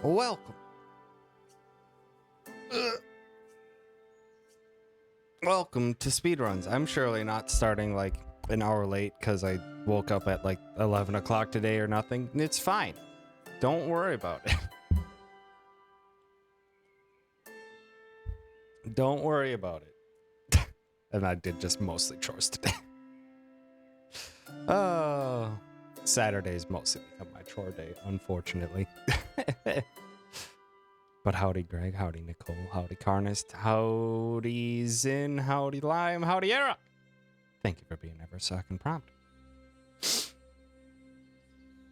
Welcome. Welcome to Speedruns. I'm surely not starting like an hour late because I woke up at like 11 o'clock today or nothing. It's fine. Don't worry about it. Don't worry about it. And I did just mostly chores today. Oh, Saturday's mostly become my chore day, unfortunately. But howdy Greg, howdy Nicole, howdy Carnist, howdy Zin, howdy Lime, howdy Era. Thank you for being ever so fucking prompt.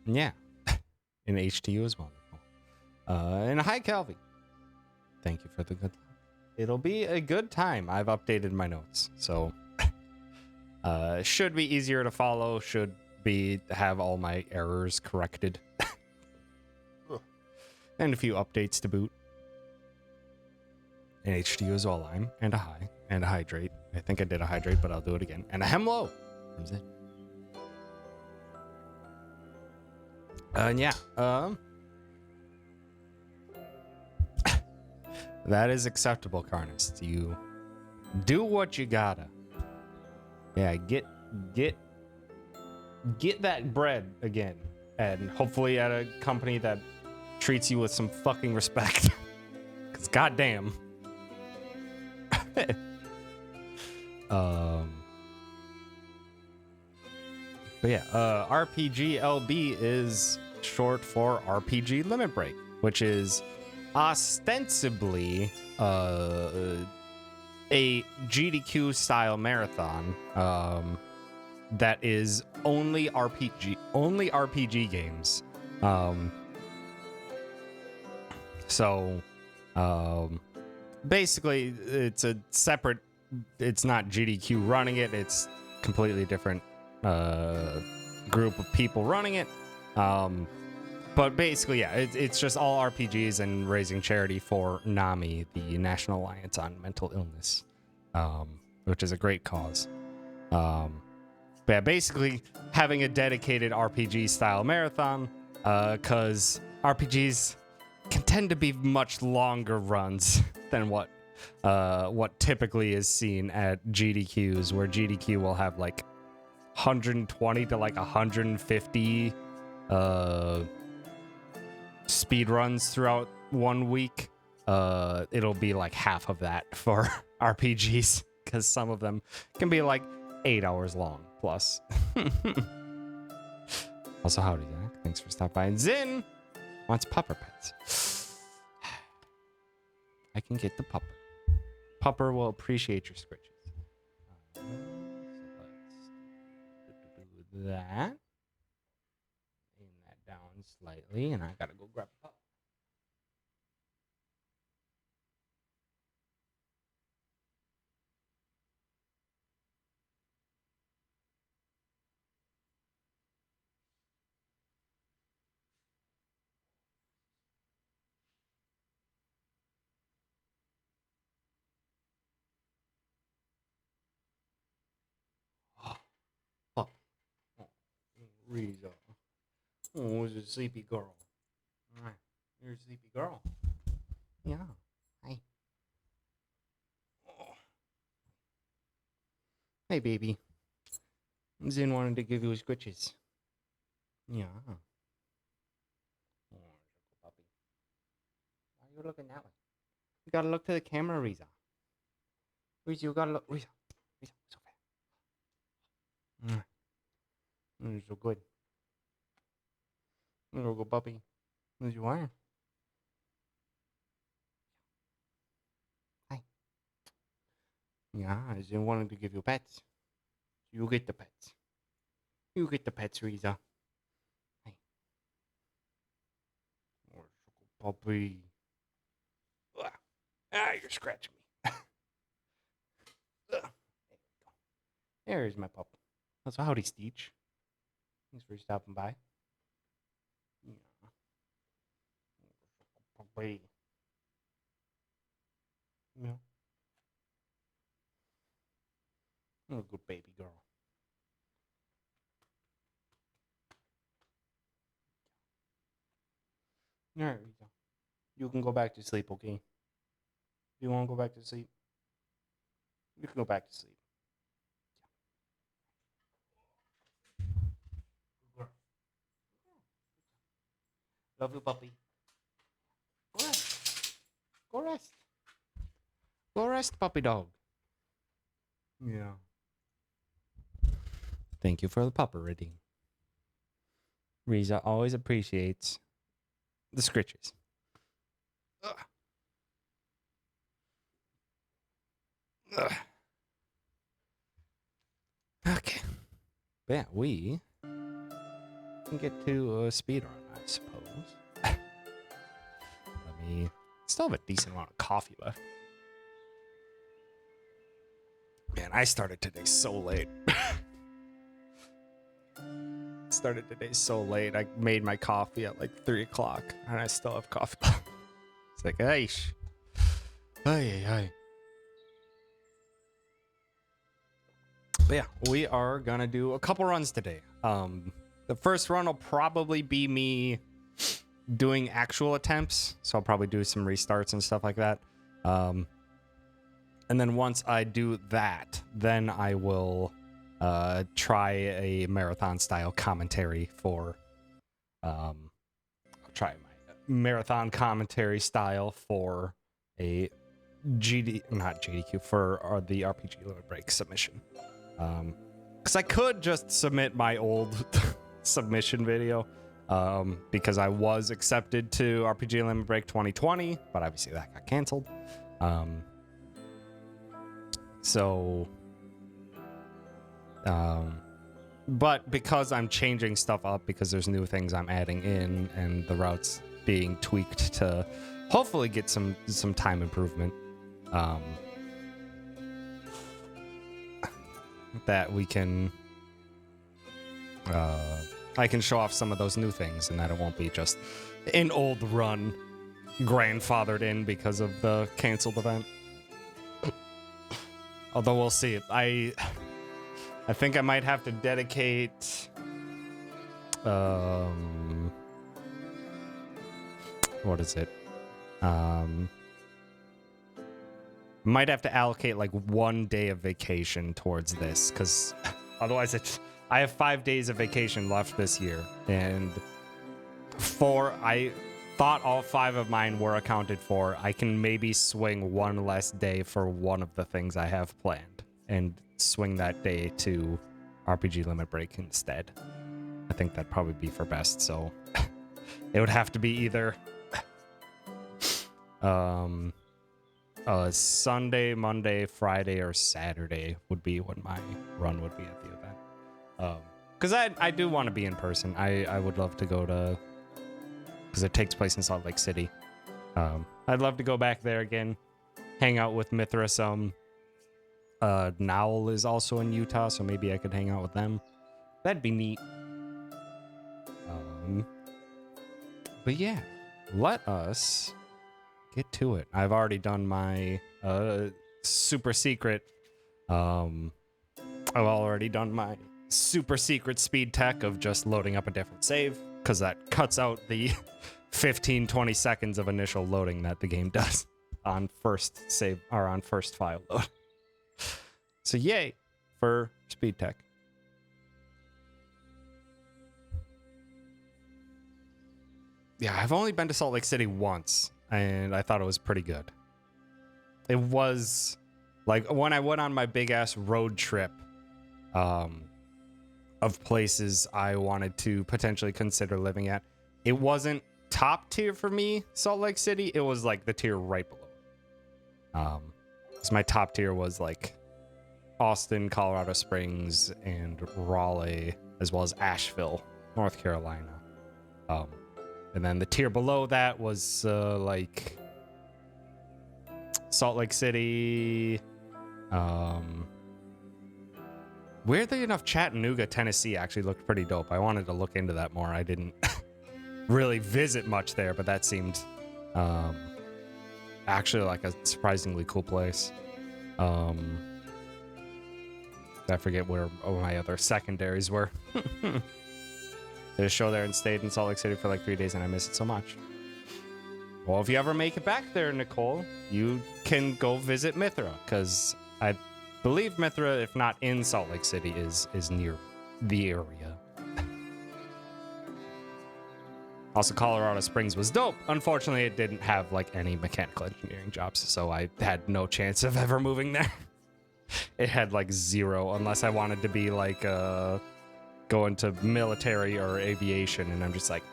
Yeah. In HTU is wonderful. And hi Calvi. Thank you for the good luck. It'll be a good time. I've updated my notes, so should be easier to follow, should be have all my errors corrected. And a few updates to boot. An HTU as well, lime, and a high, and a hydrate. I think I did a hydrate, but I'll do it again. And a hemlo. Comes in. And yeah, that is acceptable, Carnist. You do what you gotta. Yeah, get that bread again, and hopefully at a company that treats you with some fucking respect. Cause goddamn. But yeah, RPGLB is short for RPG Limit Break, which is ostensibly a GDQ style marathon that is only RPG games. Basically, it's a separate. It's not GDQ running it. It's completely different group of people running it. But basically, yeah, it's just all RPGs and raising charity for NAMI, the National Alliance on Mental Illness, which is a great cause. But yeah, basically having a dedicated RPG style marathon, because RPGs can tend to be much longer runs than what typically is seen at GDQs, where GDQ will have like 120 to like 150 speed runs throughout 1 week. It'll be like half of that for RPGs, because some of them can be like 8 hours long plus. Also, howdy Zach, thanks for stopping by. And Zin wants pupper pets. I can get the pupper. Pupper will appreciate your scritches. So let's do that. Aim that down slightly, and I gotta go grab a pup. Pup. Oh, Reza. Oh, it's a sleepy girl. You're a sleepy girl. Yeah. Hi. Oh. Hey, baby. Zin wanted to give you his scritches. Yeah. Oh, puppy. Why are you looking that way? You gotta look to the camera, Reza. Reza, you gotta look. Reza, so fast. You're so good. You're good puppy. As you are. Hi. Yeah, Zin wanted to give you pets. You get the pets. You get the pets, Reza. Hey. Oh, so good puppy. You're scratching me. There we go. There's my pup. So howdy, Steech. Thanks for stopping by. Yeah. Puppy. Yeah. You're a good baby girl. There we go. You can go back to sleep, okay? You want to go back to sleep? You can go back to sleep. Love you, puppy. Go rest. Go rest. Go rest, puppy dog. Yeah. Thank you for the pupper reading. Riza always appreciates the scritches. Ugh. Ugh. Okay. But yeah, we can get to a speedrun, I suppose. Let me... Still have a decent amount of coffee left. Man, I started today so late. I made my coffee at like 3 o'clock, and I still have coffee. It's like, aish. Ay. But yeah, we are gonna do a couple runs today. The first run will probably be me doing actual attempts, so I'll probably do some restarts and stuff like that. And then once I do that, then I will try a marathon style commentary for I'll try my marathon commentary style for a not GDQ for the RPG Limit Break submission. Because I could just submit my old submission video, because I was accepted to RPG Limit Break 2020, but obviously that got canceled. But because I'm changing stuff up, because there's new things I'm adding in, and the routes being tweaked to hopefully get some time improvement, that we can I can show off some of those new things, and that it won't be just an old run grandfathered in because of the canceled event. Although we'll see. I think I might have to dedicate what is it? Might have to allocate like 1 day of vacation towards this, because otherwise I have 5 days of vacation left this year, and I thought all 5 of mine were accounted for. I can maybe swing 1 less day for one of the things I have planned, and swing that day to RPG Limit Break instead. I think that'd probably be for best, so it would have to be either Sunday, Monday, Friday, or Saturday would be when my run would be at the event. Because I do want to be in person. I would love to go to, because it takes place in Salt Lake City. I'd love to go back there again, hang out with Mithra some. Nowell is also in Utah, so maybe I could hang out with them. That'd be neat. But yeah, let us get to it. I've already done my super secret. I've already done my super secret speed tech of just loading up a different save, because that cuts out the 15-20 seconds of initial loading that the game does on first save or on first file load. So yay for speed tech. Yeah, I've only been to Salt Lake City once, and I thought it was pretty good. It was like when I went on my big ass road trip of places I wanted to potentially consider living at. It wasn't top tier for me, Salt Lake City. It was like the tier right below. So my top tier was like Austin, Colorado Springs, and Raleigh, as well as Asheville, North Carolina. And then the tier below that was like Salt Lake City. Weirdly enough, Chattanooga, Tennessee actually looked pretty dope. I wanted to look into that more. I didn't really visit much there, but that seemed actually like a surprisingly cool place. I forget where my other secondaries were. Did a show there and stayed in Salt Lake City for like 3 days, and I miss it so much. Well, if you ever make it back there, Nicole, you can go visit Mithra, because I believe Mithra, if not in Salt Lake City, is near the area. Also, Colorado Springs was dope. Unfortunately, it didn't have like any mechanical engineering jobs, so I had no chance of ever moving there. It had like 0, unless I wanted to be like go into military or aviation, and I'm just like,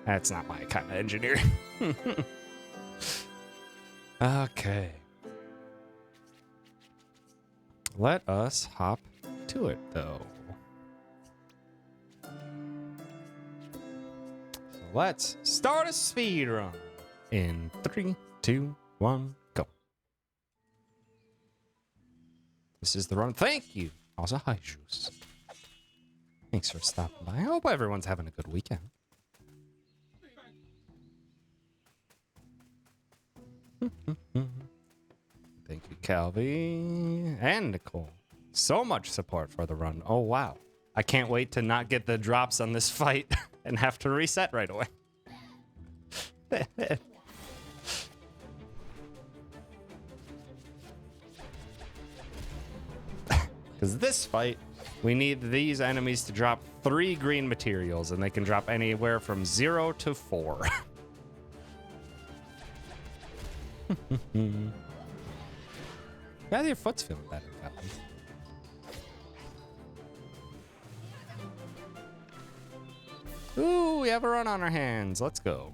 that's not my kind of engineering. Okay. Let us hop to it, though. So let's start a speed run in 3, 2, 1, go. This is the run. Thank you. Also, hi, Juice. Thanks for stopping by. I hope everyone's having a good weekend. Thank you, Calvi and Nicole. So much support for the run. Oh, wow. I can't wait to not get the drops on this fight and have to reset right away. Because this fight, we need these enemies to drop 3 green materials, and they can drop anywhere from 0 to 4. Yeah, your foot's feeling better, Calvi. Ooh, we have a run on our hands. Let's go.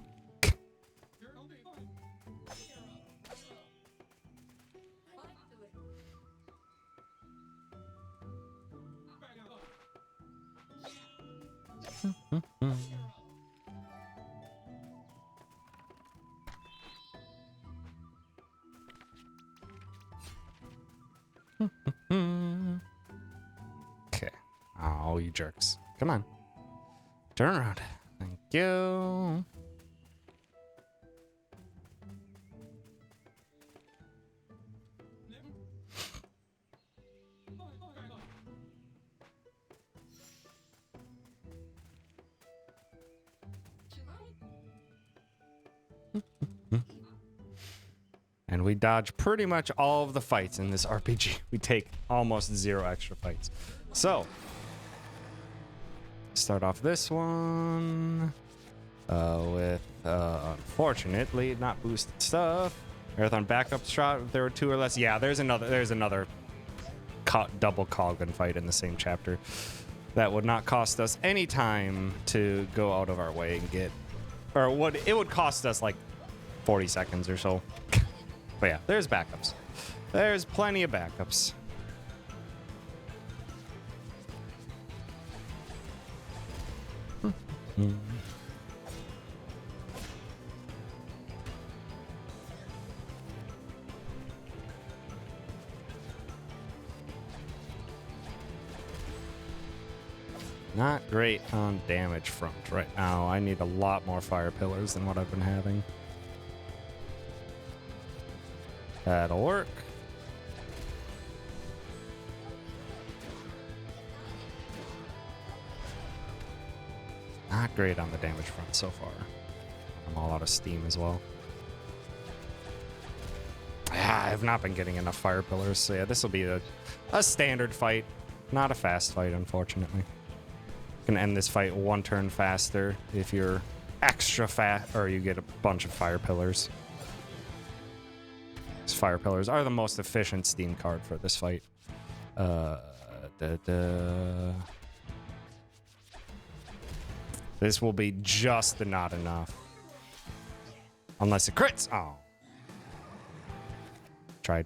Okay. Oh, you jerks. Come on. Turn around. Thank you. And we dodge pretty much all of the fights in this RPG. We take almost 0 extra fights. So, start off this one with, unfortunately, not boosted stuff. Marathon backup shot, if there were 2 or less. Yeah, there's another double Coggun fight in the same chapter. That would not cost us any time to go out of our way and get, or it would cost us like 40 seconds or so. But yeah, there's backups. There's plenty of backups. Not great on damage front right now. I need a lot more fire pillars than what I've been having. That'll work. Not great on the damage front so far. I'm all out of steam as well. Yeah, I have not been getting enough fire pillars, so yeah, this will be a standard fight. Not a fast fight, unfortunately. You can end this fight 1 turn faster if you're extra fast, or you get a bunch of fire pillars. Fire pillars are the most efficient Steam card for this fight. This will be just not enough. Unless it crits. Oh. Tried.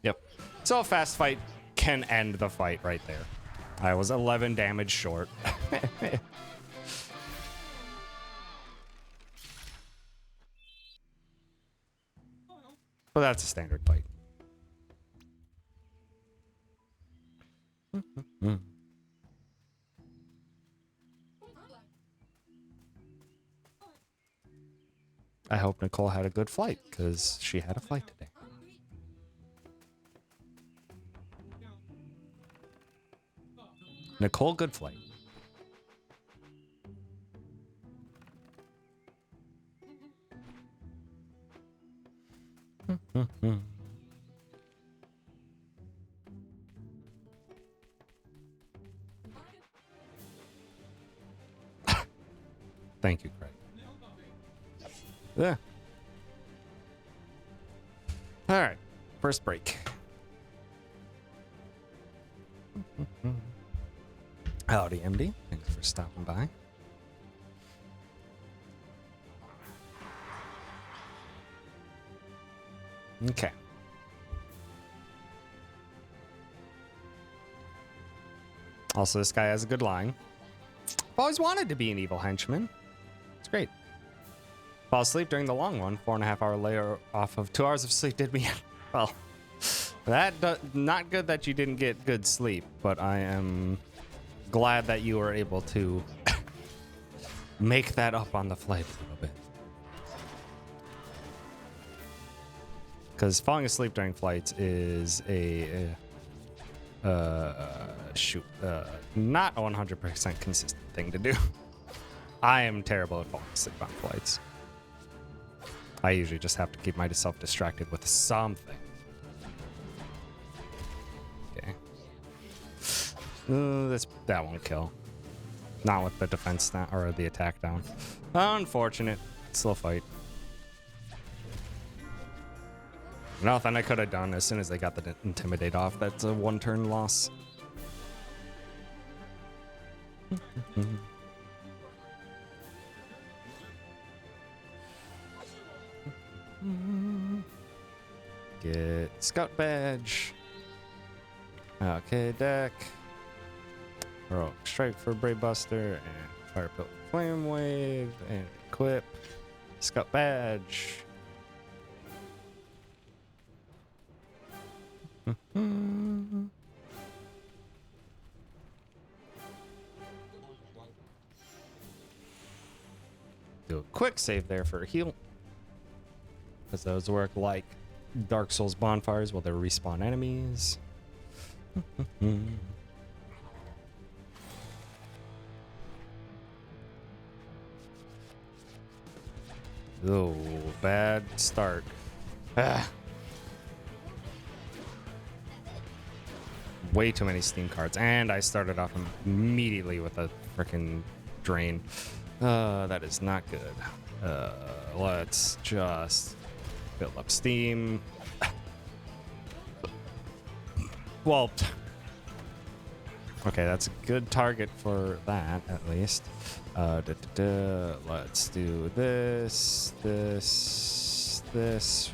Yep. So a fast fight can end the fight right there. I was 11 damage short. But that's a standard fight. I hope Nicole had a good flight, because she had a flight today. Nicole, good flight. Thank you, Craig. Yeah. All right. First break. Howdy, MD. Thanks for stopping by. Okay. Also, this guy has a good line. I've always wanted to be an evil henchman. It's great. Fall asleep during the long one. 4.5 hour layer off of 2 hours of sleep did me. Well, not good that you didn't get good sleep, but I am glad that you were able to make that up on the flight a little bit. Because falling asleep during flights is not a 100% consistent thing to do. I am terrible at falling asleep on flights. I usually just have to keep myself distracted with something. Okay. That won't kill. Not with the defense or the attack down. Unfortunate. Slow fight. Nothing I could have done as soon as they got the intimidate off. That's a one-turn loss. Get scout badge. Okay, deck. Heroic strike for Brave Buster and fire pill flame wave and equip scout badge. Do a quick save there for a heal. Because those work like Dark Souls bonfires while they respawn enemies. Oh, bad start. Way too many Steam cards, and I started off immediately with a freaking drain. That is not good. Let's just build up Steam. Well, okay, that's a good target for that, at least. Let's do this.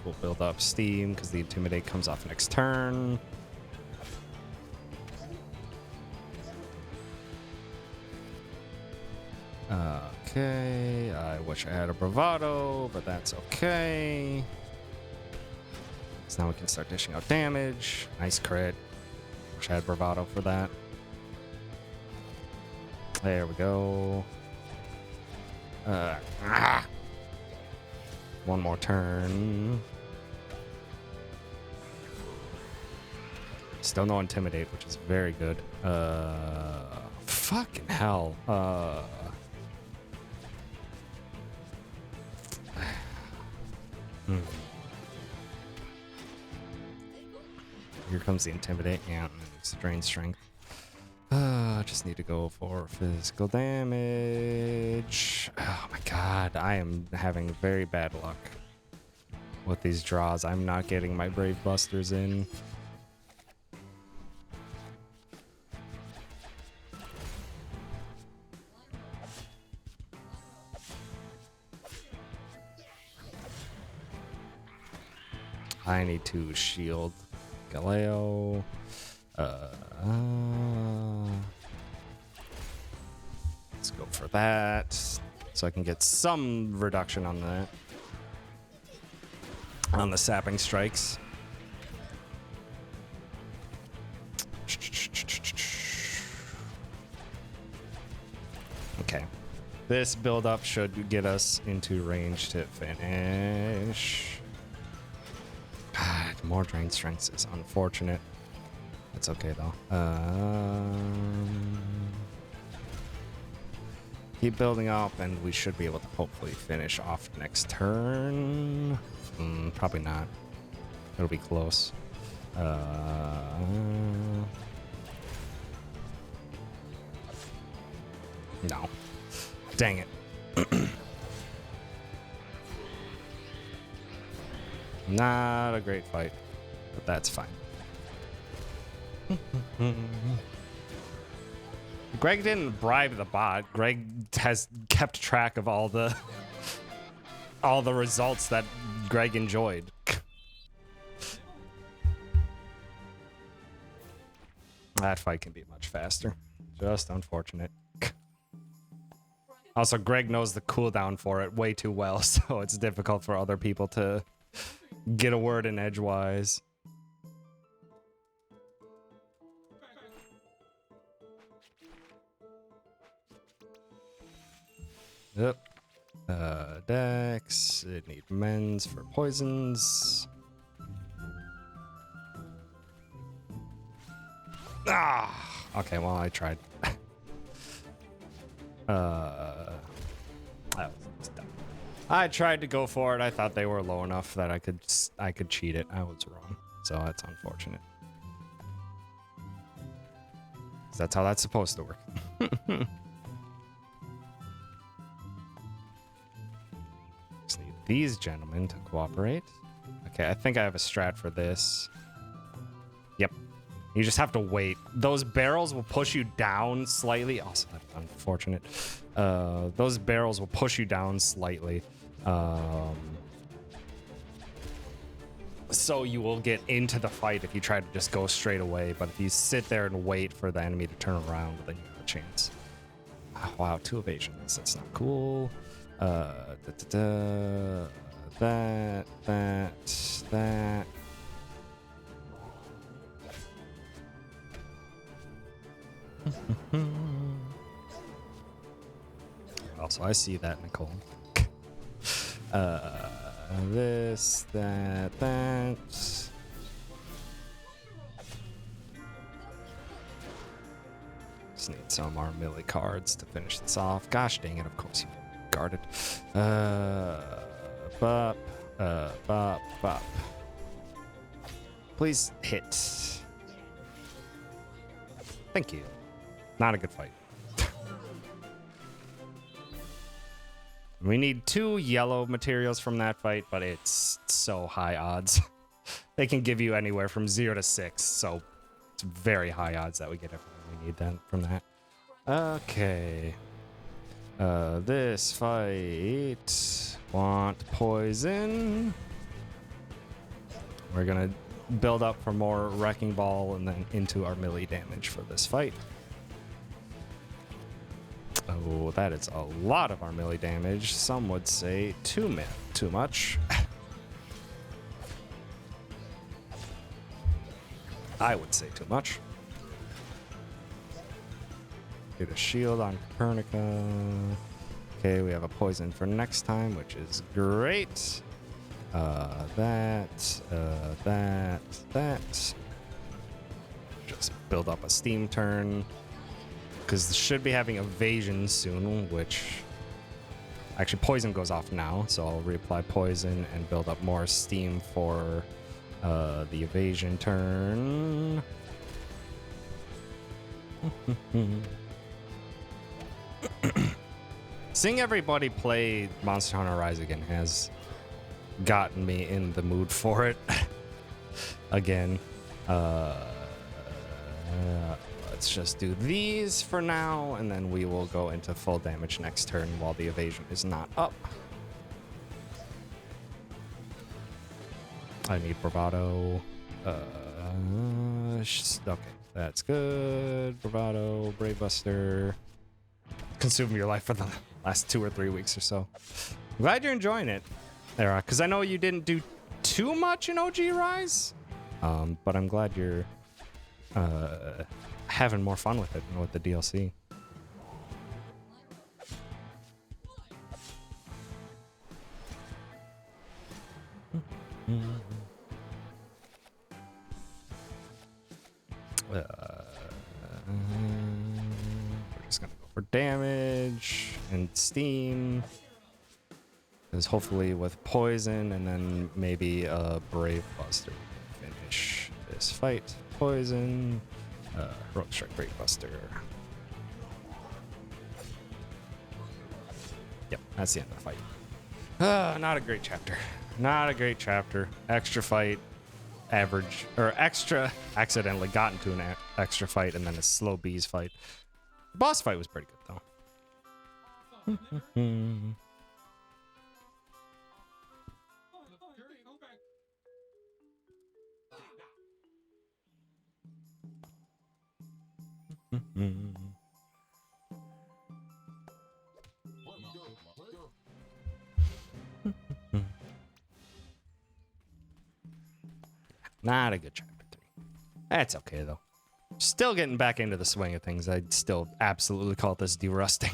We'll build up Steam, because the Intimidate comes off next turn. Okay, I wish I had a Bravado, but that's okay. So now we can start dishing out damage. Nice crit. Wish I had Bravado for that. There we go. One more turn. Still no Intimidate, which is very good. Fucking hell. Here comes the Intimidate and Drain Strength. Just need to go for physical damage. Oh my god, I am having very bad luck with these draws. I'm not getting my Brave Busters in. I need to shield Galeo. Let's go for that, so I can get some reduction on that, on the sapping strikes. Okay, this build up should get us into range to finish. God, more drain strengths is unfortunate. It's okay though. Keep building up, and we should be able to hopefully finish off next turn. Probably not. It'll be close. No. Dang it. Not a great fight, but that's fine. Greg didn't bribe the bot. Greg has kept track of all the results that Greg enjoyed. That fight can be much faster. Just unfortunate. Also, Greg knows the cooldown for it way too well, so it's difficult for other people to get a word in edgewise. Yep. Dex. It needs men's for poisons. Ah. Okay. Well, I tried. That was dumb. I tried to go for it. I thought they were low enough that I could cheat it. I was wrong. So that's unfortunate. 'Cause that's how that's supposed to work. Just need these gentlemen to cooperate. Okay, I think I have a strat for this. Yep. You just have to wait. Those barrels will push you down slightly. Also, that's unfortunate. Those barrels will push you down slightly. So you will get into the fight if you try to just go straight away. But if you sit there and wait for the enemy to turn around, then you have a chance. Oh, wow, 2 evasions. That's not cool. That. Also, I see that, Nicole. This, that. Just need some more melee cards to finish this off. Gosh dang it, of course you guarded. Bop. Please hit. Thank you. Not a good fight. We need 2 yellow materials from that fight, but it's so high odds. They can give you anywhere from 0 to 6, so it's very high odds that we get everything we need then from that. Okay. This fight. Want poison. We're gonna build up for more Wrecking Ball and then into our melee damage for this fight. Oh, that is a lot of our melee damage. Some would say too much. I would say too much. Get a shield on Copernica. Okay, we have a poison for next time, which is great. That. Just build up a steam turn. Because should be having evasion soon, which actually poison goes off now, so I'll reapply poison and build up more steam for the evasion turn. Seeing everybody play Monster Hunter Rise again has gotten me in the mood for it again. Let's just do these for now, and then we will go into full damage next turn while the evasion is not up. I need bravado. Okay, that's good. Bravado, Brave Buster. Consume your life for the last 2 or 3 weeks or so. I'm glad you're enjoying it, Era, because I know you didn't do too much in OG Rise, but I'm glad you're having more fun with it and with the DLC. We're just gonna go for damage and steam. Because hopefully with poison and then maybe a Brave Buster finish this fight. Poison, Heroic Strike, Brave Buster. Yep, that's the end of the fight. Not a great chapter. Not a great chapter. Extra fight, average, or extra, accidentally got into an extra fight and then a slow bees fight. The boss fight was pretty good though. Not a good chapter 3. That's okay though. Still getting back into the swing of things. I'd still absolutely call this derusting.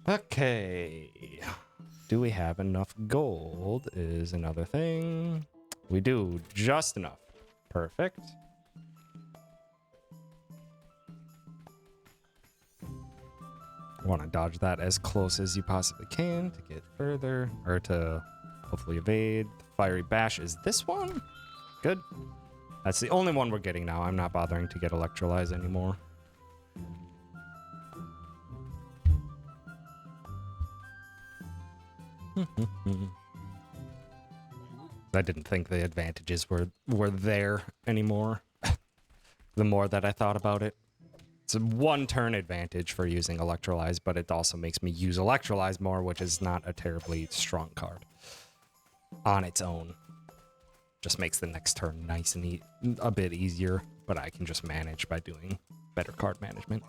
Okay. Do we have enough gold is another thing. We do, just enough. Perfect. Want to dodge that as close as you possibly can to get further, or to hopefully evade. The Fiery Bash is this one? Good. That's the only one we're getting now. I'm not bothering to get Electrolyze anymore. I didn't think the advantages were there anymore. The more that I thought about it. It's a one-turn advantage for using Electrolyze, but it also makes me use Electrolyze more, which is not a terribly strong card on its own. Just makes the next turn nice and a bit easier, but I can just manage by doing better card management.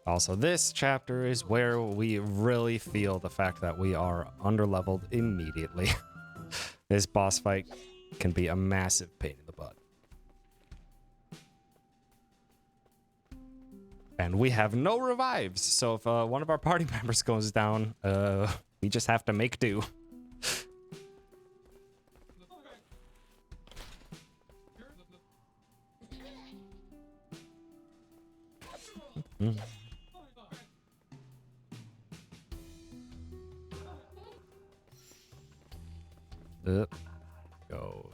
Also, this chapter is where we really feel the fact that we are underleveled immediately. This boss fight can be a massive pain in the butt. And we have no revives, so if one of our party members goes down, we just have to make do. Go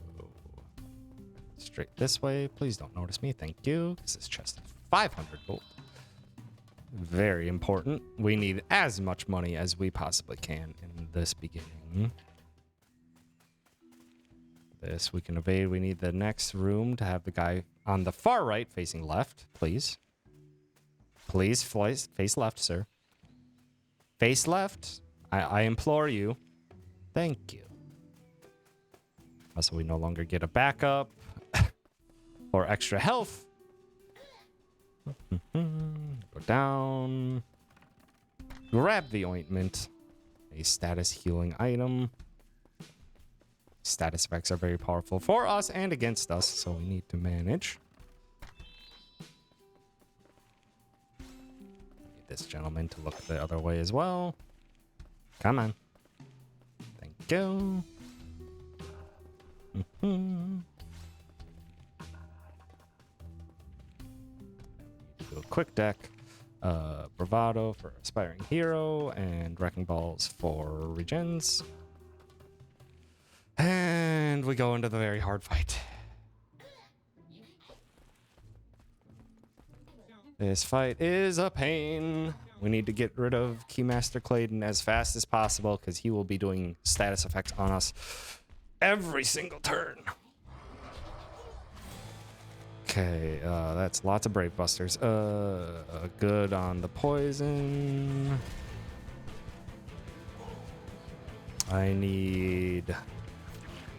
straight this way. Please don't notice me. Thank you. This is chest of 500 gold. Very important. We need as much money as we possibly can in this beginning. This we can evade. We need the next room to have the guy on the far right facing left, please. Please face left, sir. Face left. I implore you. Thank you. Also, we no longer get a backup or extra health. Go down. Grab the ointment. A status healing item. Status effects are very powerful for us and against us, so we need to manage. Get this gentleman to look the other way as well. Come on. Thank you. Do a quick deck. Bravado for Aspiring Hero and Wrecking Balls for regens. And we go into the very hard fight. This fight is a pain. We need to get rid of Keymaster Clayton as fast as possible because he will be doing status effects on us every single turn. Okay, that's lots of Brave Busters. Good on the poison. I need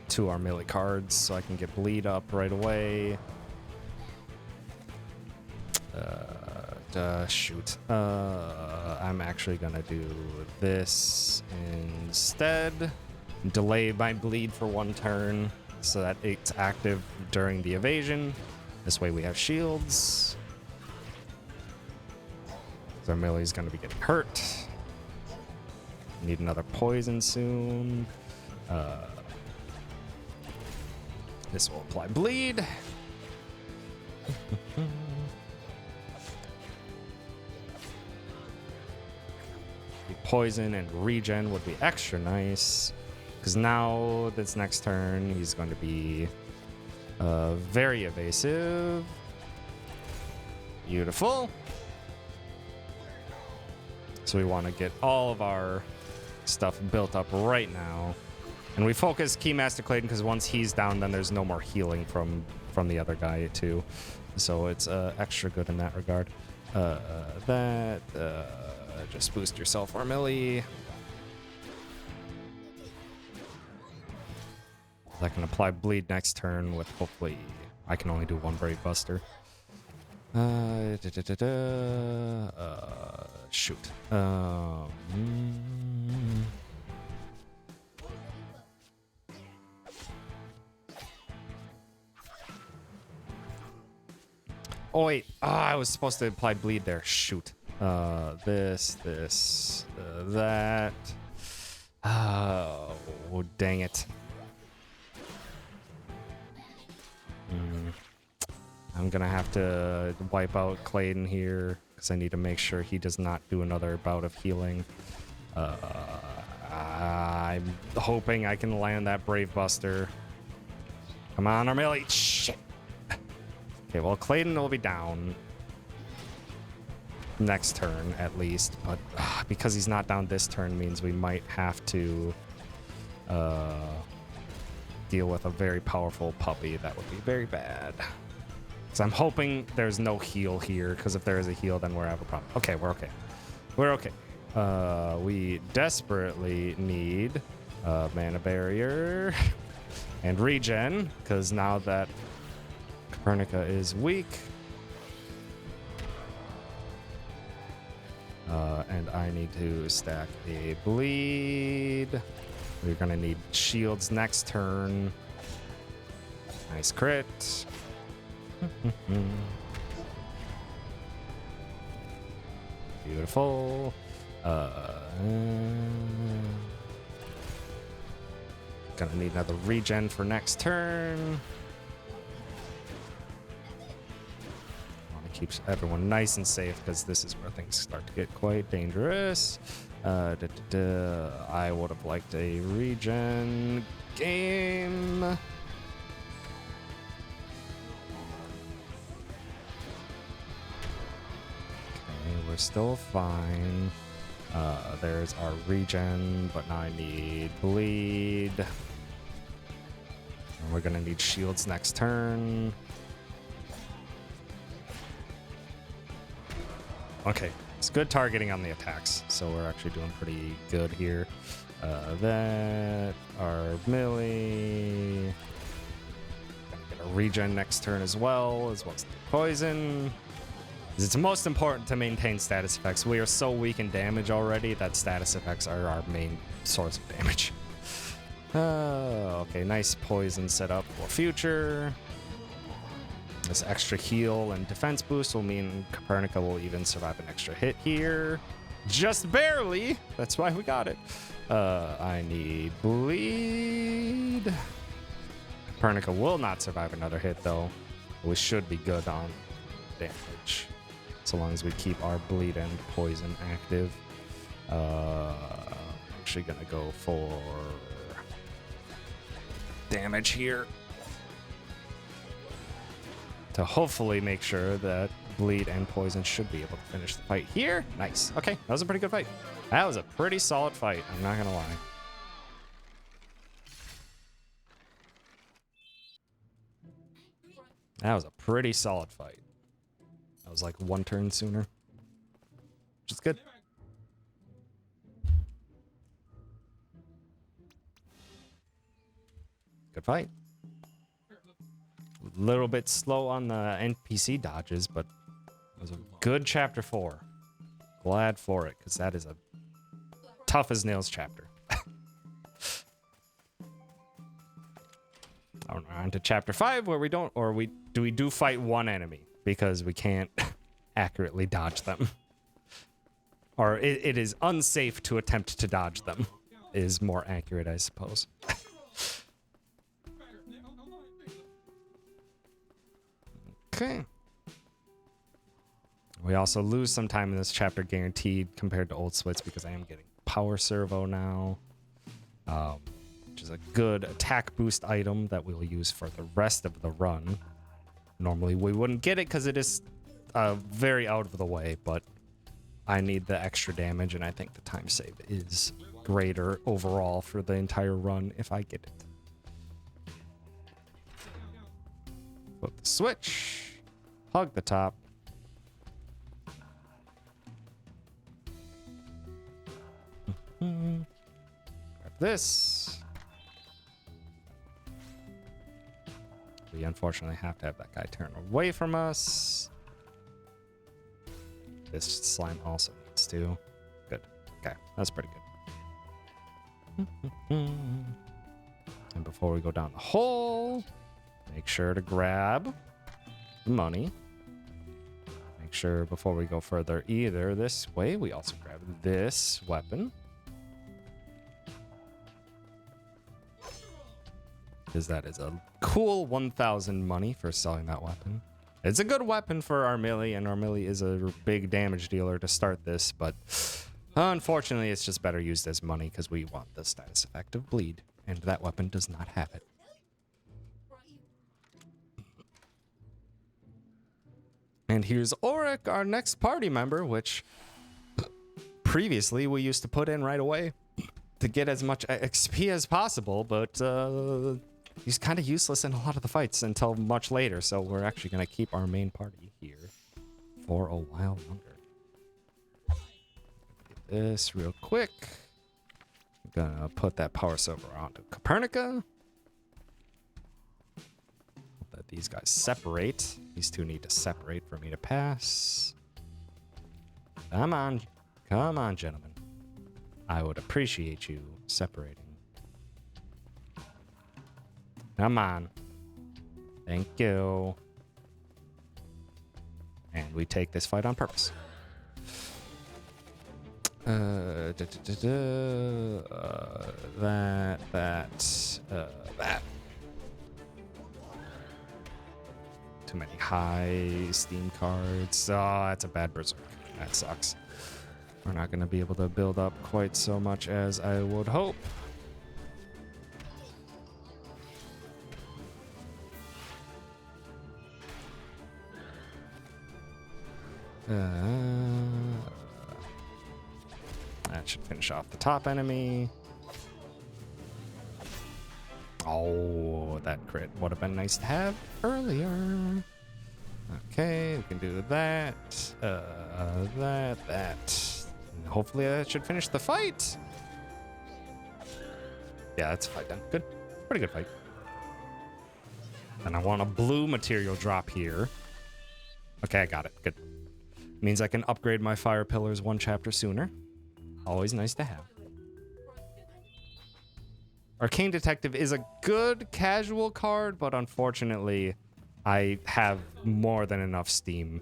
2 Armilly cards so I can get bleed up right away. Shoot. I'm actually gonna do this instead. Delay my bleed for 1 turn so that it's active during the evasion. This way we have shields. Armilly's gonna be getting hurt. Need another poison soon. This will apply bleed. Poison and regen would be extra nice. Because now, this next turn, he's going to be very evasive. Beautiful. So we want to get all of our stuff built up right now. And we focus Keymaster Clayton because once he's down, then there's no more healing from the other guy too. So it's extra good in that regard. Just boost yourself for a milli. I can apply bleed next turn with hopefully I can only do one Brave Buster. Shoot. Oh wait, I was supposed to apply bleed there. Shoot. That. Oh, dang it. I'm gonna have to wipe out Clayton here because I need to make sure he does not do another bout of healing. I'm hoping I can land that Brave Buster. Come on, Armilli. Shit. Okay, well, Clayton will be down next turn at least, but because he's not down this turn means we might have to deal with a very powerful puppy. That would be very bad. So I'm hoping there's no heal here, because if there is a heal, then we're have a problem. Okay, we're okay. We're okay. We desperately need mana barrier and regen, because now that Copernica is weak. And I need to stack a bleed. We're gonna need shields next turn. Nice crit. Beautiful. Gonna need another regen for next turn. Keeps everyone nice and safe because this is where things start to get quite dangerous. I would have liked a regen game. Okay, we're still fine. There's our regen, but now I need bleed. And we're gonna need shields next turn. Okay, it's good targeting on the attacks, so we're actually doing pretty good here. That, our melee. Gonna get a regen next turn as well as the poison. It's most important to maintain status effects. We are so weak in damage already that status effects are our main source of damage. Okay, nice poison setup for future. This extra heal and defense boost will mean Copernica will even survive an extra hit here. Just barely. That's why we got it. I need bleed. Copernica will not survive another hit, though. We should be good on damage, so long as we keep our bleed and poison active. I'm actually gonna go for damage here to hopefully make sure that bleed and poison should be able to finish the fight here. Nice. Okay, that was a pretty good fight. That was a pretty solid fight, I'm not gonna lie. That was a pretty solid fight. That was like one turn sooner, which is good. Good fight. A little bit slow on the NPC dodges, but it was a good chapter 4. Glad for it, because that is a tough as nails chapter. On to chapter 5, where we don't, or we do fight one enemy because we can't accurately dodge them, or it is unsafe to attempt to dodge them. Is more accurate, I suppose. Okay, We also lose some time in this chapter guaranteed compared to old splits because I am getting power servo now, which is a good attack boost item that we'll use for the rest of the run. Normally we wouldn't get it because it is very out of the way, but I need the extra damage, and I think the time save is greater overall for the entire run if I get it. Flip the switch, hug the top. Grab this. We unfortunately have to have that guy turn away from us. This slime also needs to. Good. Okay, that's pretty good. And before we go down the hole, make sure to grab the money. Make sure before we go further either this way, we also grab this weapon. Because that is a cool 1,000 money for selling that weapon. It's a good weapon for our melee, and our melee is a big damage dealer to start this, but unfortunately it's just better used as money because we want the status effect of bleed, and that weapon does not have it. And here's Auric, our next party member, which previously we used to put in right away to get as much XP as possible, but he's kind of useless in a lot of the fights until much later, so we're actually going to keep our main party here for a while longer. Get this real quick. I'm going to put that power server onto Copernica. Let these guys separate. These two need to separate for me to pass. Come on. Come on, gentlemen. I would appreciate you separating. Come on. Thank you. And we take this fight on purpose. That. Too many high Steam cards. Oh, that's a bad berserk. That sucks. We're not going to be able to build up quite so much as I would hope. That should finish off the top enemy. Oh, that crit would have been nice to have earlier. Okay, we can do that. That. And hopefully that should finish the fight. Yeah, that's a fight done. Good. Pretty good fight. And I want a blue material drop here. Okay, I got it. Good. Means I can upgrade my fire pillars one chapter sooner. Always nice to have. Arcane Detective is a good casual card, but unfortunately, I have more than enough Steam.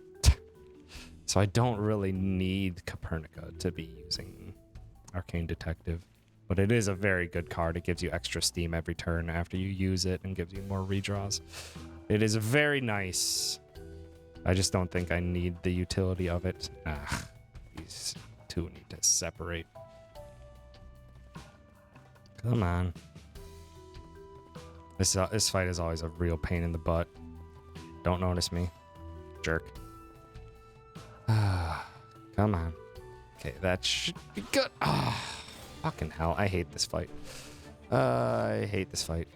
So I don't really need Copernica to be using Arcane Detective. But it is a very good card. It gives you extra Steam every turn after you use it and gives you more redraws. It is very nice. I just don't think I need the utility of it. These two need to separate. Come on. This fight is always a real pain in the butt. Don't notice me. Jerk. Come on. Okay, that should be good. Fucking hell. I hate this fight. I hate this fight.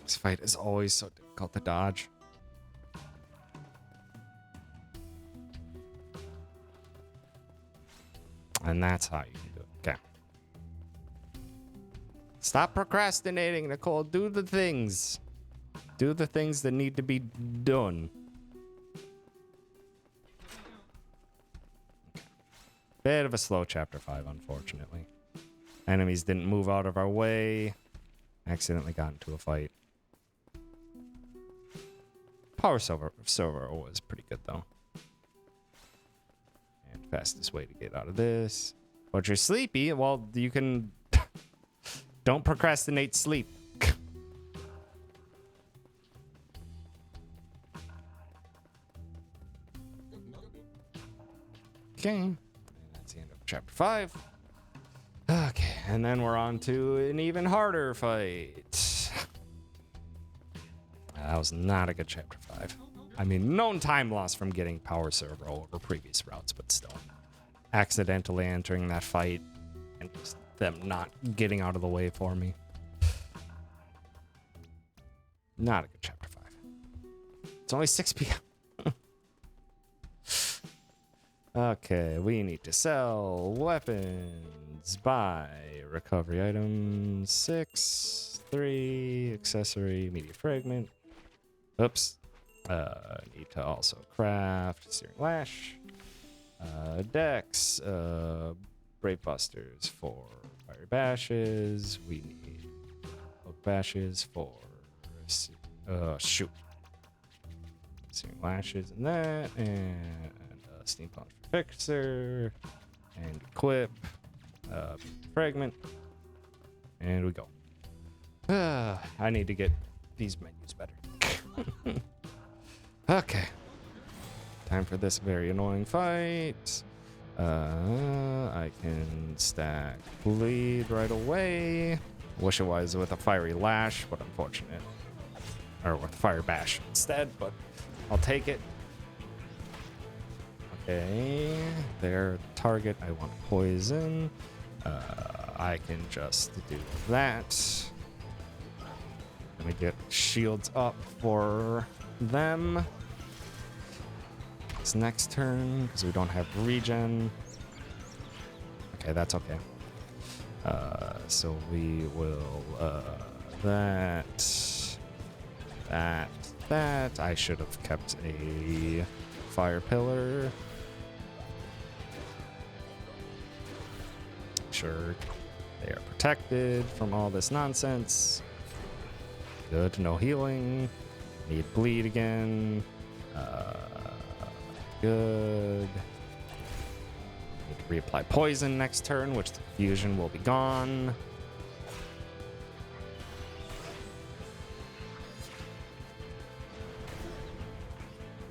This fight is always so difficult to dodge. And that's how you do it. Okay. Stop procrastinating, Nicole. Do the things. Do the things that need to be done. Okay. Bit of a slow chapter 5, unfortunately. Enemies didn't move out of our way. Accidentally got into a fight. Power server was pretty good, though. And fastest way to get out of this. But you're sleepy. Well, you can... Don't procrastinate sleep. Okay. And that's the end of chapter 5. Okay, and then we're on to an even harder fight. That was not a good chapter 5. I mean, known time loss from getting power servo over previous routes, but still. Accidentally entering that fight and just them not getting out of the way for me. Not a good chapter 5. It's only 6 p.m. Okay, we need to sell weapons, buy recovery items, 6, 3, accessory, media fragment. Oops. Need to also craft steering lash, dex, brave busters for fire bashes. We need oak bashes for shoot. Steering lashes and that, and steam punch for fixer, and equip, fragment, and we go. I need to get these menus better. Okay. Time for this very annoying fight. I can stack bleed right away. Wish it was with a fiery lash, but unfortunate. Or with fire bash instead, but I'll take it. Okay, their target, I want poison. I can just do that. Let me get shields up for them. It's next turn, because we don't have regen. Okay, that's okay. So we will, that. I should have kept a fire pillar. Sure, they are protected from all this nonsense. Good, no healing. Need bleed again. Good. Need to reapply poison next turn, which the fusion will be gone.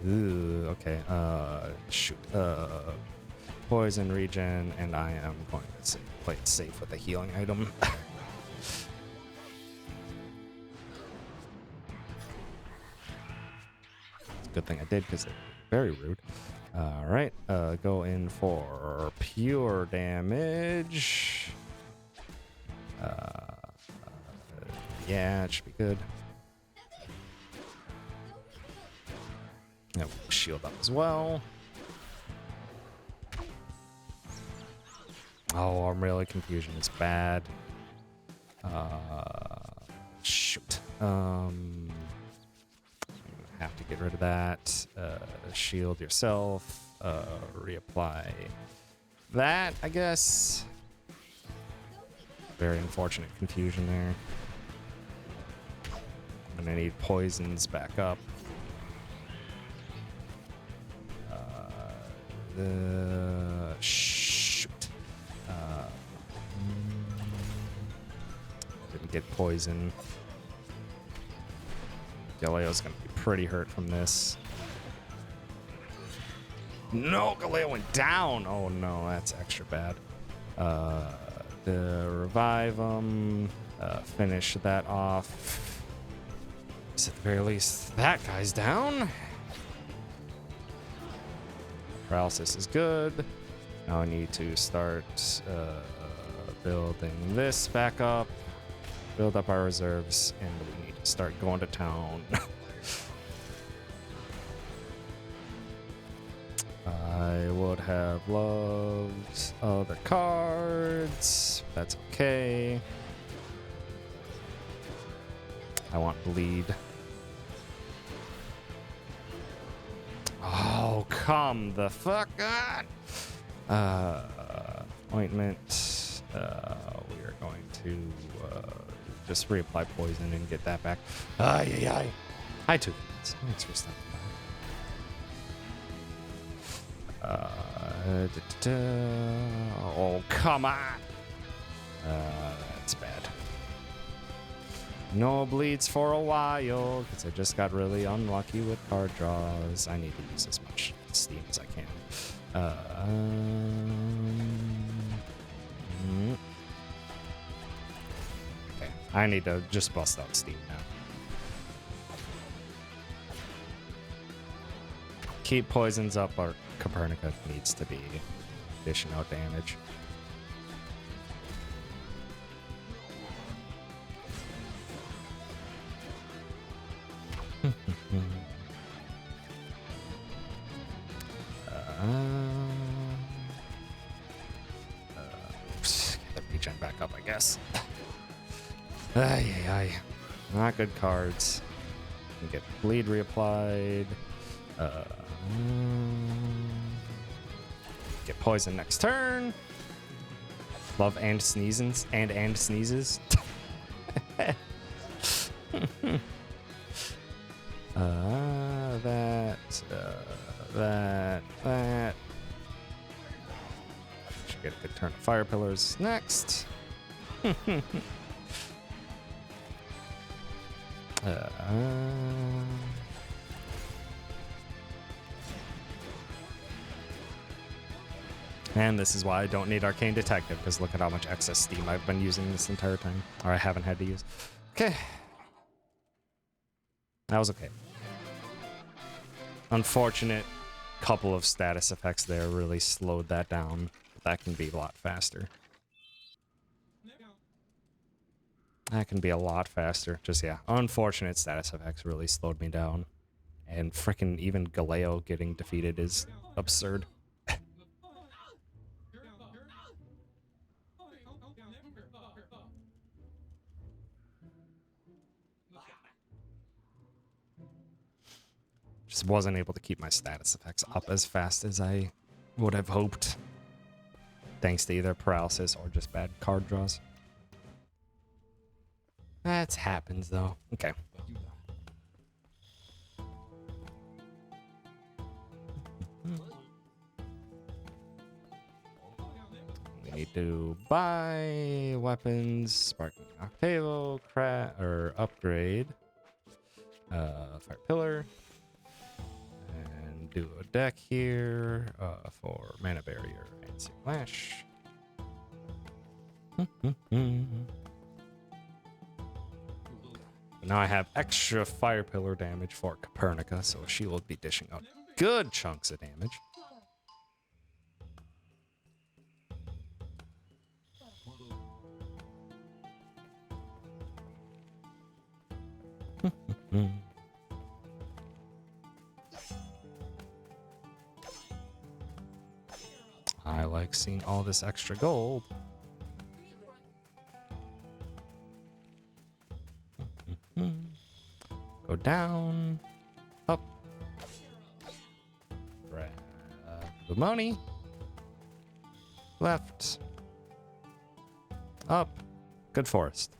Ooh, okay. Shoot. Poison regen, and I am going to play it safe with a healing item. Good thing I did, because it's very rude. All right, go in for pure damage. Yeah, it should be good. Yeah, we'll shield up as well. Oh, I'm really confusion is bad. Shoot. Have to get rid of that. Shield yourself. Reapply that, I guess. Very unfortunate confusion there. And I need poisons back up. Shoot. Didn't get poison. Galeo's gonna be pretty hurt from this. No, Galeo went down. Oh no, that's extra bad. Revive him. Finish that off. At the very least, that guy's down. Paralysis is good. Now I need to start building this back up. Build up our reserves, and we need to start going to town. I would have loved other cards. That's okay. I want bleed. Oh, come the fuck on! Ointment. We are going to just reapply poison and get that back. Ay, ay, ay. Hi, Two. Thanks for stopping by. Oh, come on! That's bad. No bleeds for a while, because I just got really unlucky with card draws. I need to use as much steam as I can. Okay, I need to just bust out Steam now. Keep poisons up, or Copernica needs to be dishing out damage. Get the regen back up, I guess. Ay, ay, ay. Not good cards. We get bleed reapplied. Get poison next turn. Love and sneezes and sneezes. That. Should get a good turn of fire pillars next. And this is why I don't need Arcane Detective, because look at how much excess Steam I've been using this entire time. Or I haven't had to use. Okay. That was okay. Unfortunate couple of status effects there really slowed that down. That can be a lot faster. That can be a lot faster. Just, yeah, unfortunate status effects really slowed me down. And frickin' even Galeo getting defeated is absurd. Just wasn't able to keep my status effects up as fast as I would have hoped. Thanks to either paralysis or just bad card draws. That happens though. Okay. We need to buy weapons, Sparking Octavo, upgrade. Fire Pillar. And do a deck here for Mana Barrier and Slash. Now I have extra Fire Pillar damage for Copernica, so she will be dishing out good chunks of damage. I like seeing all this extra gold. Go down, up, grab the money, left, up, good forest.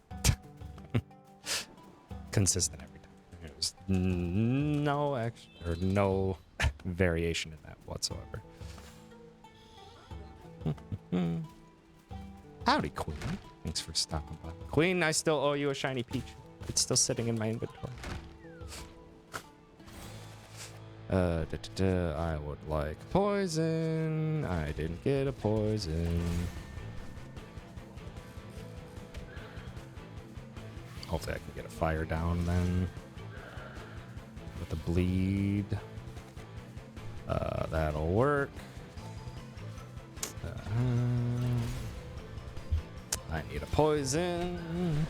Consistent every time. There's no extra or no variation in that whatsoever. Howdy, Queen. Thanks for stopping by. Queen, I still owe you a shiny peach. It's still sitting in my inventory. I would like poison. I didn't get a poison. Hopefully I can get a fire down then. With the bleed. That'll work. I need a poison.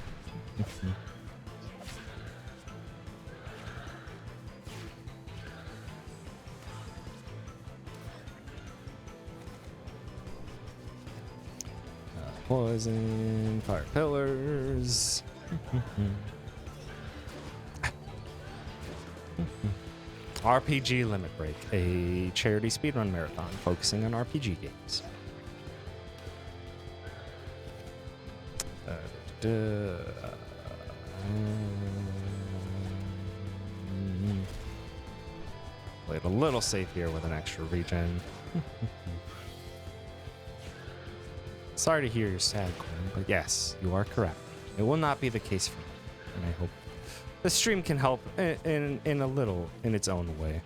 Poison, fire pillars. RPG Limit Break, a charity speedrun marathon focusing on RPG games. Played a little safe here with an extra regen. Sorry to hear you're sad, Quinn, but yes, you are correct. It will not be the case for me, and I hope the stream can help in a little, in its own way.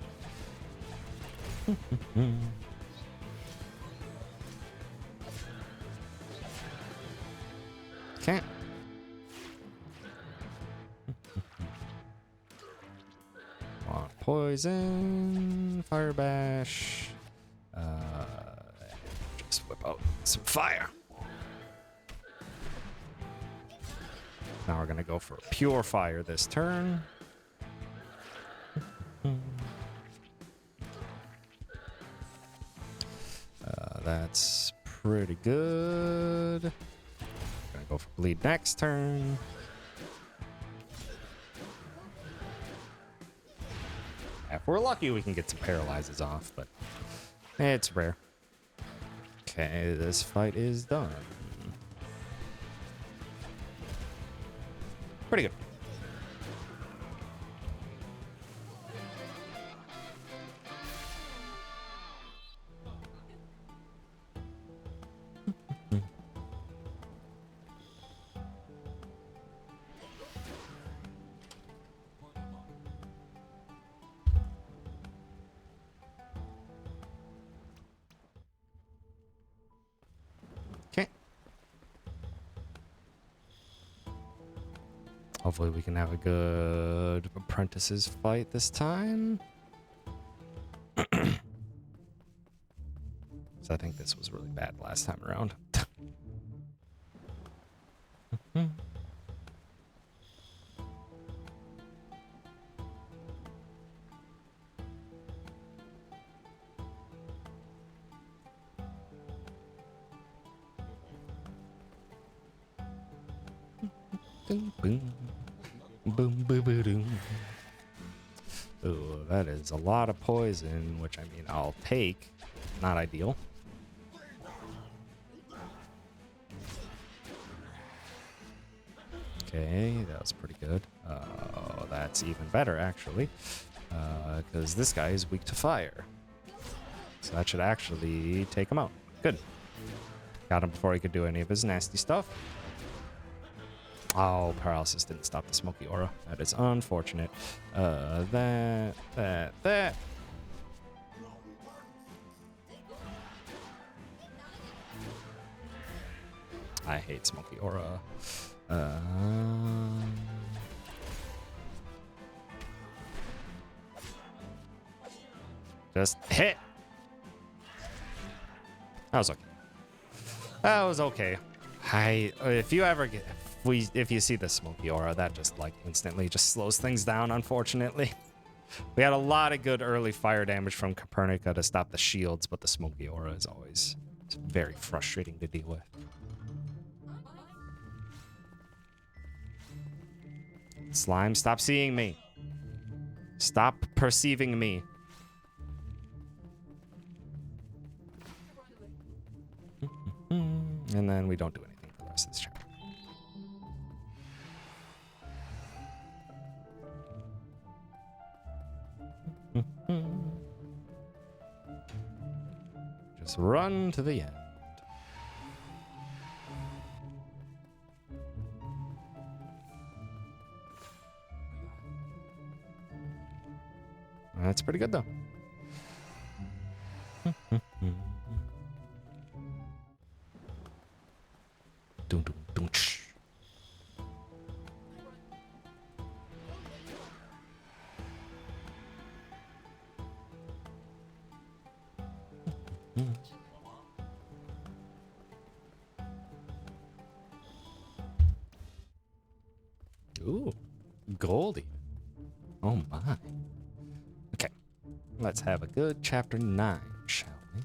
Okay. On poison, fire bash. Just whip out some fire. Now we're gonna go for a pure fire this turn. That's pretty good. Gonna go for bleed next turn. If we're lucky, we can get some paralyzes off, but it's rare. Okay, this fight is done. Pretty good. Okay. Hopefully we can have a good apprentices fight this time. So I think this was really bad last time around. Boom, boom, boom, boom, boom, boom. Ooh, that is a lot of poison, which I mean I'll take. Not ideal. Okay, that was pretty good. Oh, that's even better actually, because this guy is weak to fire. So that should actually take him out. Good. Got him before he could do any of his nasty stuff. Oh, paralysis didn't stop the smoky aura. That is unfortunate. That. I hate smoky aura. Just hit. That was okay. That was okay. If you ever get, if you see the smoky aura, that just like instantly just slows things down, unfortunately. We had a lot of good early fire damage from Copernica to stop the shields, but the smoky aura is always very frustrating to deal with. Slime, stop seeing me. Stop perceiving me. And then we don't do anything for the rest of this chapter. Just run to the end. That's pretty good though. Dun, dun, dun, sh. Ooh, Goldie. Oh my. Okay, let's have a good chapter 9, shall we?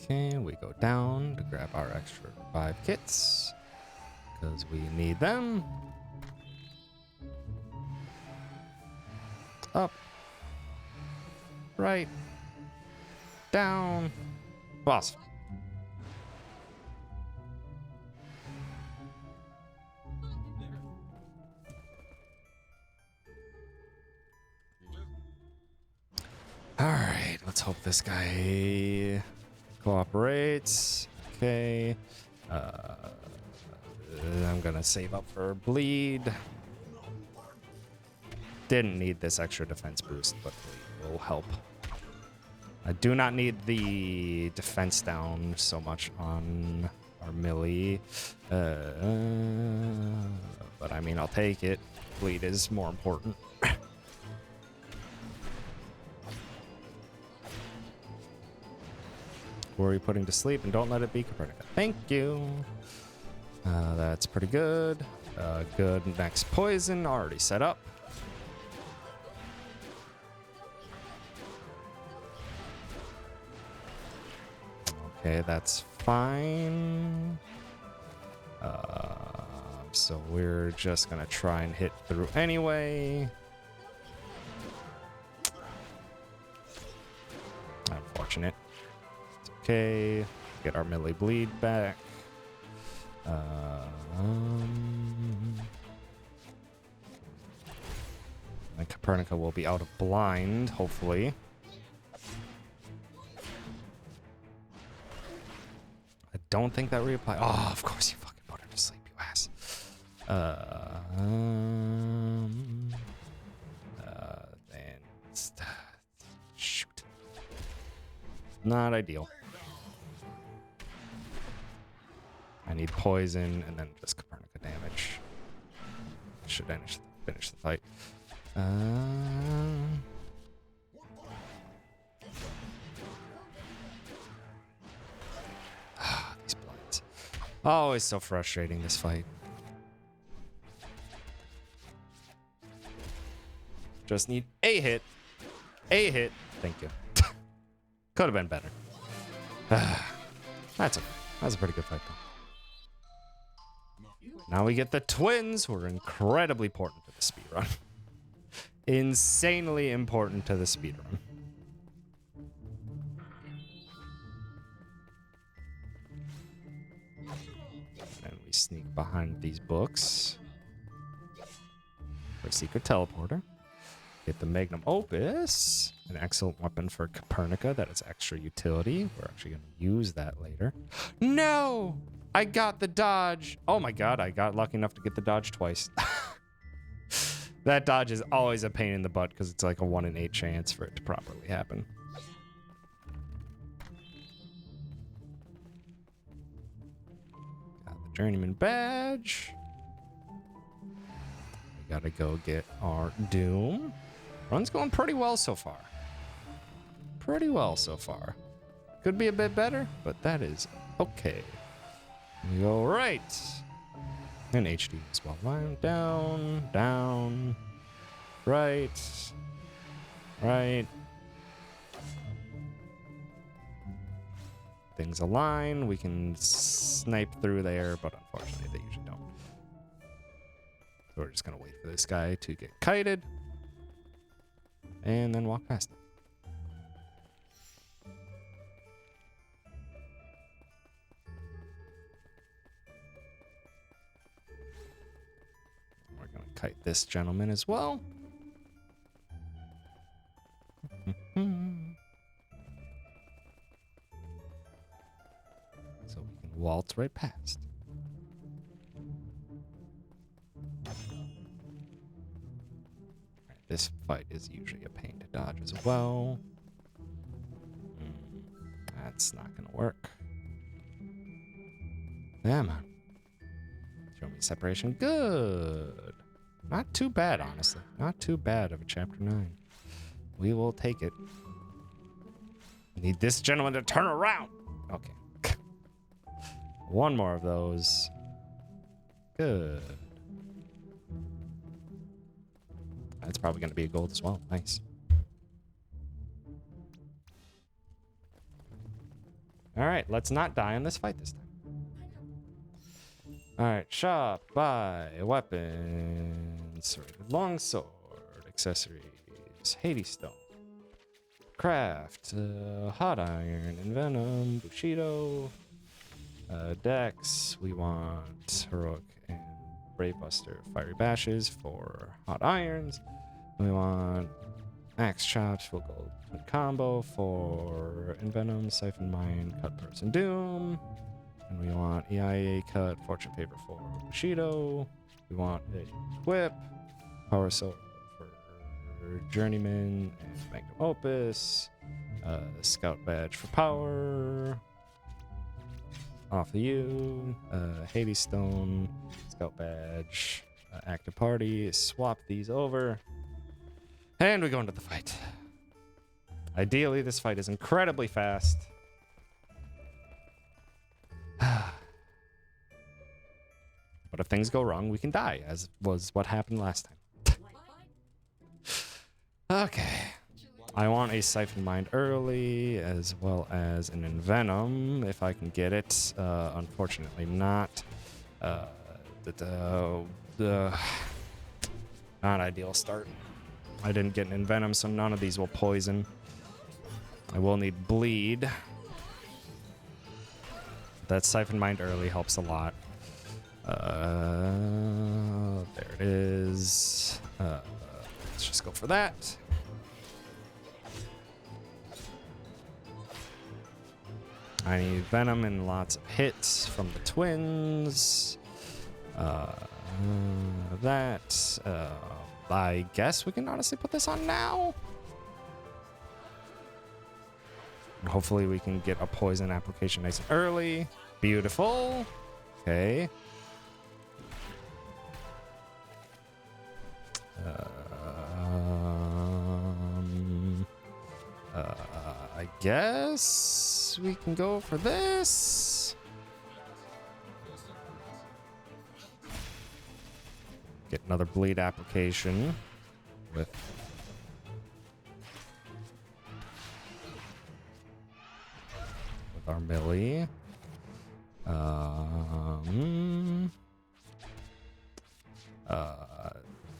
Okay, we go down to grab our extra 5 kits because we need them. Up, right, down, boss. All right, let's hope this guy cooperates. Okay. I'm gonna save up for bleed. Didn't need this extra defense boost, but bleed will help. I do not need the defense down so much on our melee. But I mean, I'll take it. Bleed is more important. Who are you putting to sleep? And don't let it be Copernica. Thank you. That's pretty good. Good. Next poison already set up. Okay, that's fine. So we're just gonna try and hit through anyway. Unfortunate. It's okay. Get our melee bleed back. And Copernica will be out of blind, hopefully. I don't think that reapply. Oh, of course you fucking put her to sleep, you ass. Shoot. Not ideal. I need poison and then just Copernica damage. Should finish the fight. These blinds. Oh, it's so frustrating, this fight. Just need a hit. A hit. Thank you. Could have been better. That's a pretty good fight, though. Now we get the twins, who are incredibly important to the speedrun. Insanely important to the speedrun. And we sneak behind these books. For secret teleporter. Get the Magnum Opus. An excellent weapon for Copernica that is extra utility. We're actually going to use that later. No! I got the dodge. Oh my god, I got lucky enough to get the dodge twice. That dodge is always a pain in the butt because it's like a 1 in 8 chance for it to properly happen. Got the Journeyman badge. We gotta go get our Doom. Run's going pretty well so far. Pretty well so far. Could be a bit better, but that is okay. We go right. And HD as well. Line down, down, right, right. Things align. We can snipe through there, but unfortunately they usually don't. So we're just gonna wait for this guy to get kited. And then walk past him. Kite this gentleman as well. So we can waltz right past. Right, this fight is usually a pain to dodge as well. That's not gonna work. Yeah, man. Show me separation. Good. Not too bad, honestly. Not too bad of a chapter 9. We will take it. Need this gentleman to turn around. Okay. One more of those. Good. That's probably going to be a gold as well. Nice. All right, let's not die in this fight this time. All right, shop, buy, weapons, longsword, accessories, Hades stone, craft, hot iron, envenom, bushido, dex. We want heroic and brave buster, fiery bashes for hot irons. We want Axe chops will go with combo for Envenom, Siphon Mine, Cut Burst, and Doom. And we want EIA cut, Fortune Favor for Bushido. We want a Whip, Power Soul for Journeyman and Magnum Opus. Scout Badge for Power. Off of you. Hades Stone, Scout Badge, Active Party. Swap these over. And we go into the fight. Ideally, this fight is incredibly fast. But if things go wrong, we can die, as was what happened last time. Okay. I want a Siphon Mind early, as well as an Envenom, if I can get it. Unfortunately not. Not ideal start. I didn't get an Envenom, so none of these will poison. I will need Bleed. That Siphon Mind early helps a lot. There it is. Let's just go for that. I need Venom and lots of hits from the twins. I guess we can honestly put this on now. And hopefully we can get a poison application nice and early. Beautiful. Okay. I guess we can go for this. Get another bleed application with our Millie.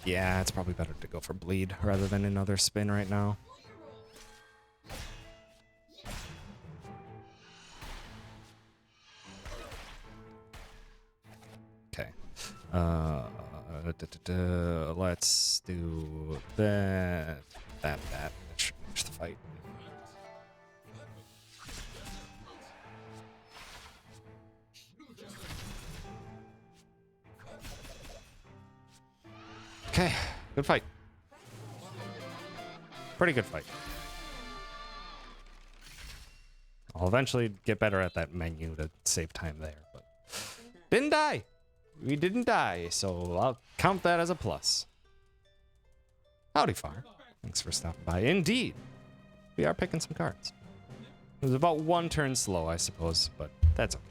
Yeah, it's probably better to go for bleed rather than another spin right now. Okay. Let's do that. That should finish the fight. Okay, good fight. Pretty good fight. I'll eventually get better at that menu to save time there, but didn't die. We didn't die, so I'll count that as a plus. Howdy, Far. Thanks for stopping by. Indeed, we are picking some cards. It was about one turn slow, I suppose, but that's okay.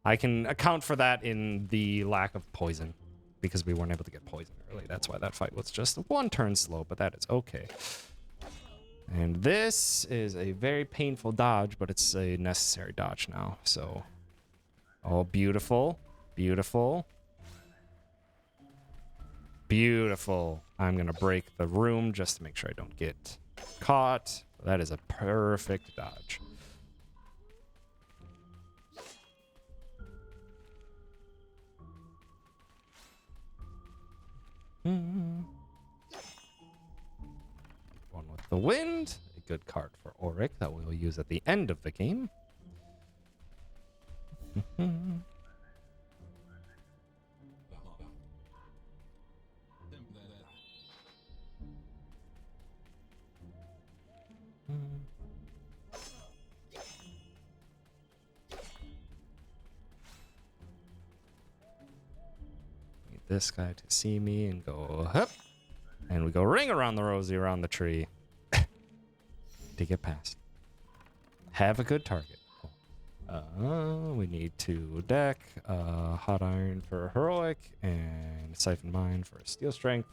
I can account for that in the lack of poison, because we weren't able to get poison early. That's why that fight was just one turn slow, but that is okay. And this is a very painful dodge, but it's a necessary dodge now, so... Oh, beautiful. Beautiful. Beautiful. I'm going to break the room just to make sure I don't get caught. That is a perfect dodge. One with the wind. A good card for Auric that we'll use at the end of the game. Need this guy to see me and go up. And we go ring around the rosy around the tree to get past. Have a good target. We need to deck Hot Iron for Heroic and Siphon Mine for Steel Strength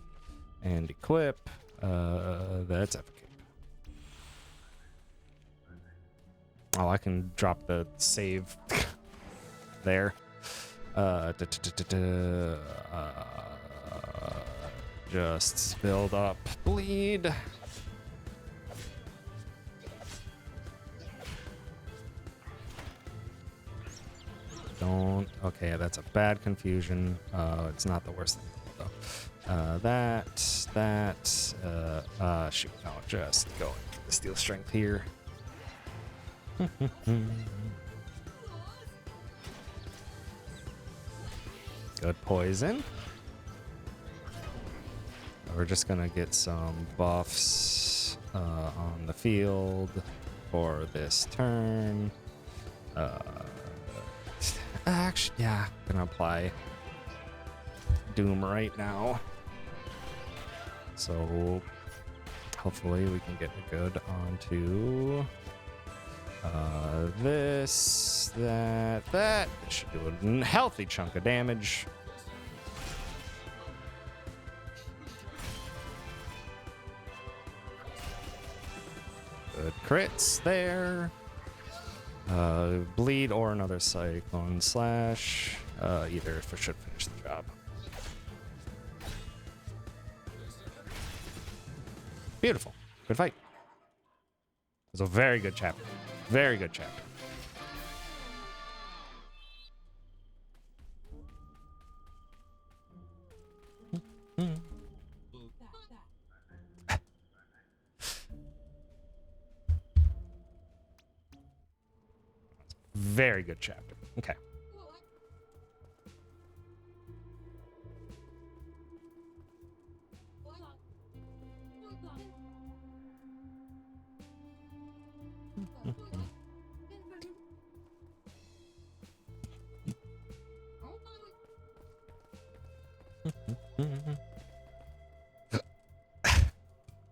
and equip. That's Epic. Oh, I can drop the save there. Just build up bleed. Don't. Okay, that's a bad confusion. It's not the worst thing though. Shoot, I'll just go into the steel strength here. Good poison. We're just gonna get some buffs on the field for this turn. Actually, yeah, gonna apply Doom right now. So hopefully we can get good onto this, that. This should do a healthy chunk of damage. Good crits there. Bleed or another Cyclone Slash. Either should finish the job. Beautiful. Good fight. It was a very good chapter. Very good chapter. Very good chapter. Okay.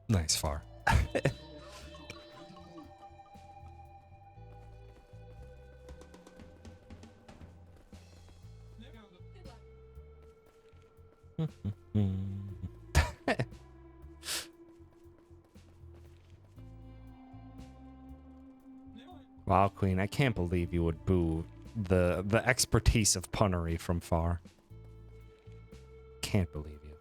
Nice far. Wow, Queen, I can't believe you would boo the expertise of punnery from far. Can't believe you.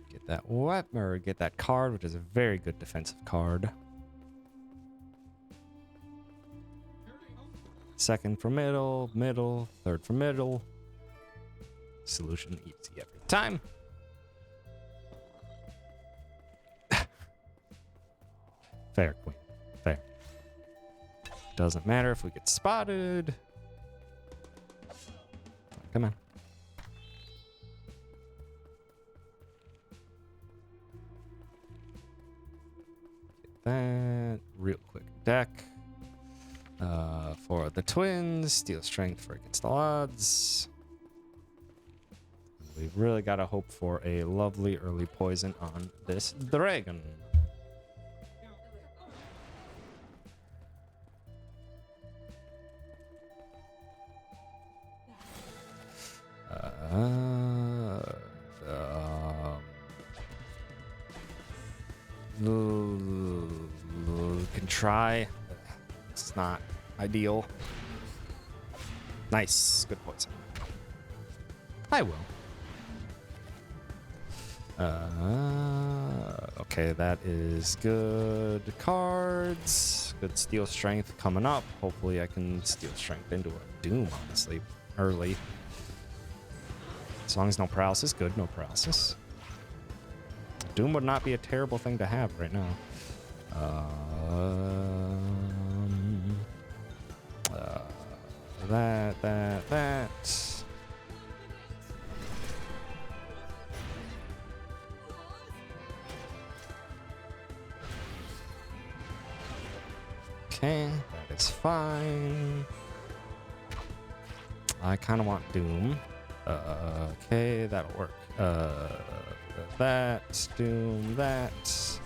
Get that weapon, or get that card, which is a very good defensive card. Second for middle, middle, third for middle. Solution easy every time. Fair, Queen. Fair. Doesn't matter if we get spotted. Come on. Get that. Real quick deck. For the twins, steel strength for against all odds. We've really got to hope for a lovely early poison on this dragon. Can try. It's not ideal. Nice. Good poison. I will. Okay, that is good cards. Good steel strength coming up. Hopefully I can steel strength into a Doom, honestly, early. As long as no paralysis. Good, no paralysis. Doom would not be a terrible thing to have right now. That. Okay, that is fine. I kind of want Doom. Okay, that'll work. That, Doom, that.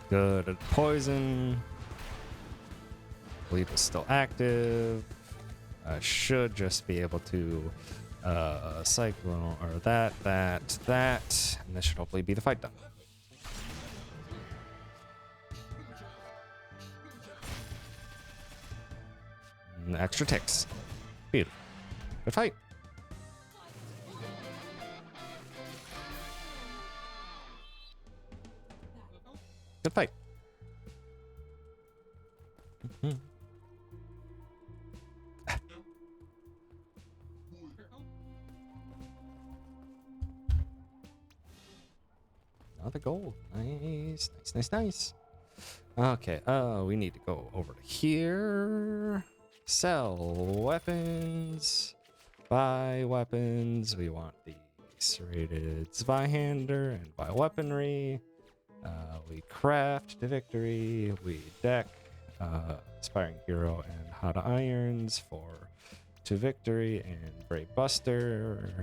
Good poison. Bleed is still active. I should just be able to cyclone or that, and this should hopefully be the fight done. And extra ticks. Beautiful. Good fight. Good fight. Another gold. Nice, nice, nice, nice. Okay, we need to go over to here. Sell weapons. Buy weapons. We want the serrated Zweihander and buy weaponry. We craft to victory. We deck aspiring hero and hot irons for to victory, and brave buster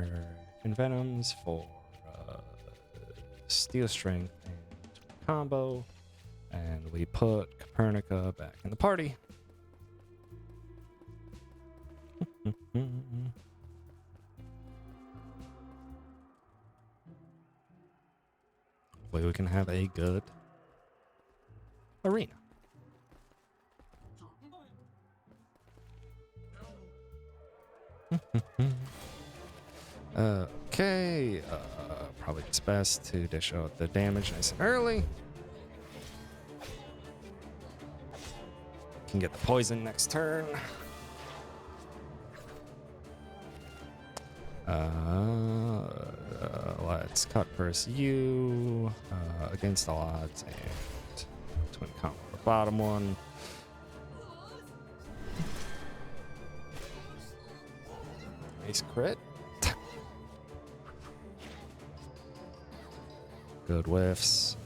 and venoms for steel strength and combo. And we put Copernica back in the party. Hopefully we can have a good arena. Okay, probably it's best to dish out the damage nice and early. Can get the poison next turn. Let's cut first you against the odds and twin combo the bottom one. Nice crit. Good whiffs.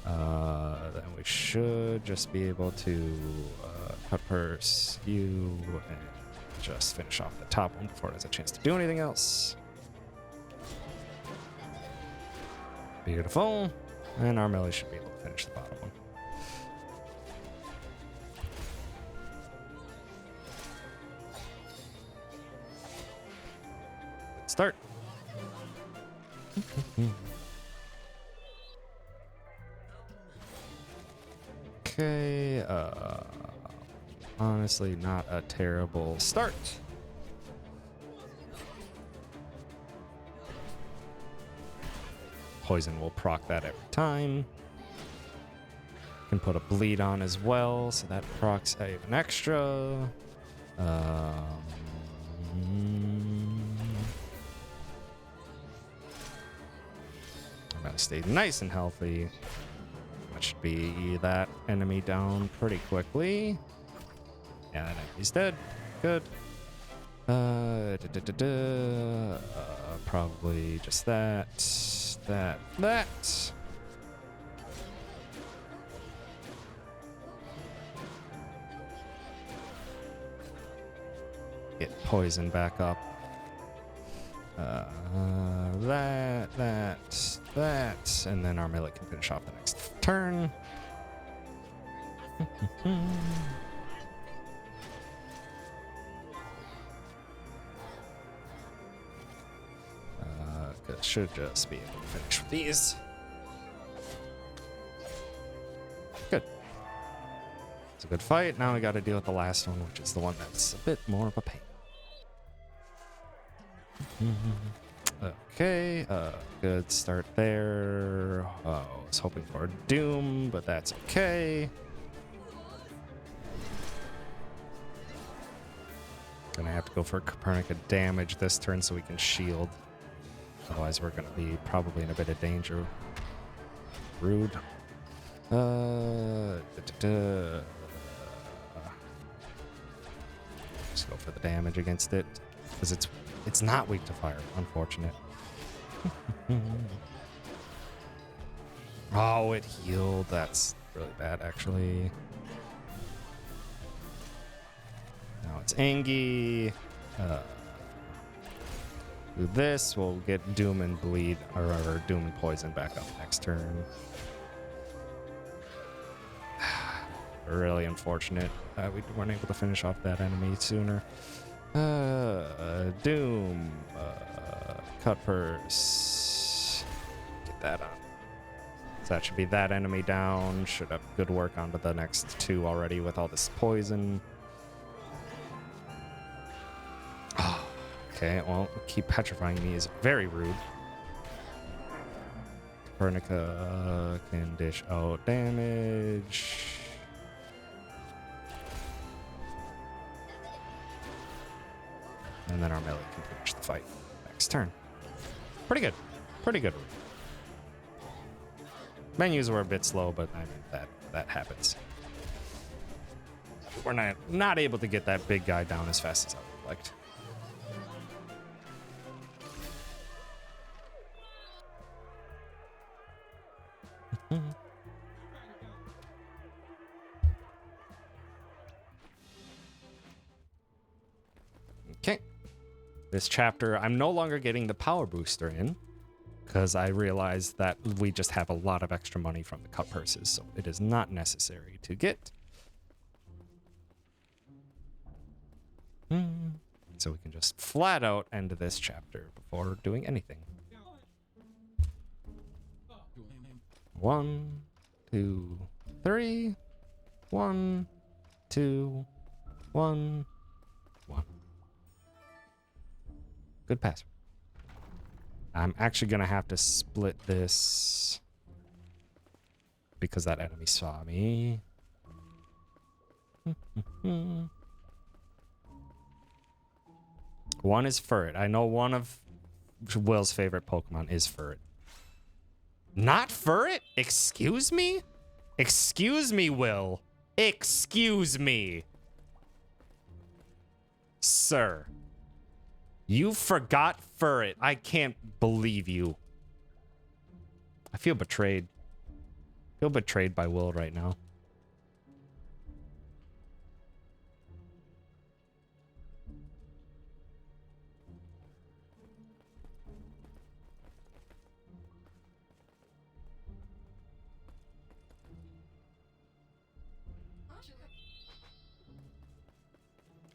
Then we should just be able to cut purse you and just finish off the top one before it has a chance to do anything else. Beautiful. And our melee should be able to finish the bottom one. Let's start. Okay, honestly, not a terrible start. Poison will proc that every time. Can put a bleed on as well, so that procs even extra. I'm gonna stay nice and healthy. That should be that enemy down pretty quickly. Yeah, that enemy's dead. Good. Probably just that. Get poison back up. That, and then our melee can finish off the next turn. Should just be able to finish with these. Good. It's a good fight. Now we got to deal with the last one, which is the one that's a bit more of a pain. Okay, good start there. I was hoping for a Doom, but that's okay. Gonna have to go for Copernica damage this turn so we can shield. Otherwise, we're gonna be probably in a bit of danger. Rude. Just go for the damage against it, because it's not weak to fire. Unfortunate. Oh, it healed. That's really bad, actually. Now it's Angie. Do this, we'll get Doom and Bleed, or Doom and Poison back up next turn. Really unfortunate. We weren't able to finish off that enemy sooner. Doom. Cut purse. Get that on. So that should be that enemy down. Should have good work onto the next two already with all this poison. Oh, Okay, well, keep petrifying me is very rude. Copernica can dish out damage. And then our melee can finish the fight next turn. Pretty good. Pretty good. Menus were a bit slow, but I mean, that happens. We're not able to get that big guy down as fast as I would have liked. Okay. This chapter, I'm no longer getting the power booster in because I realized that we just have a lot of extra money from the cut purses, so it is not necessary to get. So we can just flat out end this chapter before doing anything. 1, 2, 3. 1, 2, 1, 1. Good pass. I'm actually gonna have to split this because that enemy saw me. One is Furret. I know one of Will's favorite Pokemon is Furret. Not Furret? Excuse me? Excuse me, Will. Excuse me. Sir. You forgot Furret. I can't believe you. I feel betrayed. I feel betrayed by Will right now.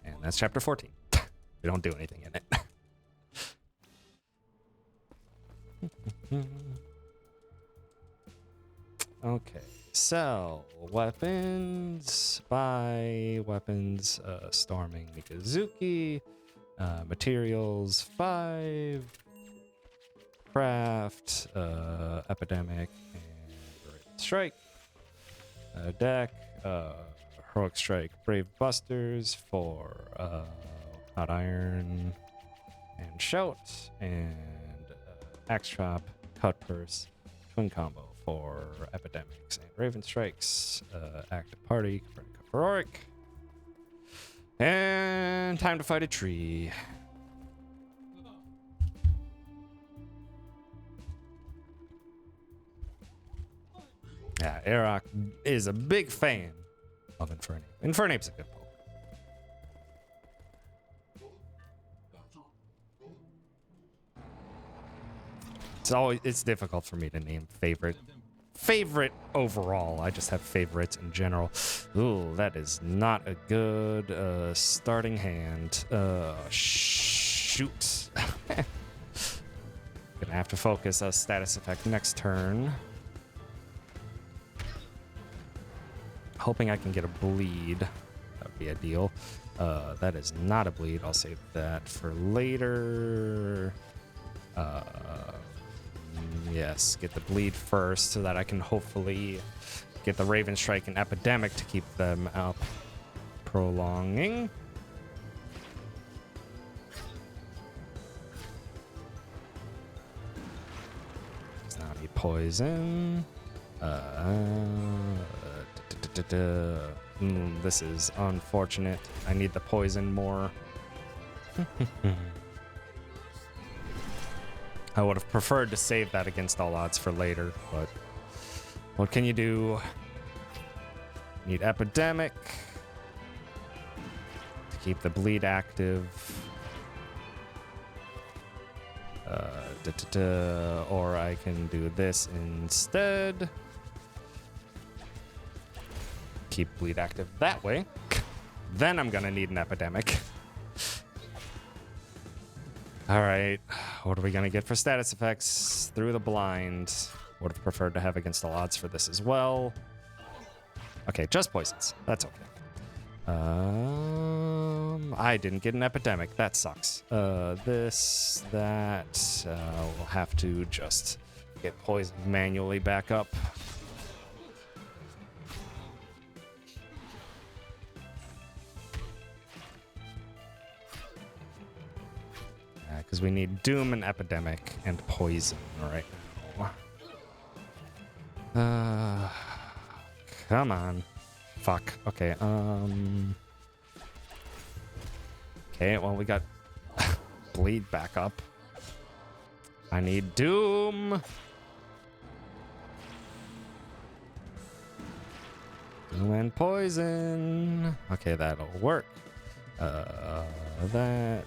And that's chapter 14. We don't do anything in it. Okay, so weapons, buy weapons, storming Mikazuki, materials 5, craft, epidemic, and Raven strike, deck, heroic strike, brave busters for hot iron and shout, and axe chop, cut purse, twin combo for epidemics and raven strikes, active party, heroic, and time to fight a tree. Yeah, Aroc is a big fan of Infernape. Infernape's a good Pokemon. It's difficult for me to name favorite overall. I just have favorites in general. Ooh, that is not a good starting hand. Shoot. Gonna have to focus a status effect next turn. Hoping I can get a bleed. That would be ideal. That is not a bleed. I'll save that for later. Yes, get the bleed first so that I can hopefully get the Raven Strike and Epidemic to keep them up. Prolonging. It's not be poison. This is unfortunate. I need the poison more. I would have preferred to save that against all odds for later, but what can you do? Need Epidemic to keep the bleed active. Or I can do this instead. Keep bleed active that way. Then I'm gonna need an Epidemic. All right, what are we gonna get for status effects? Through the blind. Would have preferred to have against all odds for this as well. Okay, just poisons. That's okay. I didn't get an epidemic. That sucks. This, that, we'll have to just get poisoned manually back up. Because we need Doom and Epidemic and Poison right now. Come on. Fuck. Okay, okay, well, we got Bleed back up. I need Doom. Doom and Poison. Okay, that'll work. That.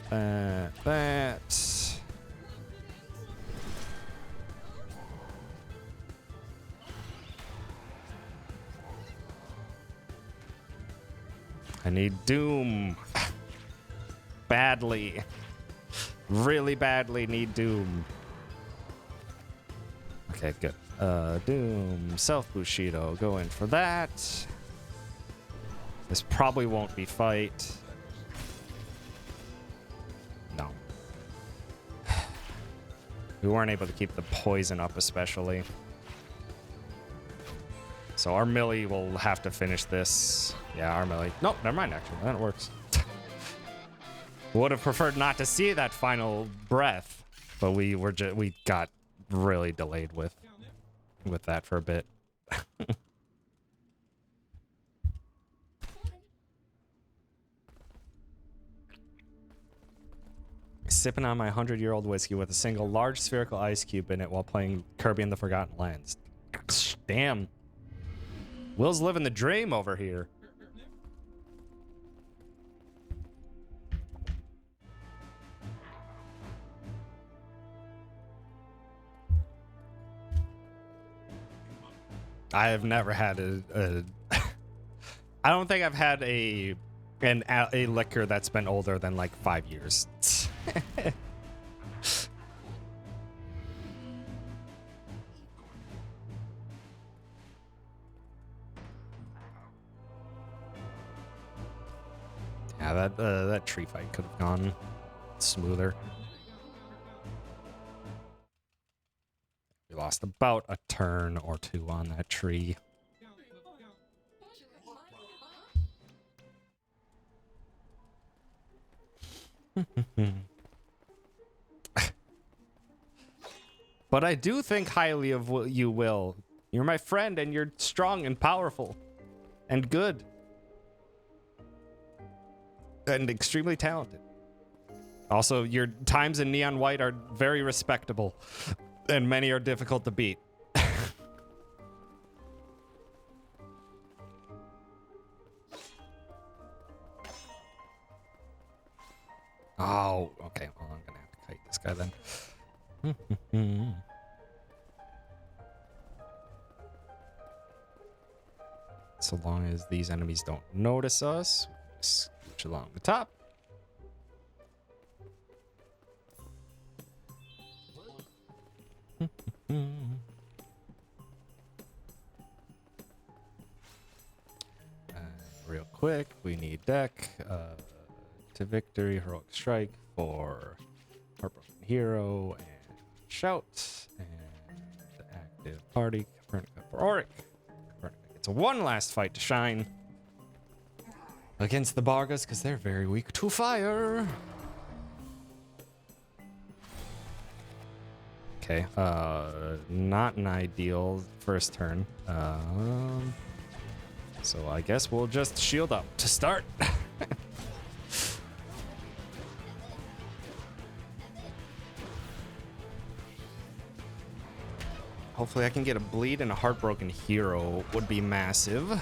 I need Doom. Badly. Really badly need Doom. Okay, good. Doom, Self Bushido, go in for that. This probably won't be fight. No. We weren't able to keep the poison up, especially. So our Millie will have to finish this. Yeah, our Millie. Nope, never mind, actually. That works. Would have preferred not to see that final breath, but we got really delayed with that for a bit. Sipping on my 100-year-old whiskey with a single large spherical ice cube in it while playing Kirby and the Forgotten Lands. Damn. Will's living the dream over here. I have never had a I don't think I've had a liquor that's been older than like 5 years. Yeah, that tree fight could have gone smoother. We lost about a turn or two on that tree. But I do think highly of you, Will. You're my friend, and you're strong and powerful and good and extremely talented. Also, your times in Neon White are very respectable, and many are difficult to beat. Oh, okay. Well, I'm gonna have to kite this guy then. So long as these enemies don't notice us, scooch along the top. Real quick, we need deck to victory, heroic strike for Heartbroken Hero and Shout, and active party Copernica for Auric. Copernica gets a one last fight to shine against the Bargas because they're very weak to fire. Okay, not an ideal first turn. So I guess we'll just shield up to start. Hopefully I can get a bleed and a Heartbroken Hero would be massive.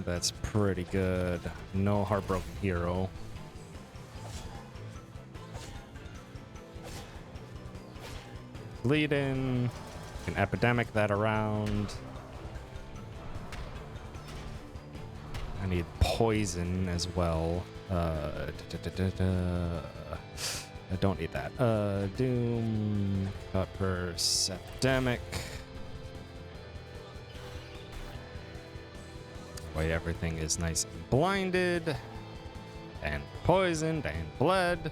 That's pretty good. No Heartbroken Hero. Bleed in. Can Epidemic that around. I need Poison as well. I don't need that. Doom, Cutpurse, Epidemic. way everything is nice and blinded and poisoned and bled.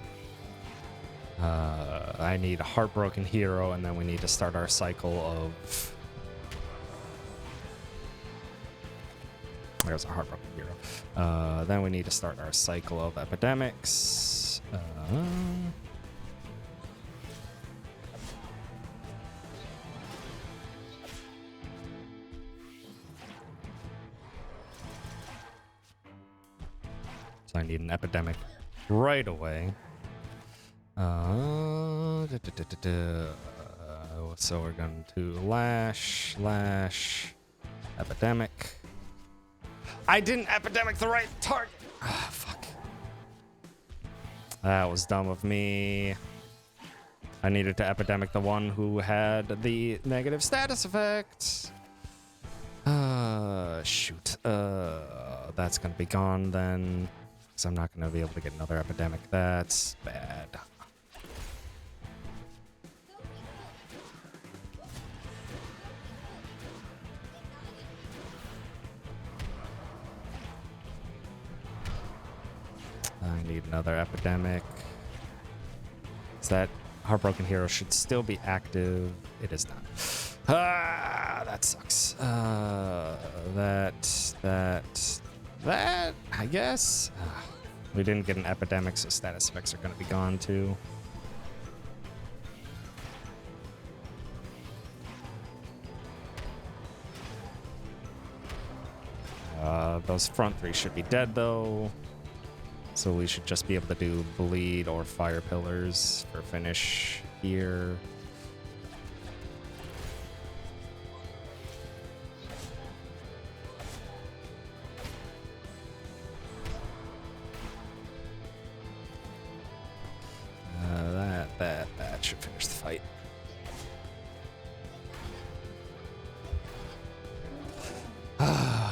I need a Heartbroken Hero, and then we need to start our cycle of... There's a Heartbroken Hero. Then we need to start our cycle of epidemics. So I need an epidemic right away. So we're going to lash, epidemic. I didn't epidemic the right target. Ah, fuck. That was dumb of me. I needed to epidemic the one who had the negative status effect. Shoot. That's gonna be gone then, because I'm not gonna be able to get another epidemic. That's bad. I need another epidemic. So that Heartbroken Hero should still be active. It is not. Ah, that sucks. That, I guess. We didn't get an epidemic, so status effects are going to be gone too. Those front three should be dead though. So we should just be able to do bleed or fire pillars for finish here. That should finish the fight.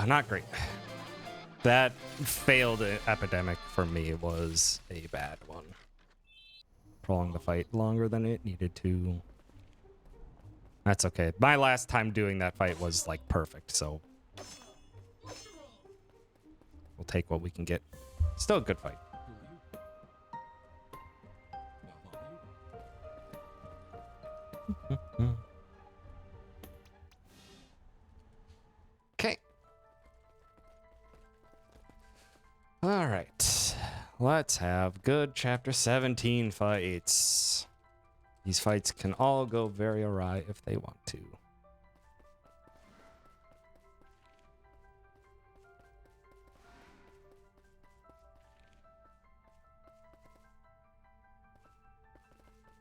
Not great. That failed epidemic for me was a bad one. Prolonged the fight longer than it needed to. That's okay. My last time doing that fight was like perfect, so we'll take what we can get. Still a good fight. Okay. All right. Let's have good chapter 17 fights. These fights can all go very awry if they want to.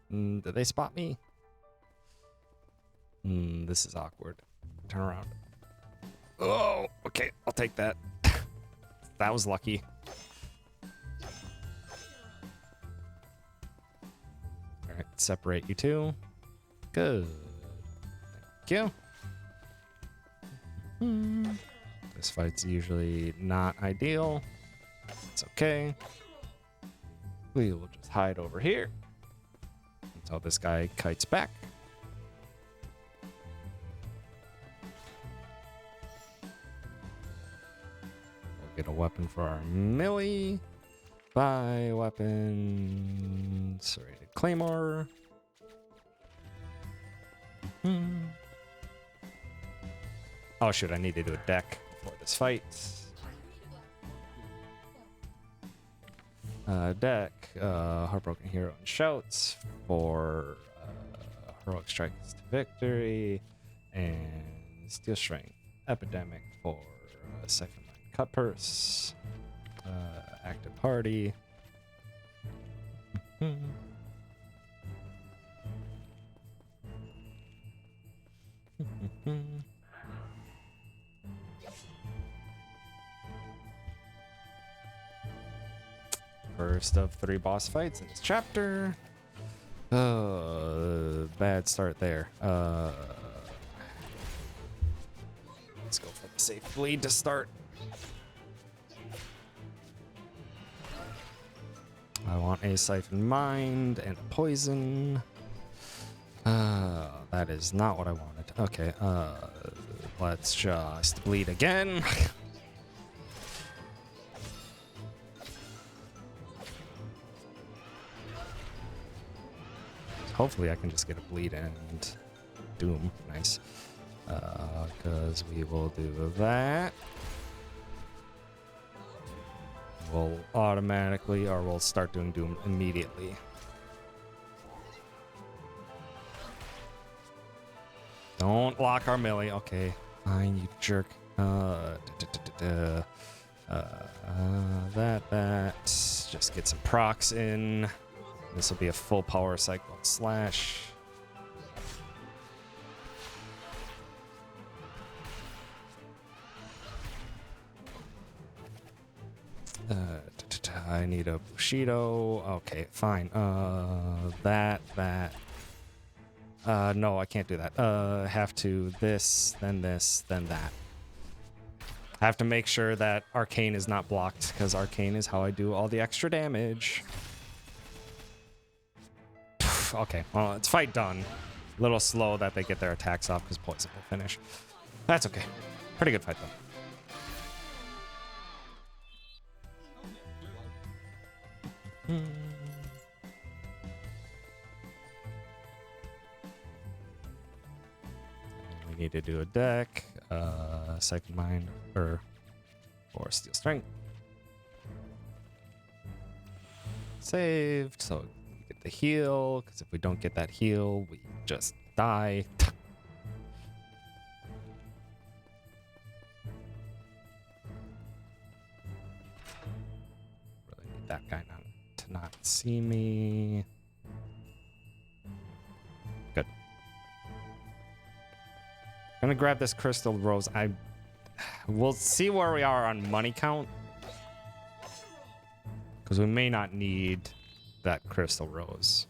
Did they spot me? This is awkward. Turn around. Oh, okay. I'll take that. That was lucky. All right, separate you two. Good. Thank you. This fight's usually not ideal. It's okay. We will just hide over here until this guy kites back. Get a weapon for our melee. Buy weapon. Serrated Claymore. Oh shoot, I need to do a deck for this fight. Deck. Heartbroken Hero and Shouts for Heroic Strikes to Victory. And Steel Strength Epidemic for Second Cut Purse, Active Party. First of 3 boss fights in this chapter. Bad start there. Let's go for the safe bleed to start. I want a Siphon Mind and a Poison. That is not what I wanted. Okay, let's just bleed again. hopefully I can just get a bleed and Doom. Nice. Because we will do that. We'll automatically, or we'll start doing Doom immediately. Don't lock our melee. Okay, fine, you jerk. That. Just get some procs in. This will be a full power cycle slash. I need a Bushido. Okay, fine. That. No, I can't do that. Have to this, then that. I have to make sure that Arcane is not blocked, because Arcane is how I do all the extra damage. Okay, well, it's fight done. A little slow that they get their attacks off, because poison will finish. That's okay. Pretty good fight, though. We need to do a deck, second mind, or steel strength. Saved, so we get the heal, because if we don't get that heal, we just die. Really need that guy to not see me. Good. I'm gonna grab this crystal rose. We'll see where we are on money count, because we may not need that crystal rose.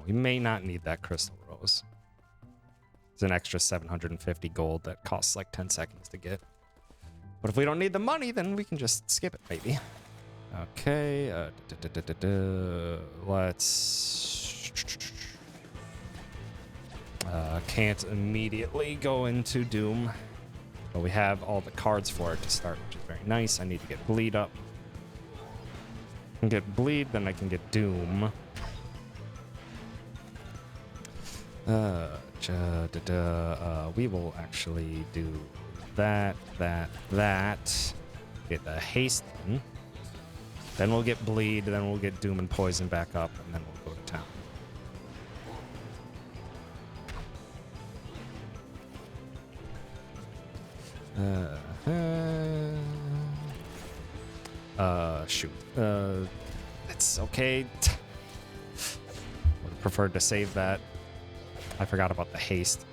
We may not need that crystal rose. It's an extra 750 gold that costs like 10 seconds to get. But if we don't need the money, then we can just skip it, maybe. Okay, let's... can't immediately go into Doom. But we have all the cards for it to start, which is very nice. I need to get Bleed up. I can get Bleed, then I can get Doom. We will actually do that. Get a haste in. Then we'll get Bleed, then we'll get Doom and Poison back up, and then we'll go to town. Shoot. It's okay. Would have preferred to save that. I forgot about the haste.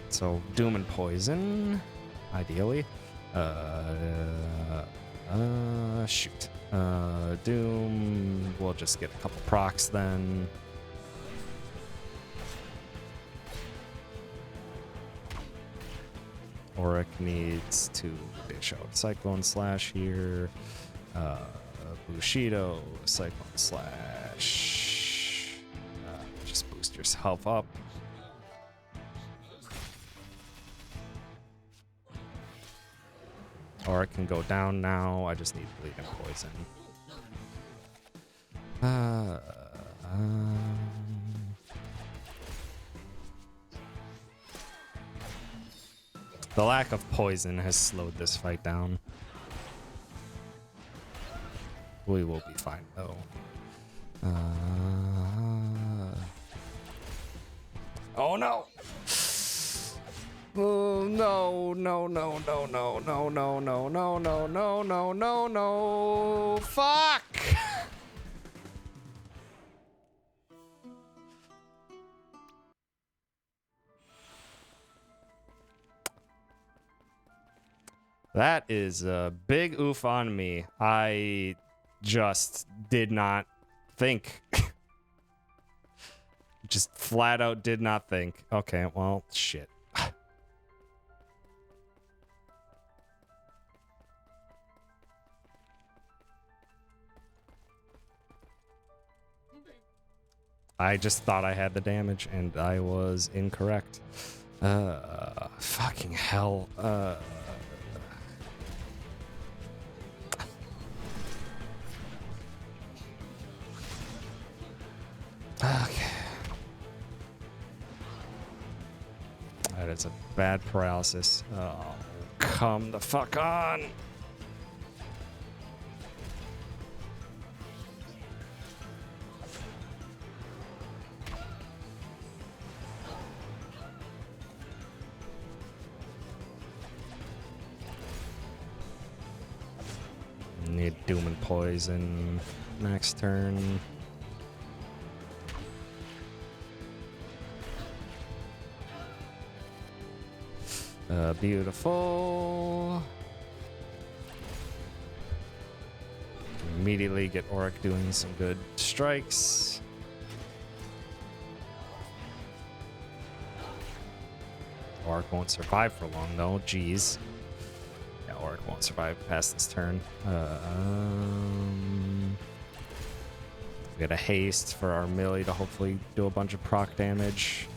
So Doom and Poison, ideally. Shoot. Doom, we'll just get a couple procs then. Auric needs to dish out Cyclone Slash here. Bushido, Cyclone Slash. Just boost yourself up. Or it can go down now. I just need Bleed and Poison. The lack of poison has slowed this fight down. We will be fine though. Oh no! Oh no, no, no, no, no, no, no, no, no, no, no, no, no, no. Fuck! That is a big oof on me. I just did not think. Just flat out did not think. Okay, well, shit. I just thought I had the damage, and I was incorrect. Fucking hell. Okay. That is a bad paralysis. Oh, come the fuck on. Need Doom and Poison next turn. Beautiful. Immediately get Auric doing some good strikes. Auric won't survive for long though. Jeez. Yeah, Auric won't survive past this turn. We got a haste for our melee to hopefully do a bunch of proc damage.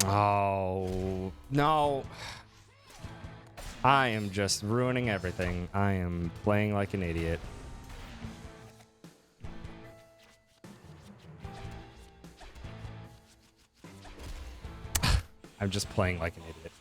Oh, no. I am just ruining everything. I am playing like an idiot. I'm just playing like an idiot.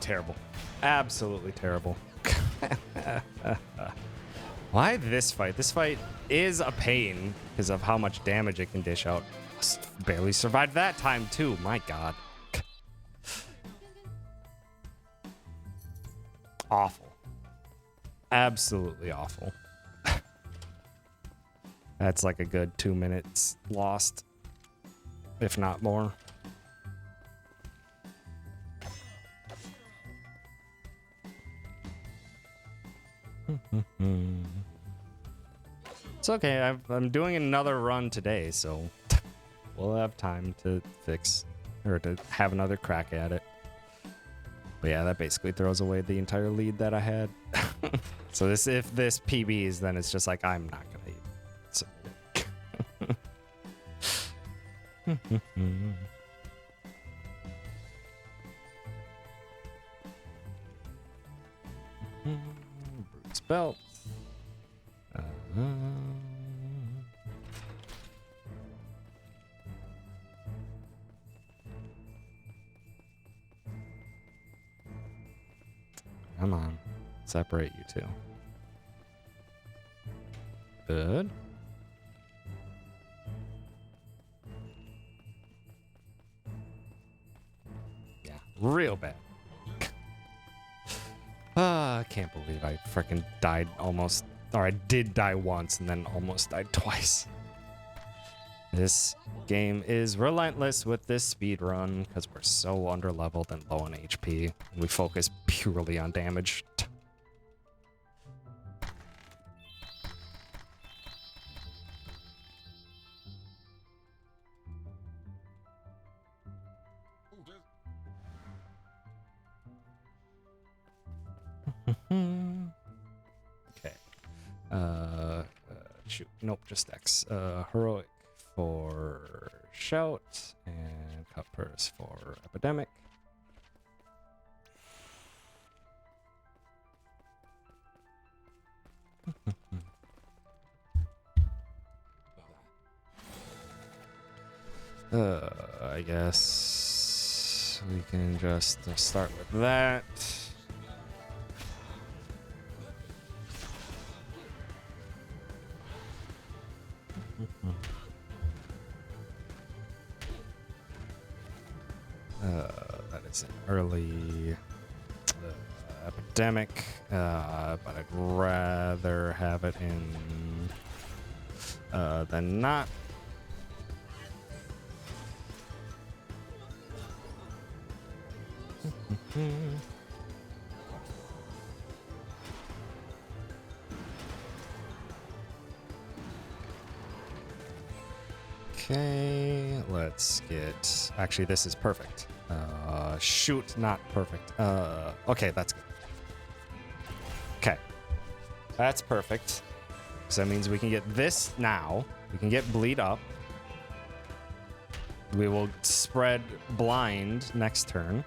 Terrible. Absolutely terrible. Why this fight? This fight is a pain because of how much damage it can dish out. Barely survived that time too. My God. Awful. Absolutely awful. That's like a good 2 minutes lost, if not more. It's okay. I'm doing another run today, so we'll have time to fix or to have another crack at it. But yeah, that basically throws away the entire lead that I had. So if this PBs, then it's just like I'm not gonna eat. So. Brute's belt. Come on. Separate you two. Good. Yeah, real bad. I can't believe I freaking died almost, or I did die once and then almost died twice. This game is relentless with this speed run because we're so underleveled and low on HP. We focus purely on damage. Okay. Shoot. Nope, just X. Heroic for Shout and Cutpurse for Epidemic. I guess we can just start with that. That is an early Pandemic, but I'd rather have it in than not. Okay, let's get... Actually, this is perfect. Shoot, not perfect. Okay, that's good. Okay. That's perfect. So that means we can get this now. We can get bleed up. We will spread blind next turn.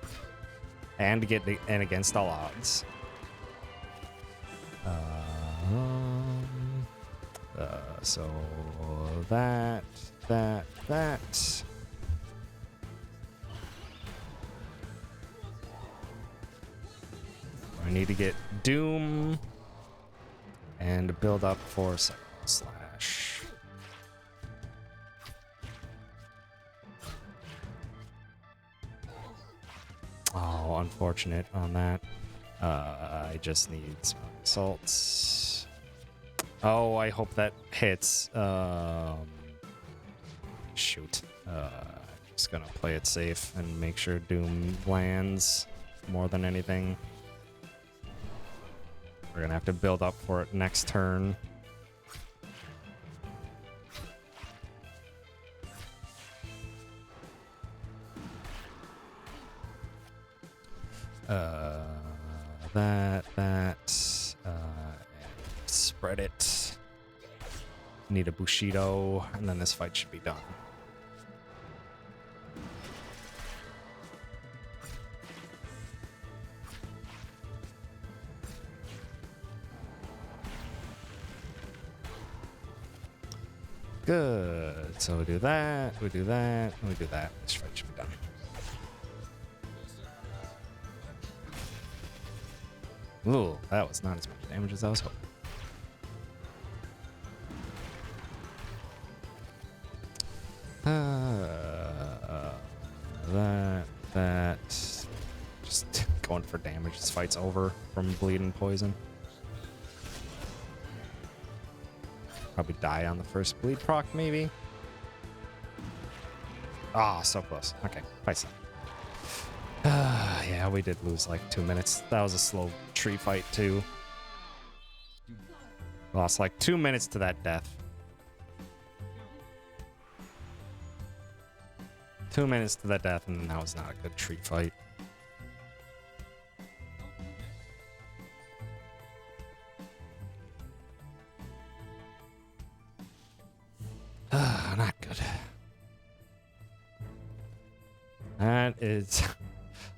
And get the, and against all odds. So that. I need to get Doom and build up for Slash. Oh, unfortunate on that. I just need some salts. Oh, I hope that hits. Shoot. Just gonna play it safe and make sure Doom lands more than anything. We're gonna have to build up for it next turn. Spread it. Need a Bushido, and then this fight should be done. Good. So we do that, we do that, we do that. This fight should be done. Ooh, that was not as much damage as I was hoping. That. Just going for damage. This fight's over from bleed and poison. Probably die on the first bleed proc, maybe. Ah, so close. Okay, fight some. Yeah, we did lose like 2 minutes. That was a slow tree fight too. Lost like 2 minutes to that death. 2 minutes to that death, and that was not a good tree fight. Not good. That is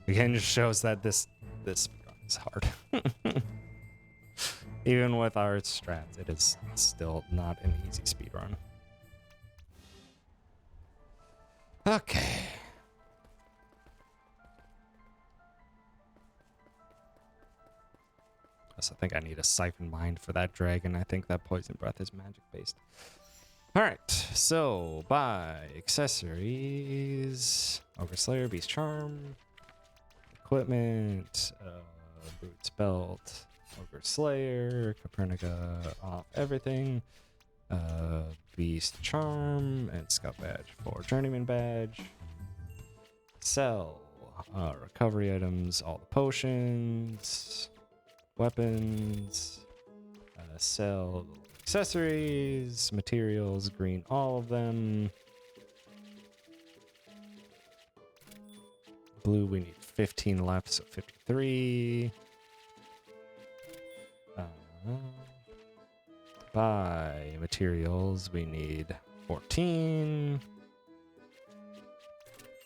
again just shows that this is hard. Even with our strats, it is still not an easy speedrun. Okay. So I think I need a Siphon Mind for that dragon. I think that Poison Breath is magic based. Alright, so buy accessories. Ogre Slayer, Beast Charm. Equipment. Brute's Belt. Ogre Slayer. Copernica off everything. Beast Charm and Scout Badge for Journeyman Badge. Sell recovery items, all the potions, weapons. Sell accessories, materials, green, all of them. Blue, we need 15 left, so 53. Buy materials, we need 14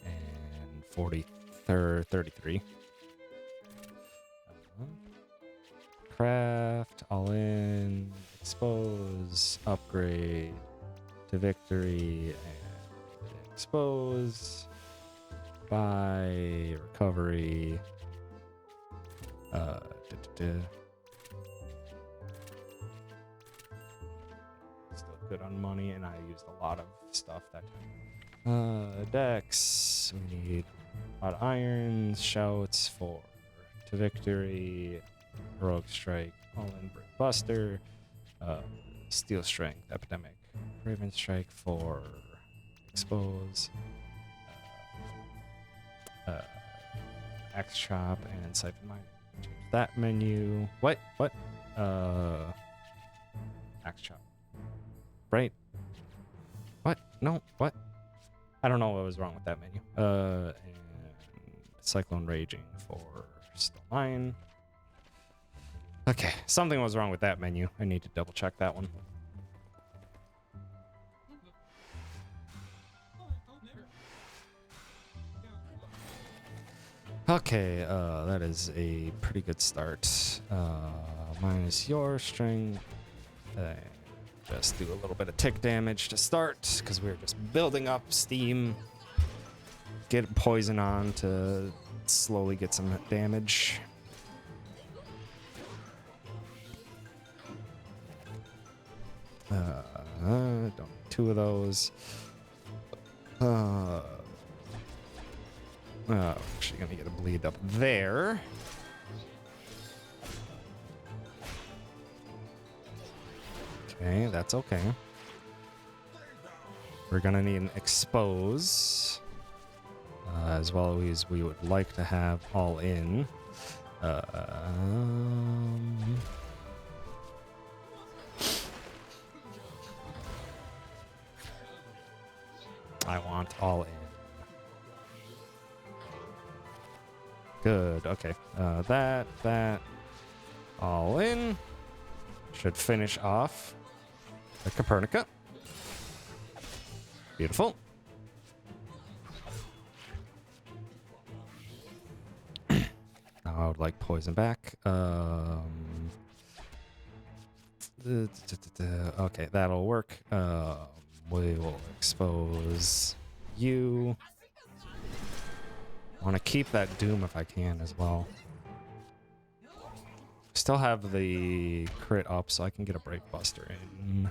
and 33. Craft, all in, expose, upgrade to victory, and expose. Buy, recovery. Good on money, and I used a lot of stuff that time. Dex, we need a lot of irons, shouts for to victory, Heroic Strike, All-in Brick Buster, Steel Strength, Epidemic, Raven Strike for Expose, Axe Chop, and Siphon Mine. Change that menu. What? Axe Chop. Right? What? No, what? I don't know what was wrong with that menu. And Cyclone Raging for Steel Mine. Okay, something was wrong with that menu. I need to double check that one. Okay, that is a pretty good start. Minus your strength. Just do a little bit of tick damage to start, because we're just building up steam. Get poison on to slowly get some damage. Don't need 2 of those. Actually gonna get a bleed up there. Okay, that's okay. We're gonna need an expose, as well as we would like to have all in. I want all in. Good, okay. That, all in. Should finish off the Copernica. Beautiful. Now I would like poison back. Okay, that'll work. We will expose you. I want to keep that Doom if I can as well. Still have the crit up, so I can get a Break Buster in.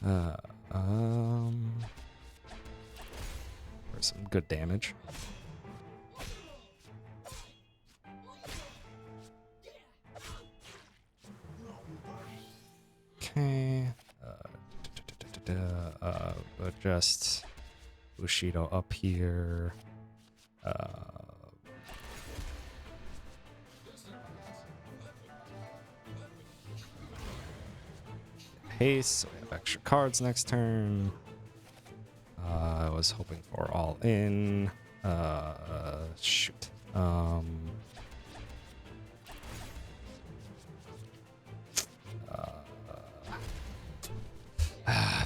For some good damage. Okay. But just Bushido up here. Haste, so we have extra cards next turn. I was hoping for all in. Shoot.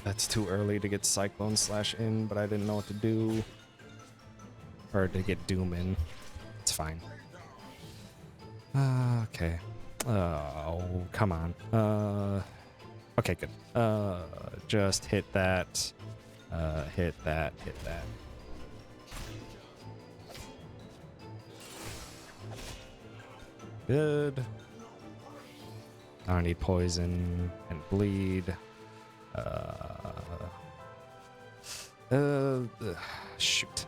That's too early to get Cyclone Slash in, but I didn't know what to do. Or to get Doom in. It's fine. Okay. Oh, come on. Okay, good. Just hit that. Hit that. Good. I need poison and bleed. Shoot.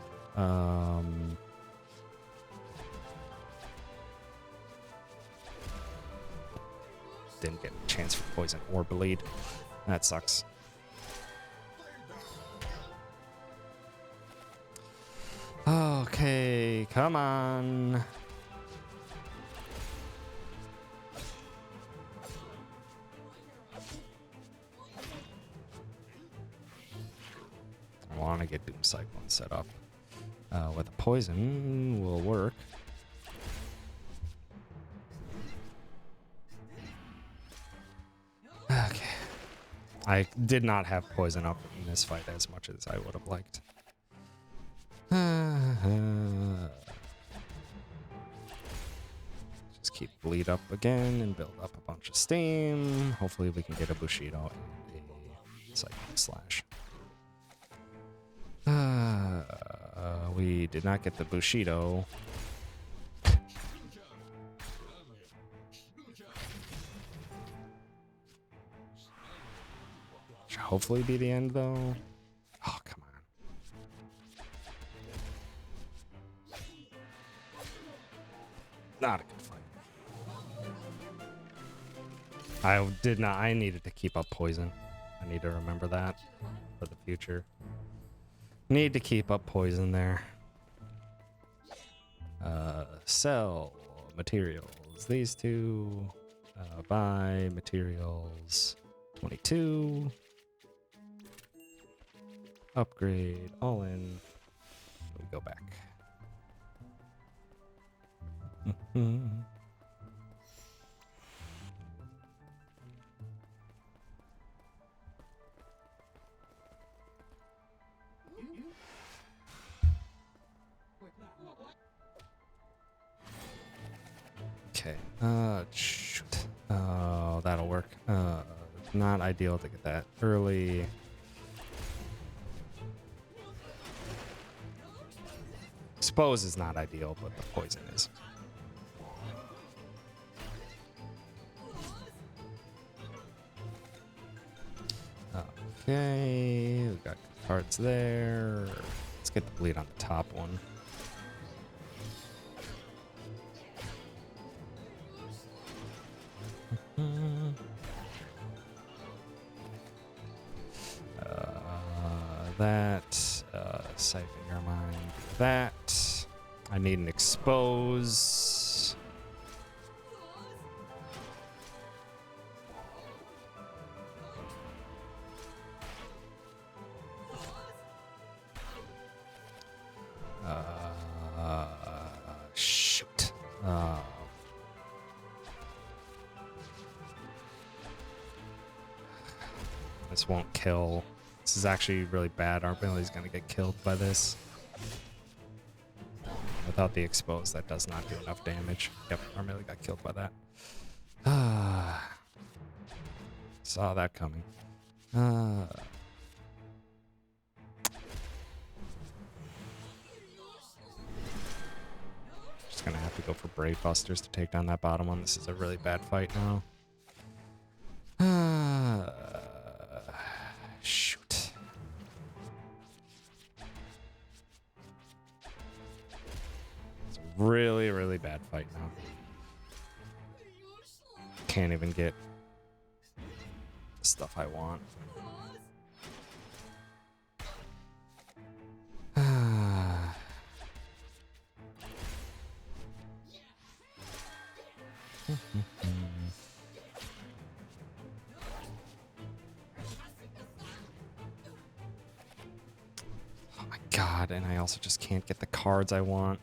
Didn't get a chance for poison or bleed. That sucks. Okay, come on. I want to get Doom Cyclone set up. With a poison will work. Okay. I did not have poison up in this fight as much as I would have liked. Just keep bleed up again and build up a bunch of steam. Hopefully we can get a Bushido and a Cyclone Slash. We did not get the Bushido. Should hopefully be the end though. Oh, come on. Not a good fight. I did not. I needed to keep up poison. I need to remember that for the future. Need to keep up poison there. Sell materials. These two. Buy materials. 22. Upgrade. All in. We go back. Okay. Shoot. Oh, that'll work. Not ideal to get that early. Expose is not ideal, but the poison is. Okay, we got cards there. Let's get the bleed on the top one. Siphon your mind. That. I need an expose. Shoot. This won't kill. This is actually really bad. Armeli's gonna get killed by this. Without the expose, that does not do enough damage. Yep, Armeli got killed by that. Saw that coming. Just gonna have to go for Brave Busters to take down that bottom one. This is a really bad fight now. Shoot. It's a really, really bad fight now. Can't even get the stuff I want. Oh my god, and I also just can't get the cards I want.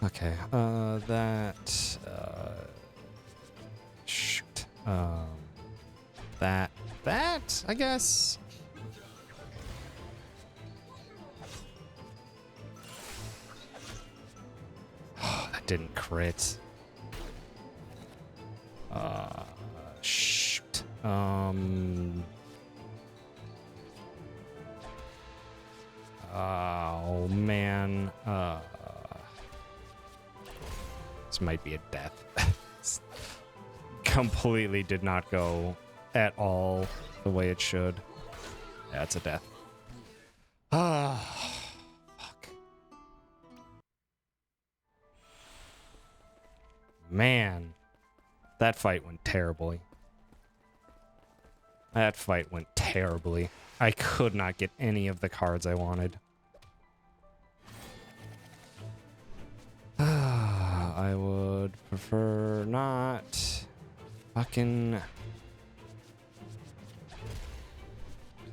Okay, shoot. That, I guess. Oh, that didn't crit. Shoot. Oh, man. This might be a death. Completely did not go at all the way it should. Yeah, it's a death. Fuck. Man, that fight went terribly. That fight went terribly. I could not get any of the cards I wanted. I would prefer not. Fucking.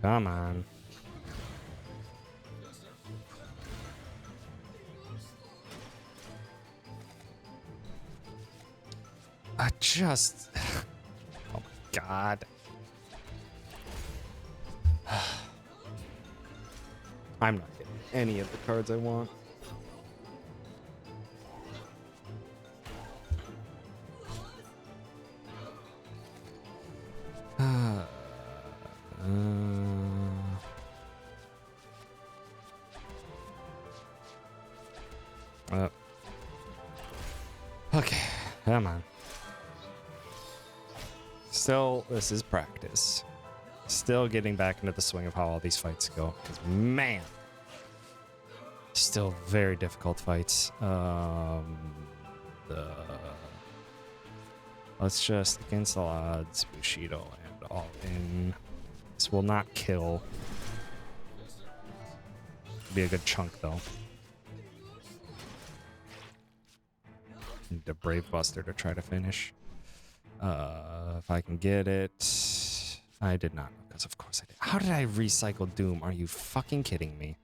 Come on. I just. Oh my god. I'm not getting any of the cards I want. Okay, come on. Still, this is practice. Still getting back into the swing of how all these fights go. Because, man, still very difficult fights. Let's just, against all odds, Bushido and all in. This will not kill. Be a good chunk, though. Need a Brave Buster to try to finish. If I can get it. I did not, because of course I did. How did I recycle Doom? Are you fucking kidding me?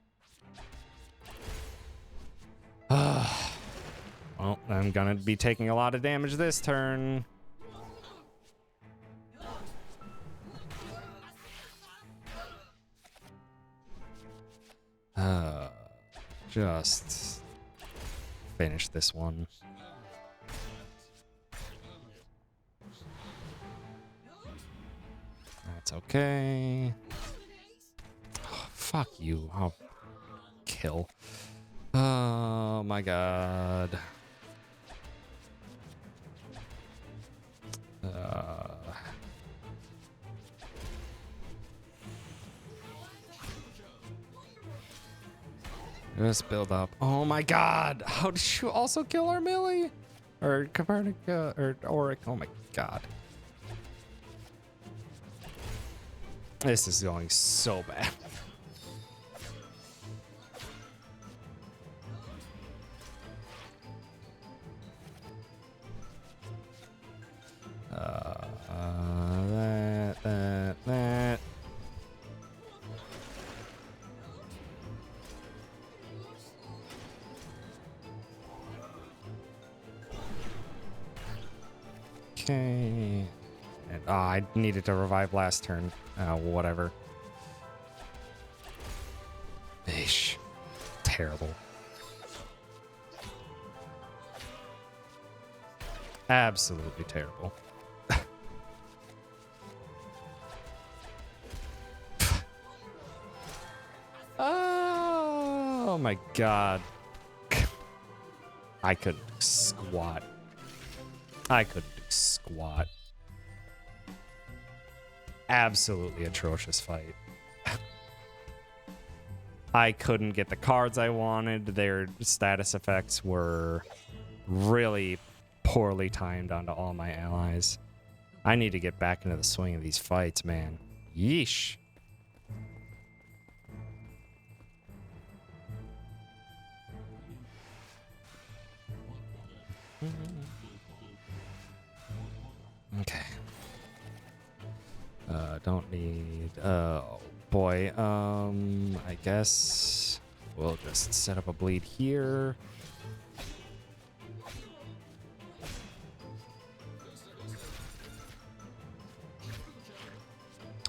Well, I'm gonna be taking a lot of damage this turn. Just finish this one. That's okay. Oh, fuck you. I'll kill. Oh my god. Just build up. Oh my god. How did you also kill our Millie? Or Copernica or Auric. Oh my god. This is going so bad. That. Okay. And, I needed to revive last turn. Whatever. Ish. Terrible. Absolutely terrible. Oh my god. I couldn't do squat. I couldn't do squat. Absolutely atrocious fight. I couldn't get the cards I wanted. Their status effects were really poorly timed onto all my allies. I need to get back into the swing of these fights, man. Yeesh. Okay. Don't need... oh, boy. I guess we'll just set up a bleed here.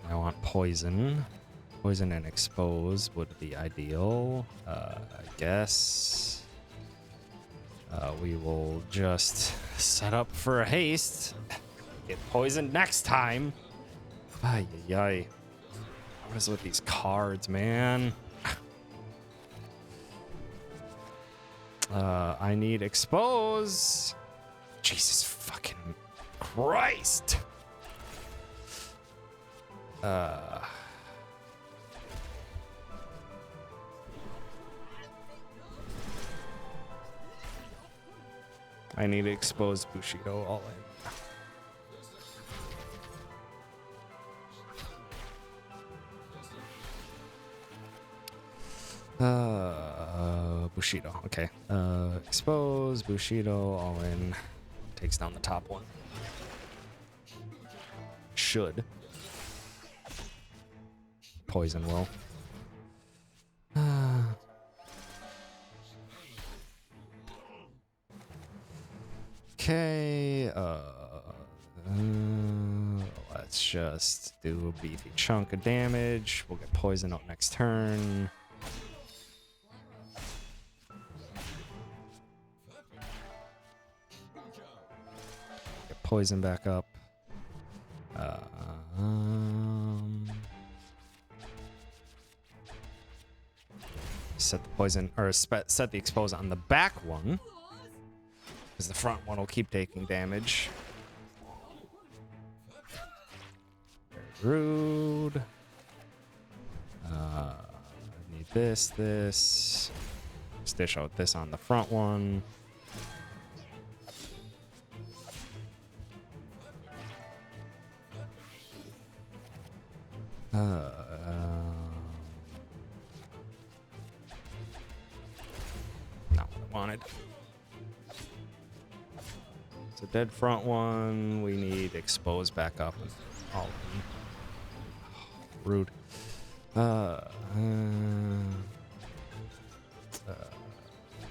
I want poison. Poison and expose would be ideal. I guess we will just set up for a haste. Get poisoned next time. Ay, ay, ay. What is with these cards, man? I need expose. Jesus fucking Christ. I need to expose Bushido all in. Bushido. Okay. Expose Bushido all in. Takes down the top one. Should. Poison will. Okay. Let's just do a beefy chunk of damage. We'll get poison out next turn. Get poison back up. Set the poison, or set the expose on the back one, because the front one will keep taking damage. Rude. I need this. Let's dish out this on the front one. Not what I wanted. So dead front one. We need expose back up. All of them. Rude.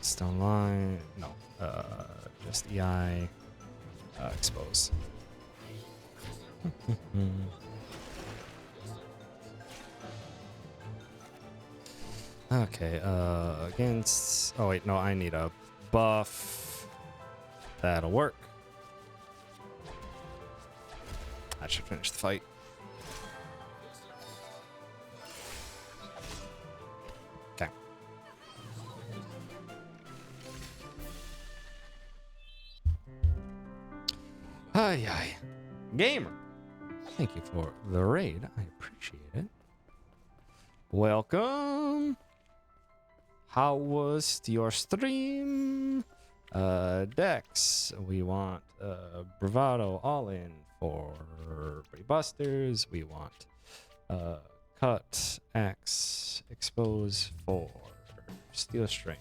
Stone line. No. Just EI. Expose. Okay, against... Oh, wait, no, I need a buff. That'll work. That should finish the fight. Okay. Hi. Gamer. Thank you for the raid. I appreciate it. Welcome. How was your stream? Dex, we want Bravado all in for Brady Busters. We want Cut, Axe, Expose for Steel Strength.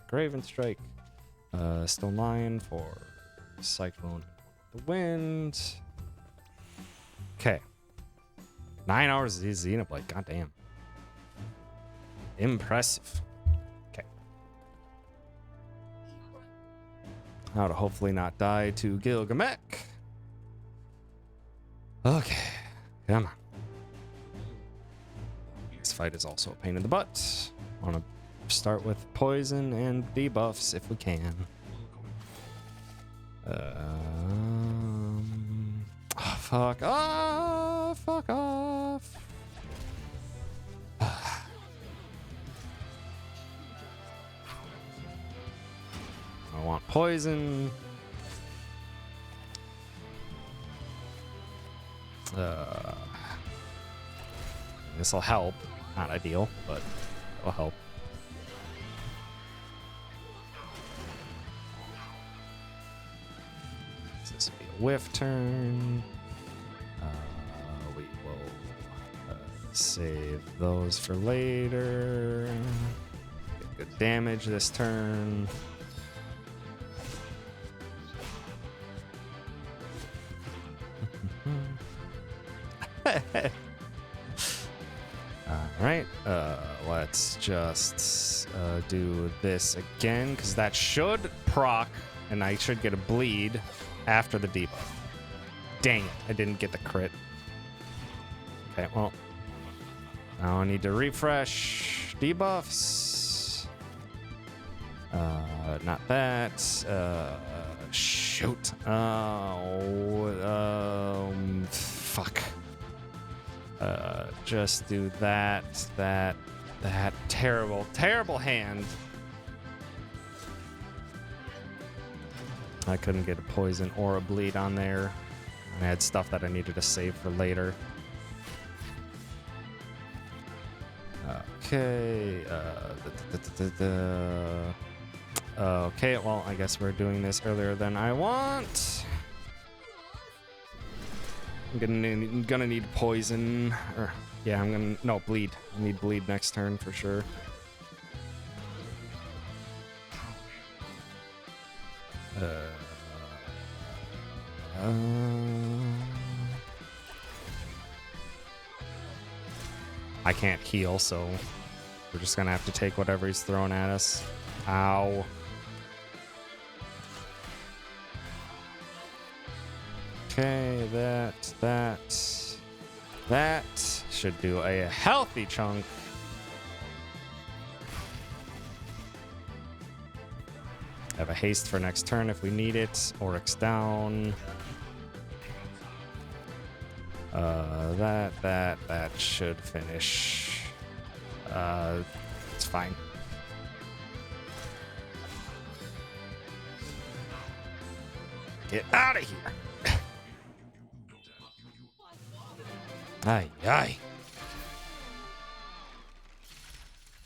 Graven Strike. Stone Lion for Cyclone the Wind. Okay. 9 hours of Xenoblade. Goddamn. Impressive. Okay. How to hopefully not die to Gilgamesh. Okay. Come on. This fight is also a pain in the butt. Want to start with poison and debuffs if we can. Oh, fuck off. Fuck off. I want poison. This will help. Not ideal, but it'll help. This will be a whiff turn. We will save those for later. Get good damage this turn. Alright, let's just do this again, because that should proc, and I should get a bleed after the debuff. Dang it, I didn't get the crit. Okay, well, now I need to refresh debuffs. Not that. Shoot. Fuck. Just do that. Terrible hand. I couldn't get a poison or a bleed on there. I had stuff that I needed to save for later. Okay. Okay, well, I guess we're doing this earlier than I want. I'm gonna need poison. Or, yeah, no, bleed. I need bleed next turn for sure. I can't heal, so we're just gonna have to take whatever he's throwing at us. Ow. Okay, that should do a healthy chunk. Have a haste for next turn if we need it. Oryx down. That should finish. It's fine. Get out of here. Ay, ay.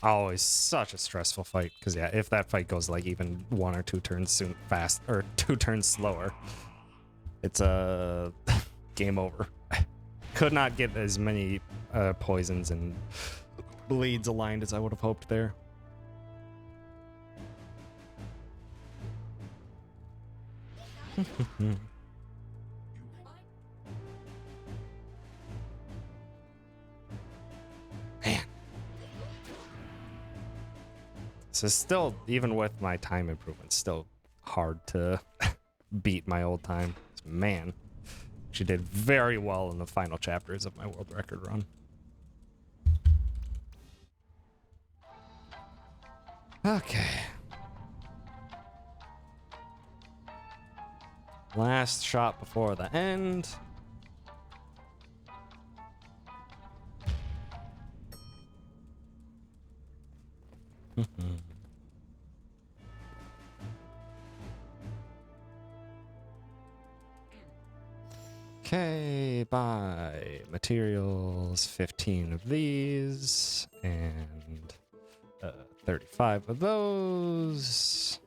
Always such a stressful fight. Because, yeah, if that fight goes like even 1 or 2 turns soon, fast, or 2 turns slower, it's a game over. Could not get as many poisons and bleeds aligned as I would have hoped there. Man. So still, even with my time improvements, still hard to beat my old time. Man, she did very well in the final chapters of my world record run. Okay. Last shot before the end. Okay, buy materials, 15 of these, and 35 of those.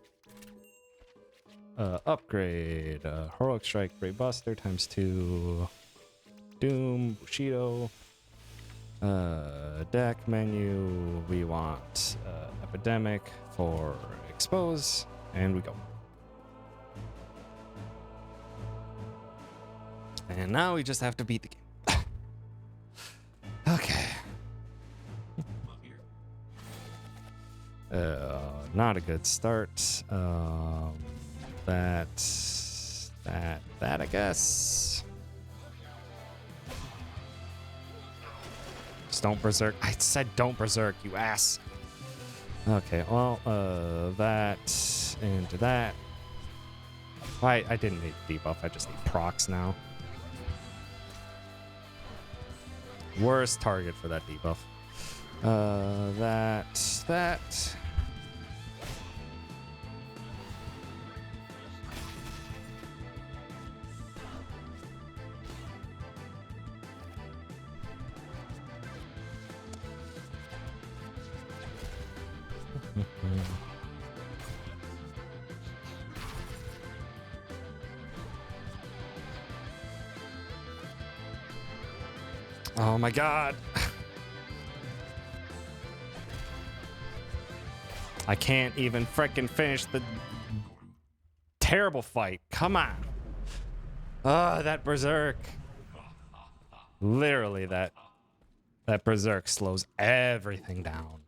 Upgrade, Heroic Strike, Brave Buster, ×2, Doom, Bushido. Deck menu, we want Epidemic for Expose, and we go. And now we just have to beat the game. Okay. Not a good start. That I guess. Just don't berserk. I said don't berserk, you ass. Okay, well, that into that. I didn't need debuff, I just need procs now. Worst target for that debuff. That. Oh my god. I can't even frickin' finish the terrible fight. Come on. That berserk. Literally that berserk slows everything down.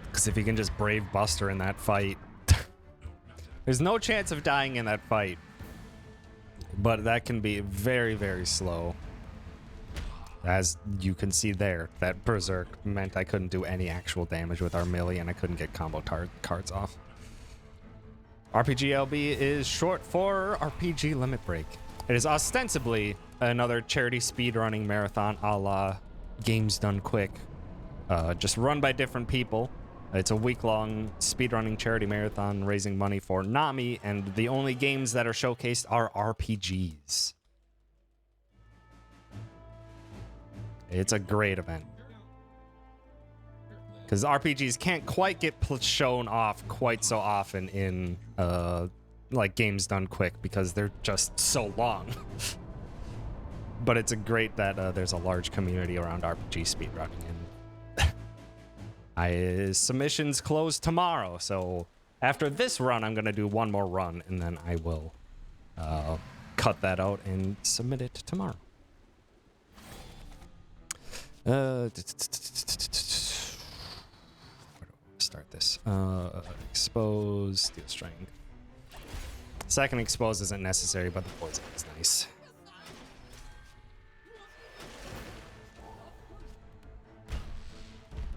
Because if you can just Brave Buster in that fight, there's no chance of dying in that fight. But that can be very, very slow. As you can see there, that Berserk meant I couldn't do any actual damage with our melee and I couldn't get combo cards off. RPGLB is short for RPG Limit Break. It is ostensibly another charity speedrunning marathon a la Games Done Quick. Just run by different people. It's a week-long speedrunning charity marathon raising money for NAMI, and the only games that are showcased are RPGs. It's a great event. Because RPGs can't quite get shown off quite so often in like Games Done Quick because they're just so long. But it's a great that there's a large community around RPG speedrunning, and submissions close tomorrow, so after this run, I'm gonna do one more run, and then I will cut that out and submit it tomorrow. Where do I start this? Expose, Steel Strength. Second expose isn't necessary, but the poison is nice.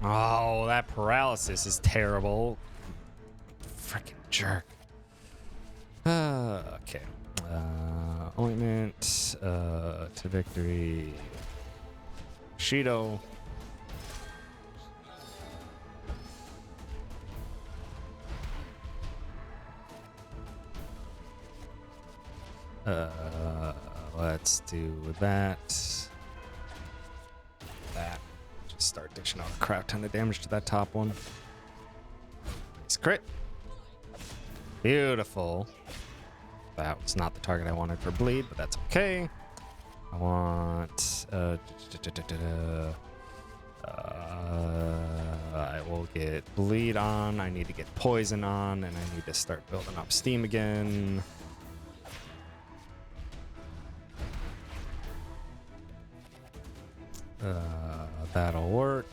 Oh, that paralysis is terrible. Freaking jerk. Okay. Ointment to victory. Shido. Let's do that. That. Just start dishing out a crap ton of damage to that top one. Nice crit. Beautiful. That was not the target I wanted for bleed, but that's okay. I want... I will get bleed on. I need to get poison on, and I need to start building up steam again. That'll work.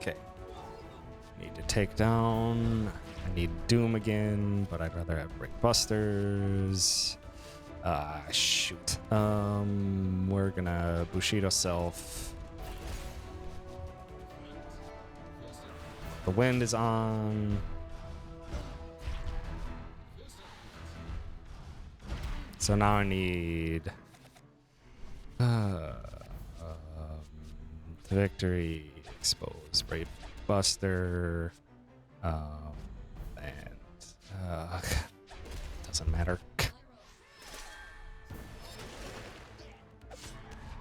Okay. Need to take down. I need Doom again, but I'd rather have Brick Busters. Shoot. We're gonna Bushido Self. The wind is on. So now I need Victory, Expose, Brave Buster, and doesn't matter.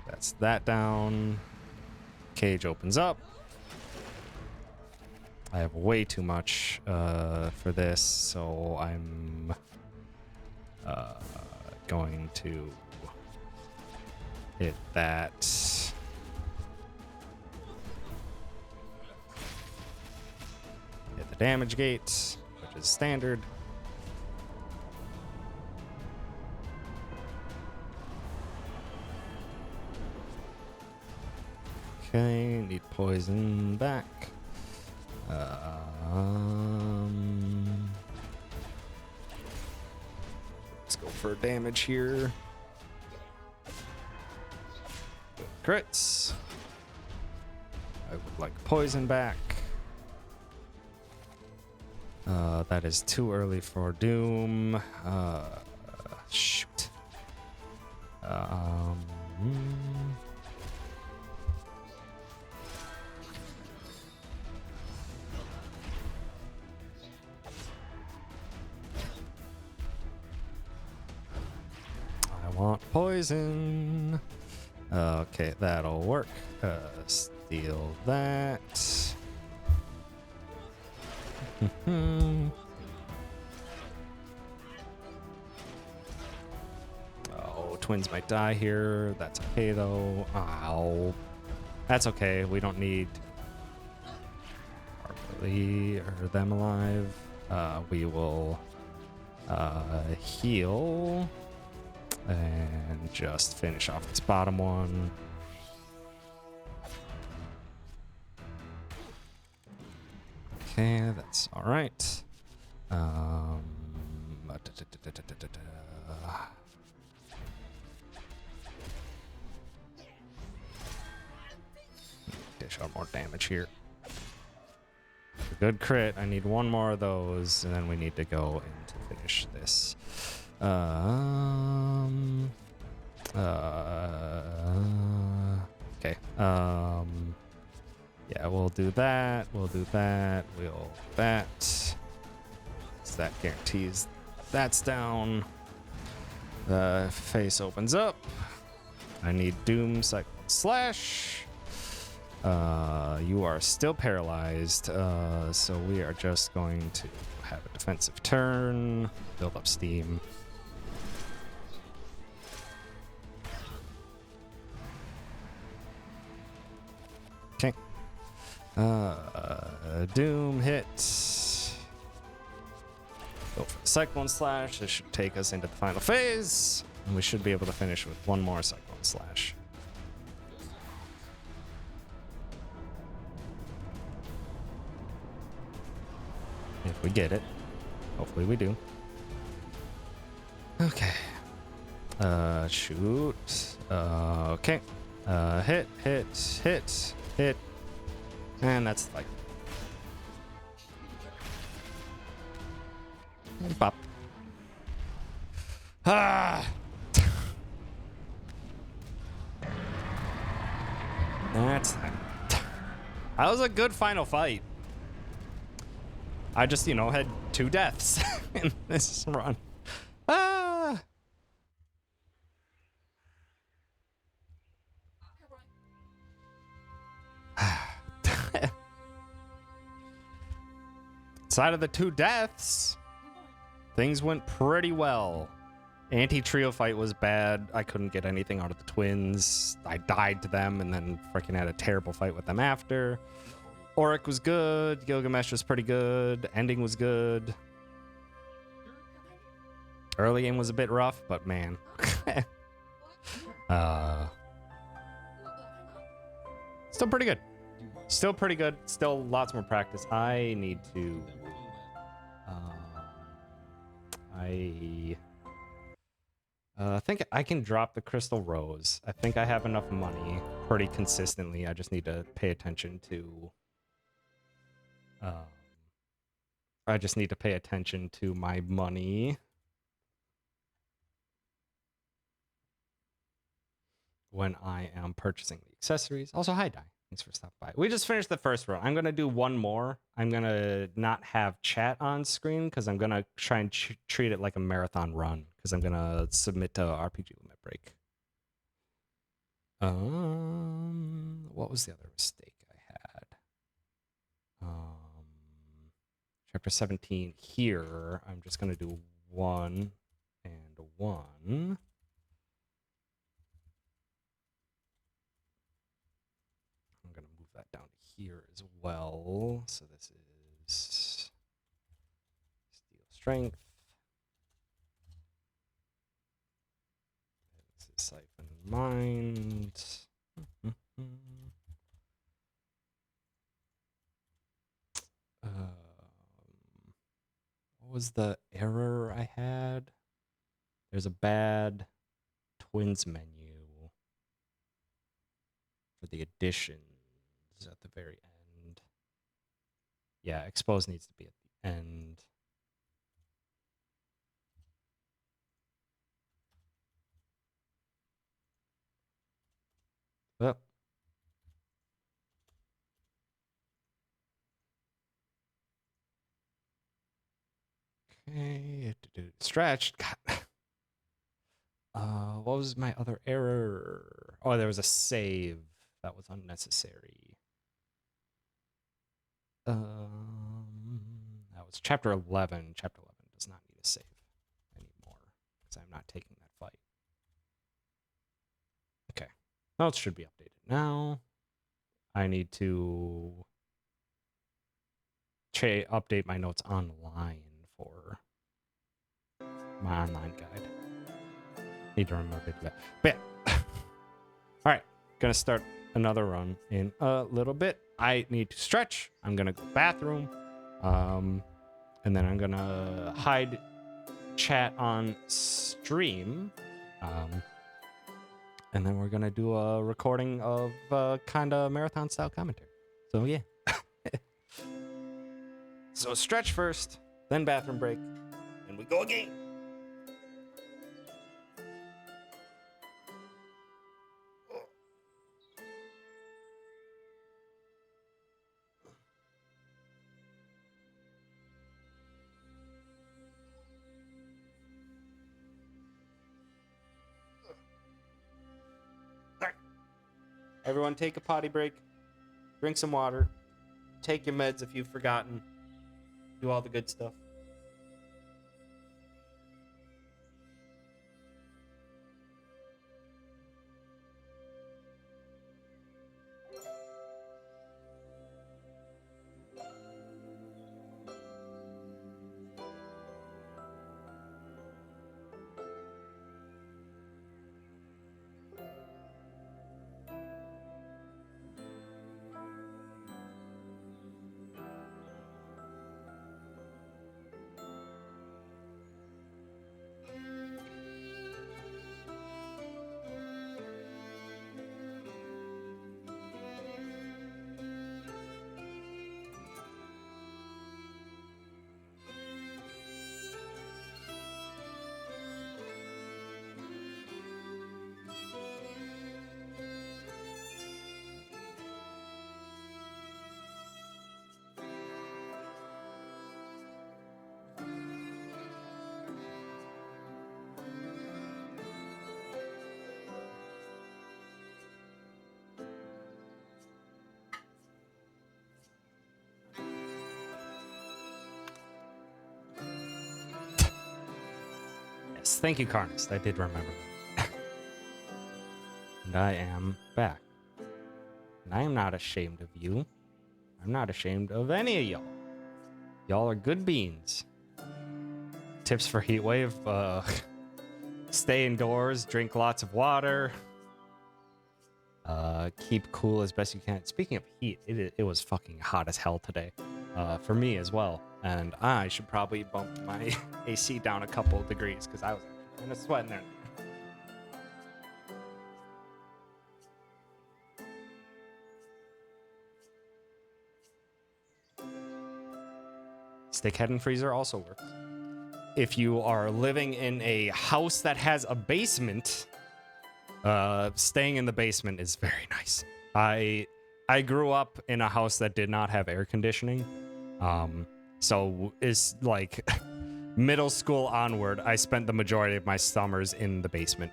That's that down. Cage opens up. I have way too much for this, so I'm going to hit that. Hit the damage gate, which is standard. Okay, need poison back. Let's go for damage here. Crits. I would like poison back. That is too early for Doom. Shoot. I want poison. Okay, that'll work. Steal that. Oh, twins might die here. That's okay though. Ow. That's okay. We don't need Harley or them alive. We will heal and just finish off this bottom one. Okay, that's all right. Dish out more damage here. A good crit. I need one more of those, and then we need to go in to finish this. Okay. Yeah, we'll do that. We'll do that. We'll do that. So that guarantees that's down. The face opens up. I need Doom, Cyclone Slash. You are still paralyzed, so we are just going to have a defensive turn, build up steam. Okay. Doom hit. Go for the Cyclone Slash. This should take us into the final phase, and we should be able to finish with one more Cyclone Slash. If we get it. Hopefully we do. Okay. Shoot. Okay. Hit. And that's like... Bop. Ah! That's that. That was a good final fight. I just, you know, had 2 deaths in this run. Ah! Outside of the 2 deaths, things went pretty well. Anti-trio fight was bad. I couldn't get anything out of the twins. I died to them and then freaking had a terrible fight with them after. Auric was good. Gilgamesh was pretty good. Ending was good. Early game was a bit rough, but man. Still pretty good. Still pretty good. Still lots more practice. I need to... I think I can drop the Crystal Rose. I think I have enough money pretty consistently. I just need to pay attention to... I just need to pay attention to my money. When I am purchasing the accessories. Also, hi, Di. Thanks for stopping by. We just finished the first run. I'm going to do one more. I'm going to not have chat on screen because I'm going to try and treat it like a marathon run because I'm going to submit to RPG Limit Break. What was the other mistake I had? Chapter 17 here. I'm just going to do 1 and 1. That down here as well. So this is Steel Strength. This is Siphon Mind. What was the error I had? There's a bad twins menu for the additions at the very end. Yeah, expose needs to be at the end. Well. Okay. Stretched. God. What was my other error? Oh, there was a save. That was unnecessary. That was chapter 11. Chapter 11 does not need a save anymore because I'm not taking that fight. Okay. Notes should be updated now. I need to update my notes online for my online guide. Need to remember to do that. But yeah. All right. Gonna start another run in a little bit. I need to stretch. I'm gonna go bathroom. And then I'm gonna hide chat on stream. And then we're gonna do a recording of kind of marathon style commentary. So yeah. So stretch first, then bathroom break, and we go again. Everyone take a potty break, drink some water, take your meds if you've forgotten, do all the good stuff. Yes, thank you, Carnist. I did remember that. And I am back. And I am not ashamed of you. I'm not ashamed of any of y'all. Y'all are good beans. Tips for heatwave: stay indoors, drink lots of water, keep cool as best you can. Speaking of heat, it was fucking hot as hell today, for me as well. And I should probably bump my AC down a couple of degrees because I was kind of sweating there. Stickhead and freezer also works. If you are living in a house that has a basement, staying in the basement is very nice. I grew up in a house that did not have air conditioning. So it's like middle school onward, I spent the majority of my summers in the basement.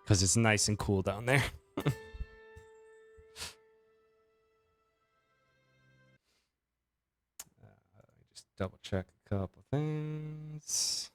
Because it's nice and cool down there. Just double check a couple things.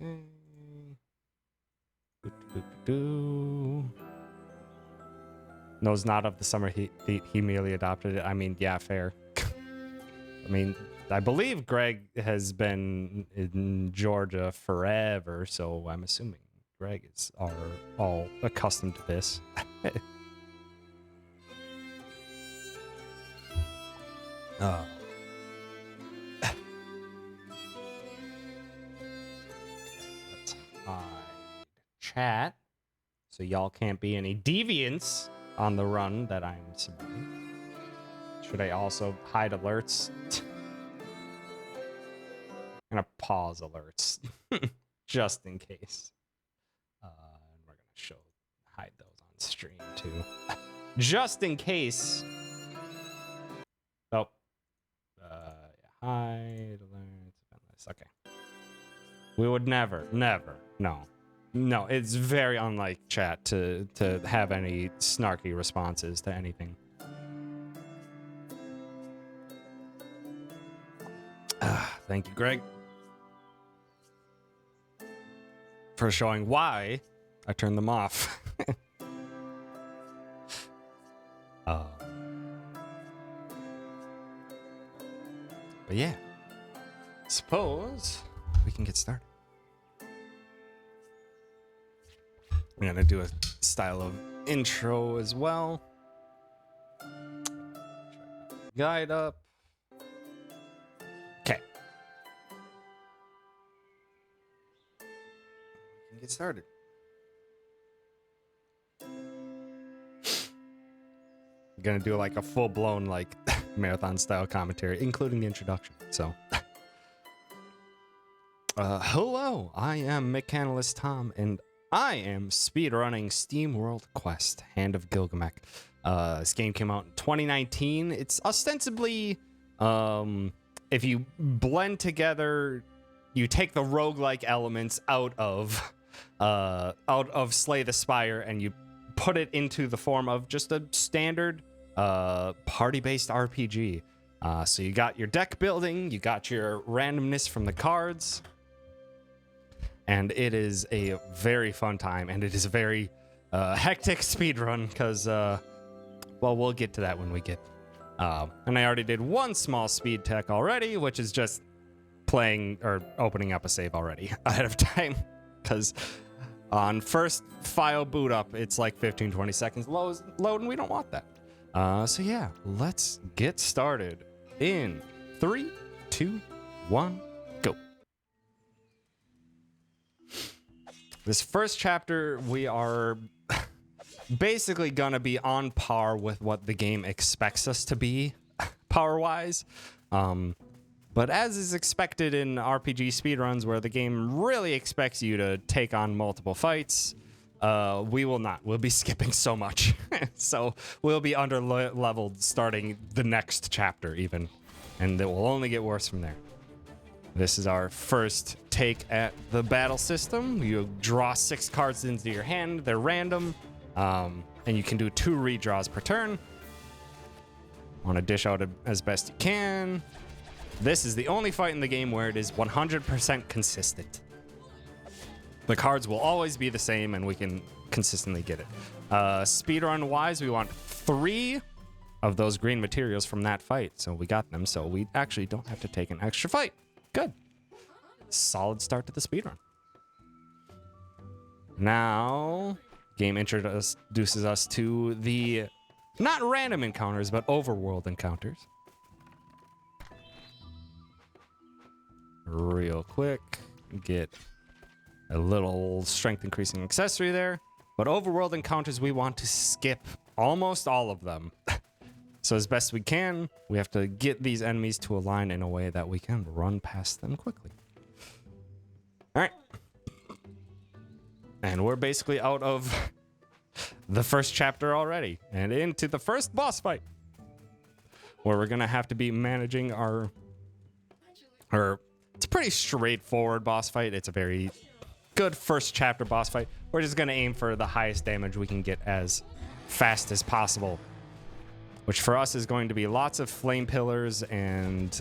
Okay. Knows not of the summer heat. He merely adopted it. I mean, yeah, fair. I mean, I believe Greg has been in Georgia forever, so I'm assuming Greg is all accustomed to this. Let's hide chat so y'all can't be any deviants on the run that I'm submitting. Should I also hide alerts? I'm gonna pause alerts just in case. And we're gonna hide those on stream too, just in case. Oh, yeah, hide alerts. Okay. We would never. No, it's very unlike chat to have any snarky responses to anything. Thank you, Greg, for showing why I turned them off. But yeah, suppose we can get started. I'm gonna do a style of intro as well. Guide up. Okay. We can get started. I'm gonna do like a full-blown like marathon style commentary, including the introduction. So hello, I am Mechanalyst Tom, and I am speedrunning SteamWorld Quest, Hand of Gilgamesh. This game came out in 2019. It's ostensibly, if you blend together, you take the roguelike elements out of Slay the Spire, and you put it into the form of just a standard party-based RPG. So you got your deck building, you got your randomness from the cards, and it is a very fun time, and it is a very hectic speedrun because, well, we'll get to that when we get. And I already did one small speed tech already, which is just playing or opening up a save already ahead of time, because on first file boot up, it's like 15-20 seconds load, and we don't want that. So yeah, let's get started in 3, 2, 1, go. This first chapter, we are basically gonna be on par with what the game expects us to be, power-wise. But as is expected in RPG speedruns, where the game really expects you to take on multiple fights, we will not. We'll be skipping so much. So we'll be under-leveled starting the next chapter even. And it will only get worse from there. This is our first take at the battle system. You draw 6 cards into your hand. They're random. And you can do 2 redraws per turn. Want to dish out as best you can. This is the only fight in the game where it is 100% consistent. The cards will always be the same, and we can consistently get it. Speedrun-wise, we want 3 of those green materials from that fight. So we got them, so we actually don't have to take an extra fight. Good. Solid start to the speedrun. Now, game introduces us to the not random encounters, but overworld encounters. Real quick, get a little strength increasing accessory there. But overworld encounters, we want to skip almost all of them. So as best we can, we have to get these enemies to align in a way that we can run past them quickly. All right. And we're basically out of the first chapter already and into the first boss fight, where we're going to have to be managing our... It's a pretty straightforward boss fight. It's a very good first chapter boss fight. We're just going to aim for the highest damage we can get as fast as possible, which for us is going to be lots of flame pillars and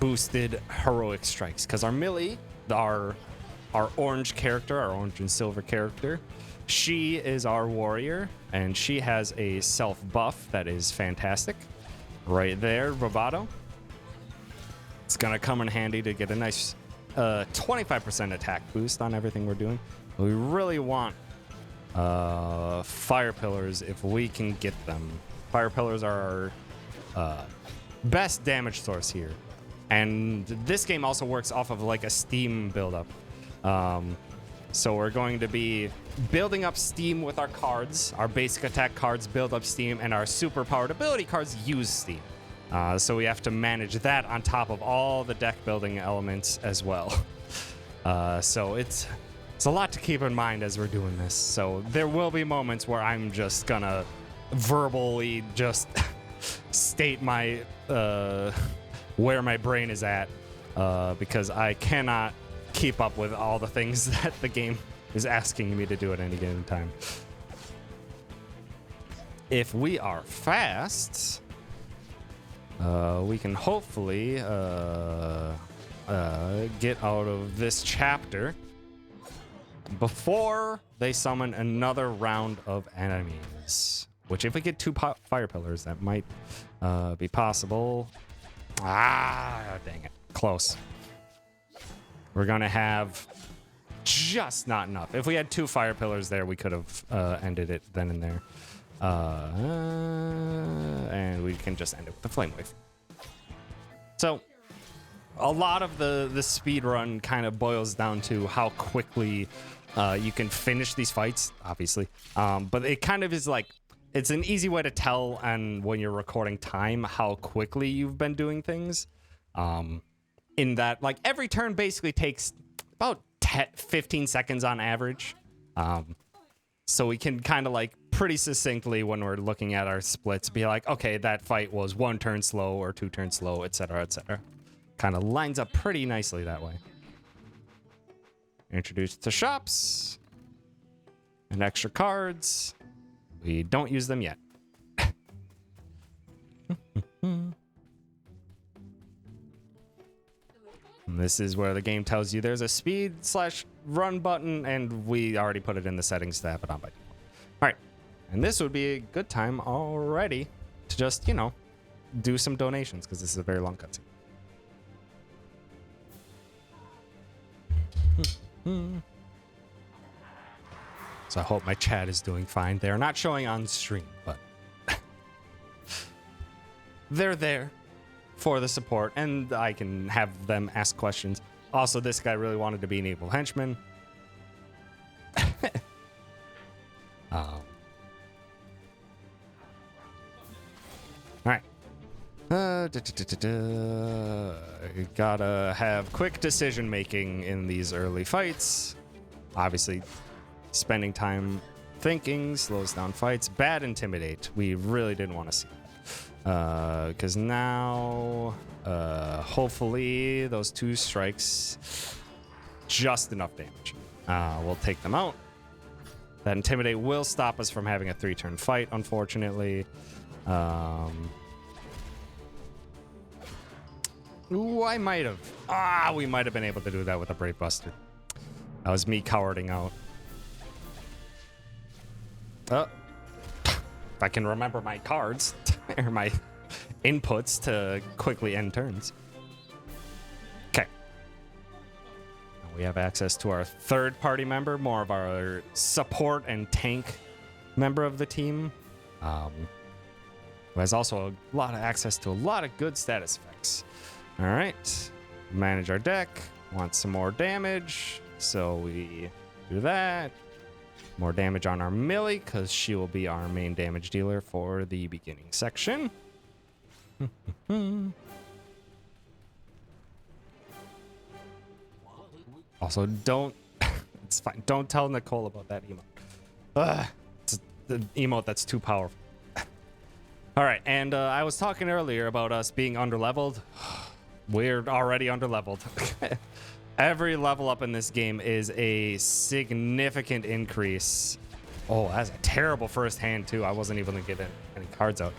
boosted heroic strikes. Because our Millie, our orange character, our orange and silver character, she is our warrior, and she has a self buff that is fantastic. Right there, bravado. It's going to come in handy to get a nice 25% attack boost on everything we're doing. We really want fire pillars if we can get them. Fire pillars are our best damage source here. And this game also works off of like a steam buildup. So we're going to be building up steam with our cards. Our basic attack cards build up steam, and our super powered ability cards use steam. So we have to manage that on top of all the deck building elements as well. So it's a lot to keep in mind as we're doing this. So there will be moments where I'm just gonna verbally just state my where my brain is at, because I cannot keep up with all the things that the game is asking me to do at any given time. If we are fast, we can hopefully get out of this chapter before they summon another round of enemies. Which, if we get 2 fire pillars, that might be possible. Ah, dang it. Close. We're going to have just not enough. If we had 2 fire pillars there, we could have ended it then and there. And we can just end it with the flame wave. So a lot of the speed run kind of boils down to how quickly you can finish these fights, obviously. But it kind of is like, it's an easy way to tell, and when you're recording time, how quickly you've been doing things. In that, like, every turn basically takes about 15 seconds on average. So we can kind of like pretty succinctly, when we're looking at our splits, be like, okay, that fight was 1 turn slow or 2 turns slow, etc., etc. Kind of lines up pretty nicely that way. Introduced to shops and extra cards. We don't use them yet. This is where the game tells you there's a speed/run button, and we already put it in the settings to have it on by default. All right, and this would be a good time already to just, you know, do some donations, because this is a very long cutscene. So I hope my chat is doing fine. They're not showing on stream, but they're there for the support, and I can have them ask questions. Also, this guy really wanted to be an evil henchman. All right. Gotta have quick decision making in these early fights. Obviously, spending time thinking slows down fights. Bad intimidate. We really didn't want to see that. Because now, hopefully, those 2 strikes, just enough damage. We'll take them out. That intimidate will stop us from having a 3-turn fight, unfortunately. Ooh, I might have. We might have been able to do that with a Brave Buster. That was me cowarding out. If I can remember my cards or my inputs to quickly end turns. Okay. Now we have access to our 3rd party member, more of our support and tank member of the team. Who has also a lot of access to a lot of good status effects. All right. Manage our deck. Want some more damage. So we do that. More damage on our Millie, because she will be our main damage dealer for the beginning section. Also, don't... It's fine. Don't tell Nicole about that emote. It's the emote that's too powerful. All right, and I was talking earlier about us being underleveled. We're already underleveled. Every level up in this game is a significant increase. Oh, that's a terrible first hand, too. I wasn't even going to get any cards out.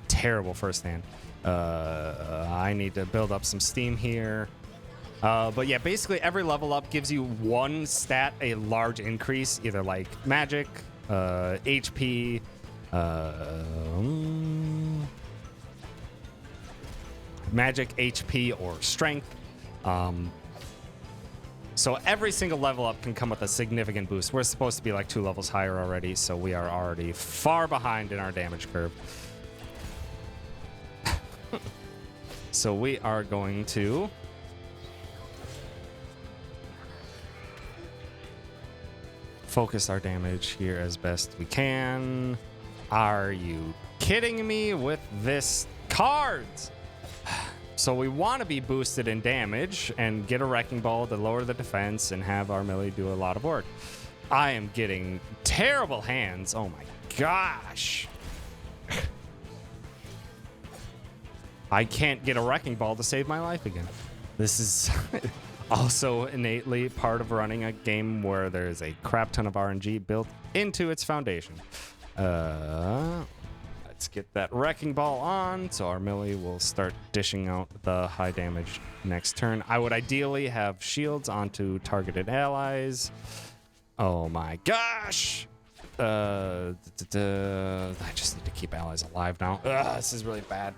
Terrible first hand. I need to build up some steam here. But yeah, basically every level up gives you one stat a large increase, either like magic, HP, magic, HP, or strength. So every single level up can come with a significant boost. We're supposed to be like 2 levels higher already, so we are already far behind in our damage curve. So we are going to focus our damage here as best we can. Are you kidding me with this cards? So we want to be boosted in damage and get a Wrecking Ball to lower the defense and have our Millie do a lot of work. I am getting terrible hands. Oh my gosh. I can't get a Wrecking Ball to save my life again. This is also innately part of running a game where there's a crap ton of RNG built into its foundation. Let's get that Wrecking Ball on, so our Millie will start dishing out the high damage next turn. I would ideally have shields onto targeted allies. Oh my gosh! I just need to keep allies alive now. This is really bad.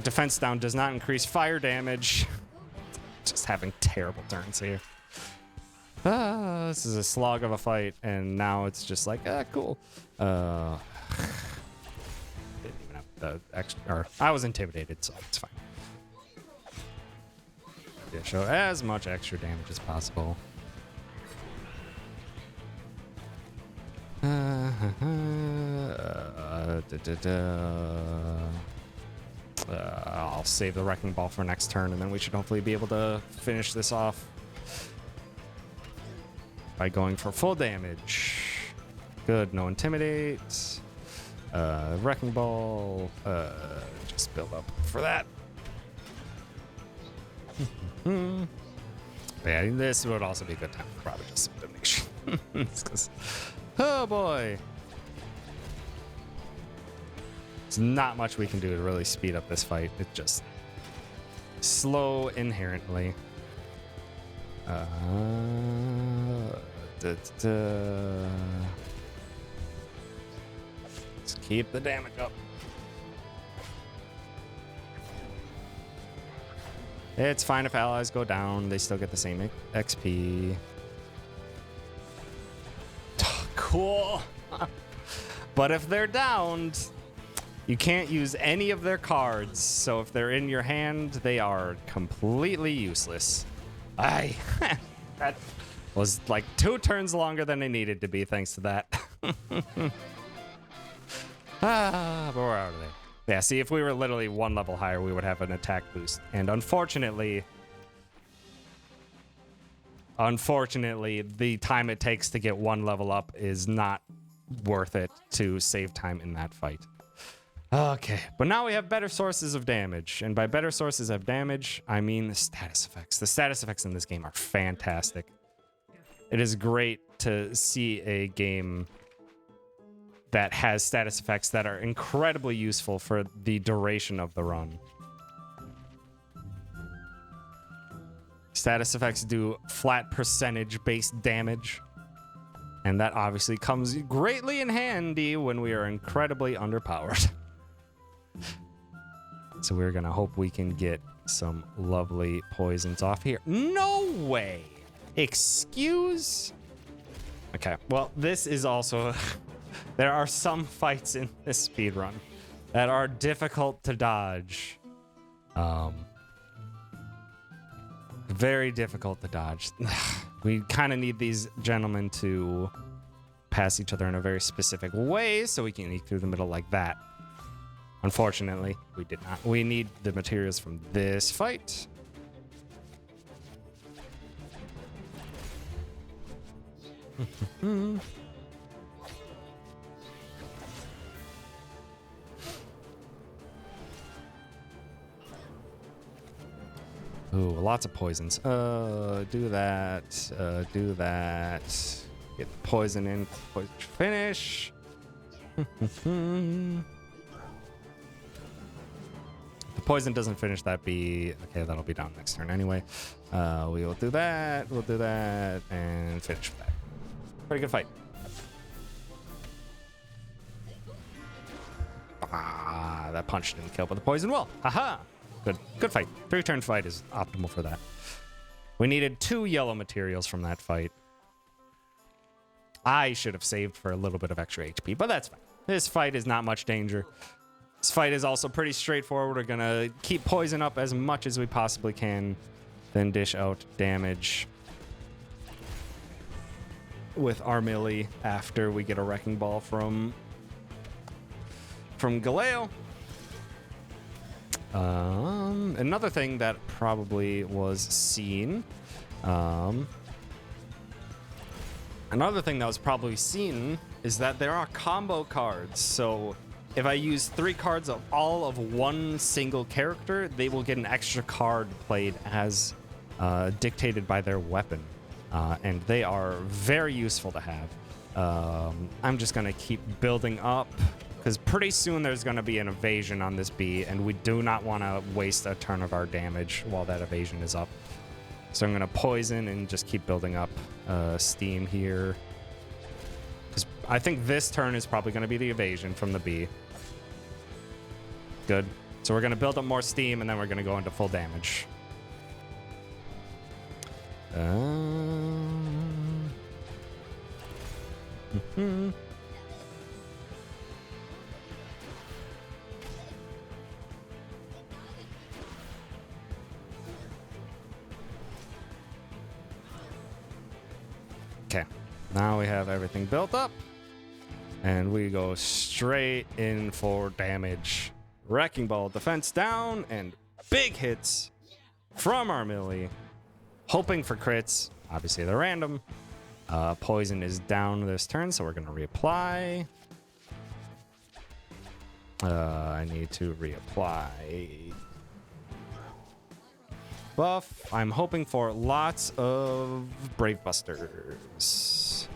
Defense down does not increase fire damage. Just having terrible turns here. This is a slog of a fight, and now it's just like, cool. Didn't even have the extra, or I was intimidated, so it's fine. Yeah, show as much extra damage as possible. I'll save the Wrecking Ball for next turn, and then we should hopefully be able to finish this off by going for full damage. Good, no intimidate. Wrecking Ball. Just build up for that. Yeah, this would also be a good time for probably just some donations. Oh boy. There's not much we can do to really speed up this fight. It's just slow inherently. Let's keep the damage up. It's fine if allies go down. They still get the same XP. Cool. But if they're downed, you can't use any of their cards. So if they're in your hand, they are completely useless. That Was like 2 turns longer than it needed to be thanks to that. But we're out of there. Yeah, see, if we were literally 1 level higher, we would have an attack boost. And unfortunately, the time it takes to get 1 level up is not worth it to save time in that fight. Okay, but now we have better sources of damage. And by better sources of damage, I mean the status effects. The status effects in this game are fantastic. It is great to see a game that has status effects that are incredibly useful for the duration of the run. Status effects do flat percentage-based damage, and that obviously comes greatly in handy when we are incredibly underpowered. So we're gonna hope we can get some lovely poisons off here. No way! Excuse? Okay, well, this is also... There are some fights in this speedrun that are difficult to dodge. Very difficult to dodge. We kind of need these gentlemen to pass each other in a very specific way so we can eke through the middle like that. Unfortunately, we did not. We need the materials from this fight. Ooh, lots of poisons. Do that. Do that. Get the poison in. Poison finish. The poison doesn't finish that bee. Okay, that'll be down next turn anyway. We will do that. We'll do that and finish that. Pretty good fight. Ah, that punch didn't kill, but the poison will. Haha. Good fight. 3-turn fight is optimal for that. We needed 2 yellow materials from that fight. I should have saved for a little bit of extra HP, but that's fine. This fight is not much danger. This fight is also pretty straightforward. We're gonna keep poison up as much as we possibly can, then dish out damage with our melee after we get a wrecking ball from Galeo. Another thing that probably was seen, is that there are combo cards. So if I use 3 cards of all of one single character, they will get an extra card played as dictated by their weapon. And they are very useful to have. I'm just going to keep building up, because pretty soon there's going to be an evasion on this bee, and we do not want to waste a turn of our damage while that evasion is up. So I'm going to poison and just keep building up steam here. Because I think this turn is probably going to be the evasion from the bee. Good. So we're going to build up more steam, and then we're going to go into full damage. Okay, now we have everything built up, and we go straight in for damage. Wrecking ball, defense down, and big hits from our melee. Hoping for crits. Obviously, they're random. Poison is down this turn, so we're going to reapply. I need to reapply buff. I'm hoping for lots of Brave Busters.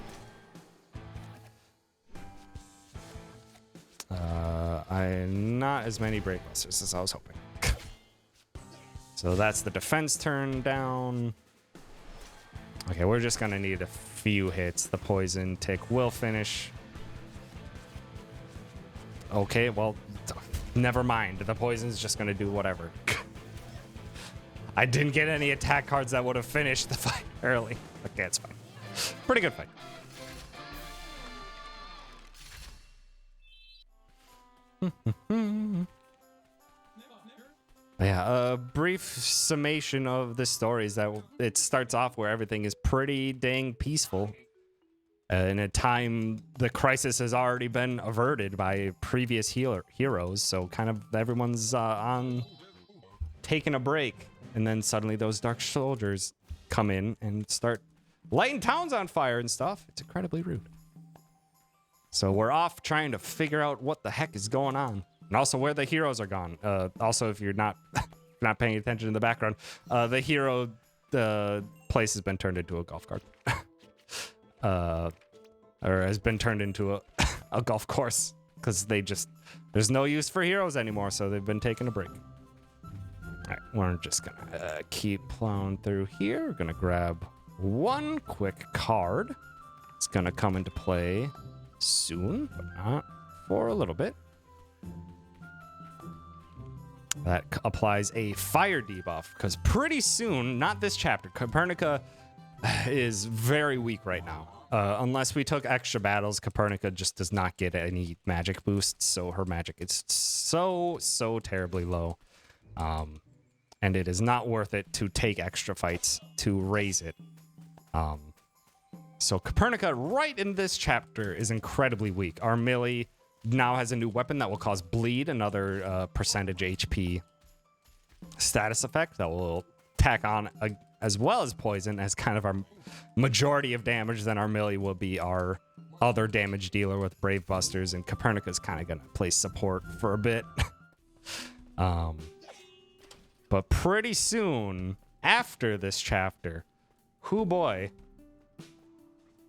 Not as many Brave Busters as I was hoping. So that's the defense turn down. Okay, we're just gonna need a few hits. The poison tick will finish. Okay, well, never mind. The poison's just gonna do whatever. I didn't get any attack cards that would have finished the fight early. Okay, it's fine. Pretty good fight. Yeah, a brief summation of this story is that it starts off where everything is pretty dang peaceful. In a time, the crisis has already been averted by previous heroes, so kind of everyone's on taking a break. And then suddenly those dark soldiers come in and start lighting towns on fire and stuff. It's incredibly rude. So we're off trying to figure out what the heck is going on. And also where the heroes are gone. Also, if you're not paying attention in the background, the place has been turned into a golf cart. Or has been turned into a golf course. Because there's no use for heroes anymore, so they've been taking a break. Alright, we're just gonna keep plowing through here. We're gonna grab one quick card. It's gonna come into play soon, but not for a little bit. That applies a fire debuff, because pretty soon, not this chapter, Copernica is very weak right now. Unless we took extra battles, Copernica just does not get any magic boosts, so her magic is so terribly low. And it is not worth it to take extra fights to raise it. So Copernica, right in this chapter, is incredibly weak. Our Millie now has a new weapon that will cause bleed, another percentage HP status effect that will tack on as well as poison as kind of our majority of damage. Then our Millie will be our other damage dealer with Brave Busters, and Copernica's kind of going to play support for a bit. But pretty soon after this chapter, hoo boy,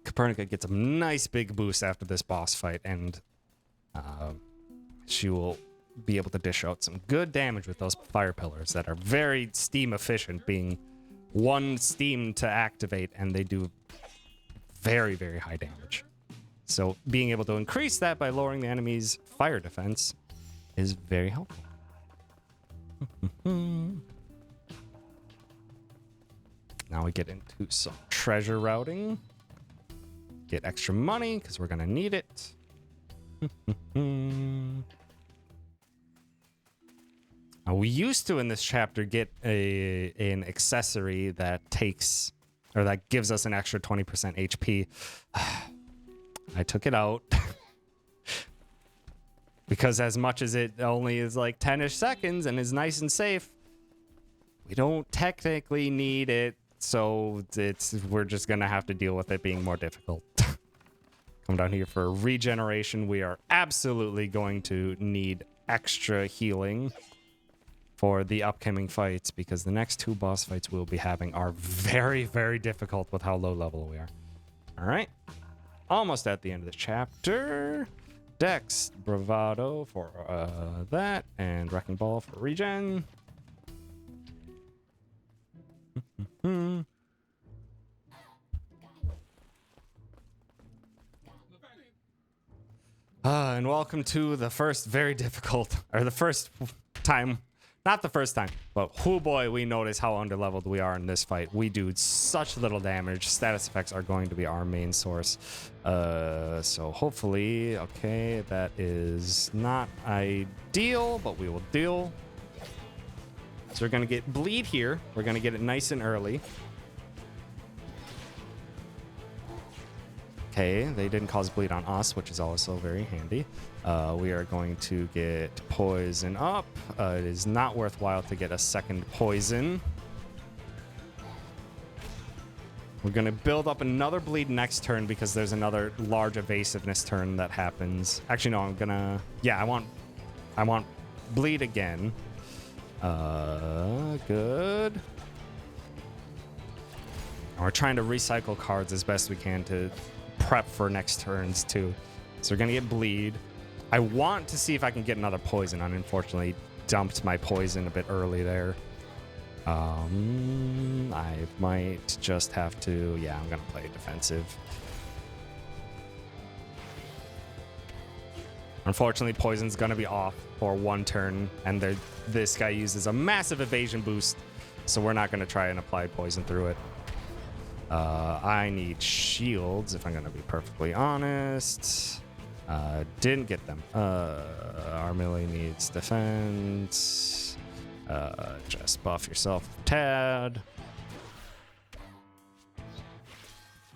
Copernica gets a nice big boost after this boss fight, and she will be able to dish out some good damage with those fire pillars that are very steam efficient, being one steam to activate, and they do very, very high damage. So being able to increase that by lowering the enemy's fire defense is very helpful. Now we get into some treasure routing. Get extra money, because we're going to need it. Now, we used to, in this chapter, get an accessory that takes, or that gives us an extra 20% HP. I took it out. Because as much as it only is like 10-ish seconds and is nice and safe, we don't technically need it. So we're just going to have to deal with it being more difficult. Come down here for regeneration. We are absolutely going to need extra healing for the upcoming fights, because the next two boss fights we'll be having are very, very difficult with how low level we are. All right. Almost at the end of the chapter. Dex, Bravado for that, and Wrecking Ball for regen. And welcome to the first very difficult, or the first time, not the first time, but oh boy, we notice how underleveled we are in this fight. We do such little damage. Status effects are going to be our main source. So hopefully, okay, that is not ideal, but we will deal. So we're going to get bleed here. We're going to get it nice and early. Okay, they didn't cause bleed on us, which is also very handy. We are going to get poison up. It is not worthwhile to get a second poison. We're going to build up another bleed next turn because there's another large evasiveness turn that happens. Actually, no, I'm going to... Yeah, I want bleed again. Good. And we're trying to recycle cards as best we can to prep for next turns too. So we're gonna get bleed. I want to see if I can get another poison. I unfortunately dumped my poison a bit early there. I might just have to... Yeah, I'm gonna play defensive. Unfortunately, poison's gonna be off for one turn, and this guy uses a massive evasion boost, so we're not gonna try and apply poison through it. I need shields, if I'm gonna be perfectly honest. Didn't get them. Our melee needs defense. Just buff yourself a tad.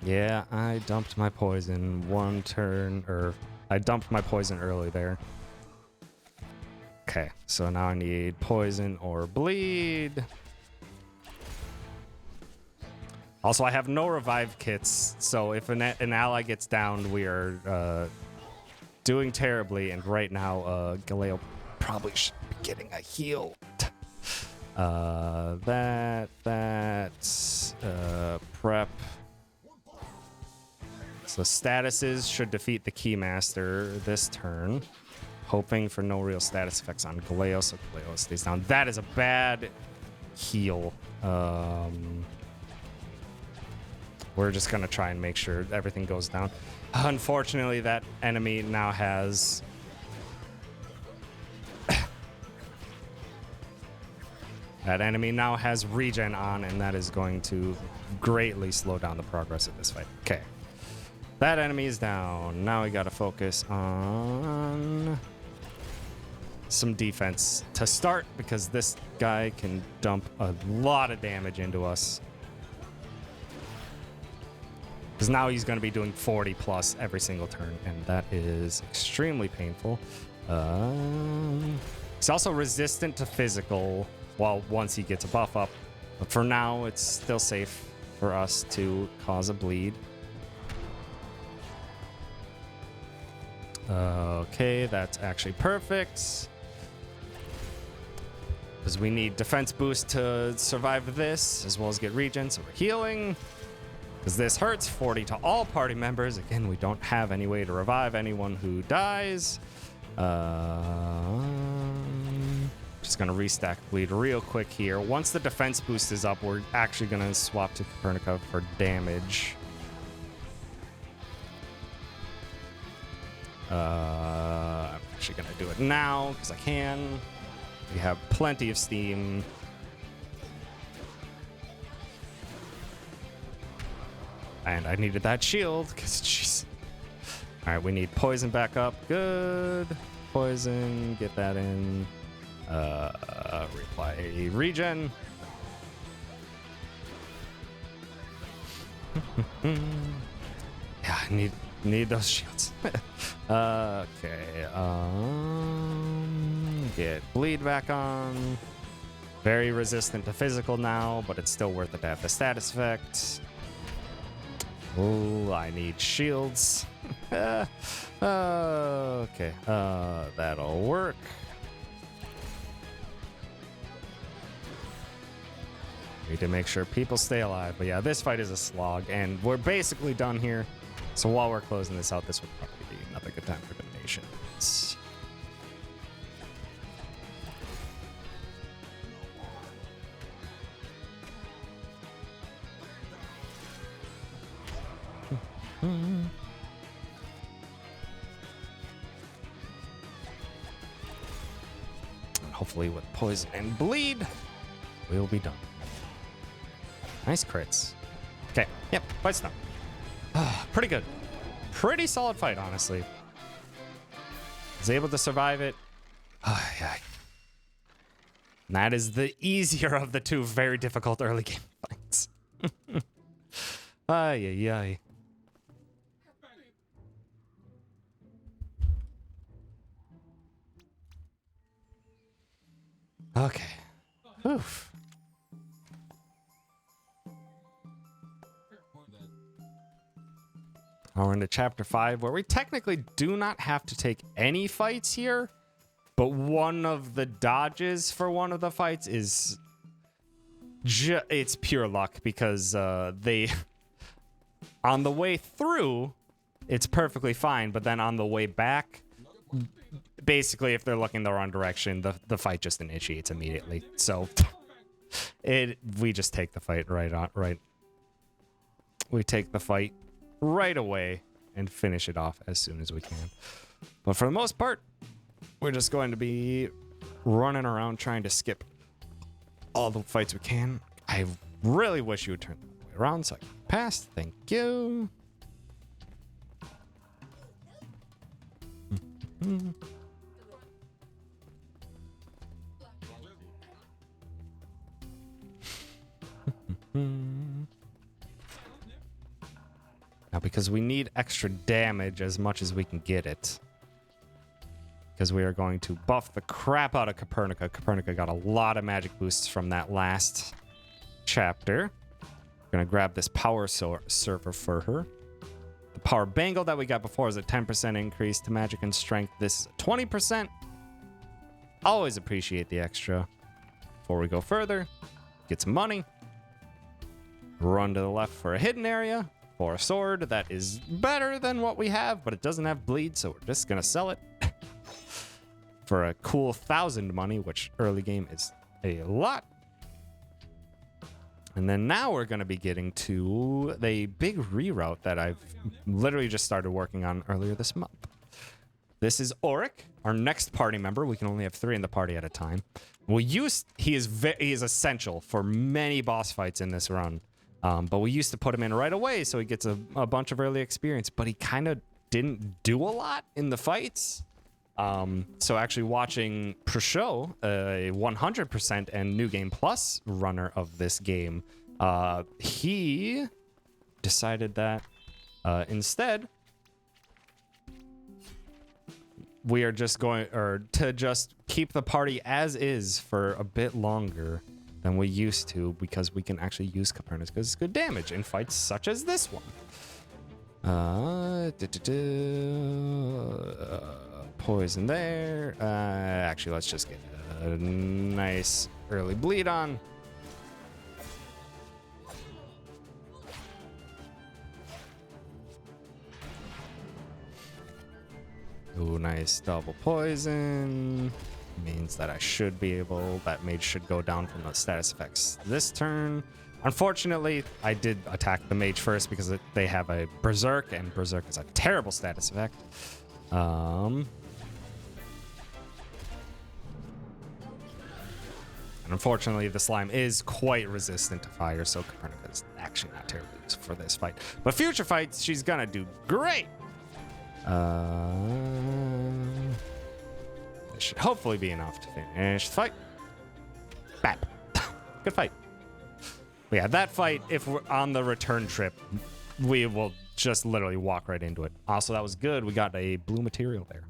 Yeah, I dumped my poison one turn, or I dumped my poison early there. Okay, so now I need poison or bleed. Also, I have no revive kits, so if an ally gets downed, we are doing terribly. And right now, Galeo probably should be getting a heal. Prep. So statuses should defeat the Keymaster this turn. Hoping for no real status effects on Galeo, so Galeo stays down. That is a bad heal. We're just gonna try and make sure everything goes down. Unfortunately, that enemy now has... that enemy now has regen on, and that is going to greatly slow down the progress of this fight. Okay. That enemy is down. Now we gotta focus on some defense to start, because this guy can dump a lot of damage into us. Because now he's going to be doing 40 plus every single turn, and that is extremely painful. He's also resistant to physical, well, once he gets a buff up. But for now, it's still safe for us to cause a bleed. Okay, that's actually perfect. Because we need defense boost to survive this, as well as get regen, so we're healing. Because this hurts 40 to all party members. Again, we don't have any way to revive anyone who dies. Just going to restack bleed real quick here. Once the defense boost is up, we're actually going to swap to Copernica for damage. I'm actually going to do it now because I can. We have plenty of steam. And I needed that shield because, jeez. All right, we need poison back up. Good. Poison, get that in. Reply regen. Yeah, I need those shields. Okay. Get bleed back on. Very resistant to physical now, but it's still worth it to have the status effect. Oh, I need shields. Okay, that'll work. Need to make sure people stay alive. But yeah, this fight is a slog, and we're basically done here. So while we're closing this out, this would probably be another good time for donations. Hopefully with poison and bleed, we'll be done. Nice crits. Okay, yep, fight's done. Pretty good. Pretty solid fight, honestly. Was able to survive it. Yeah. And that is the easier of the two very difficult early game fights. Ay, ay, ay. Okay. Oof. Now we're into chapter 5, where we technically do not have to take any fights here, but one of the dodges for one of the fights is it's pure luck, because they on the way through it's perfectly fine, but then on the way back, basically if they're looking the wrong direction, the fight just initiates immediately. So we just take the fight right. We take the fight right away and finish it off as soon as we can. But for the most part, we're just going to be running around trying to skip all the fights we can. I really wish you would turn the way around so I can pass. Thank you. Now, because we need extra damage as much as we can get it, because we are going to buff the crap out of Copernica. Copernica got a lot of magic boosts from that last chapter. Gonna grab this power server for her. The power bangle that we got before is a 10% increase to magic and strength. This is a 20%. Always appreciate the extra. Before we go further, get some money. Run to the left for a hidden area. For a sword that is better than what we have, but it doesn't have bleed, so we're just gonna sell it for a cool 1,000 money, which early game is a lot. And then now we're gonna be getting to the big reroute that I've literally just started working on earlier this month. This is Auric, our next party member. We can only have 3 in the party at a time. He is essential for many boss fights in this run. But we used to put him in right away so he gets a bunch of early experience, but he kind of didn't do a lot in the fights. So actually watching Prosho, a 100% and New Game Plus runner of this game, he decided that instead we are just going to just keep the party as is for a bit longer than we used to, because we can actually use Copernicus because it's good damage in fights such as this one. Poison there. Actually, let's just get a nice early bleed on. Ooh, nice double poison. Means that I should be able, that mage should go down from the status effects this turn. Unfortunately, I did attack the mage first because they have a berserk, and berserk is a terrible status effect. And unfortunately, the slime is quite resistant to fire, so Copernica is actually not terribly useful for this fight. But future fights, she's gonna do great. This should hopefully be enough to finish the fight. Bap. Good fight. But yeah, that fight, if we're on the return trip, we will just literally walk right into it. Also, that was good. We got a blue material there.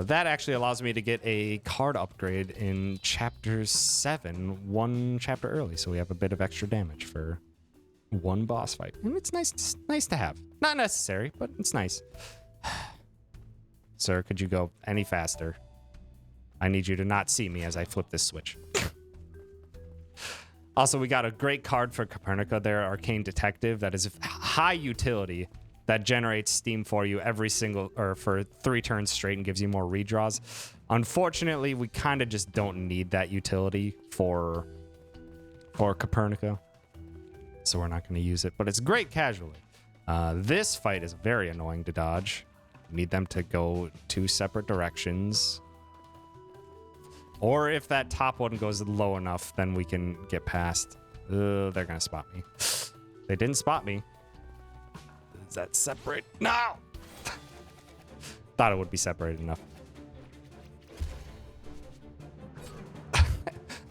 That actually allows me to get a card upgrade in Chapter 7, 1 chapter early. So we have a bit of extra damage for one boss fight. And it's nice to have. Not necessary, but it's nice. Sir, could you go any faster? I need you to not see me as I flip this switch. Also, we got a great card for Copernica there, Arcane Detective, that is high utility, that generates steam for you for 3 turns straight and gives you more redraws. Unfortunately, we kind of just don't need that utility for Copernica, so we're not going to use it, but it's great casually. This fight is very annoying to dodge. Need them to go 2 separate directions. Or if that top one goes low enough, then we can get past. They're going to spot me. They didn't spot me. Is that separate? No! Thought it would be separated enough.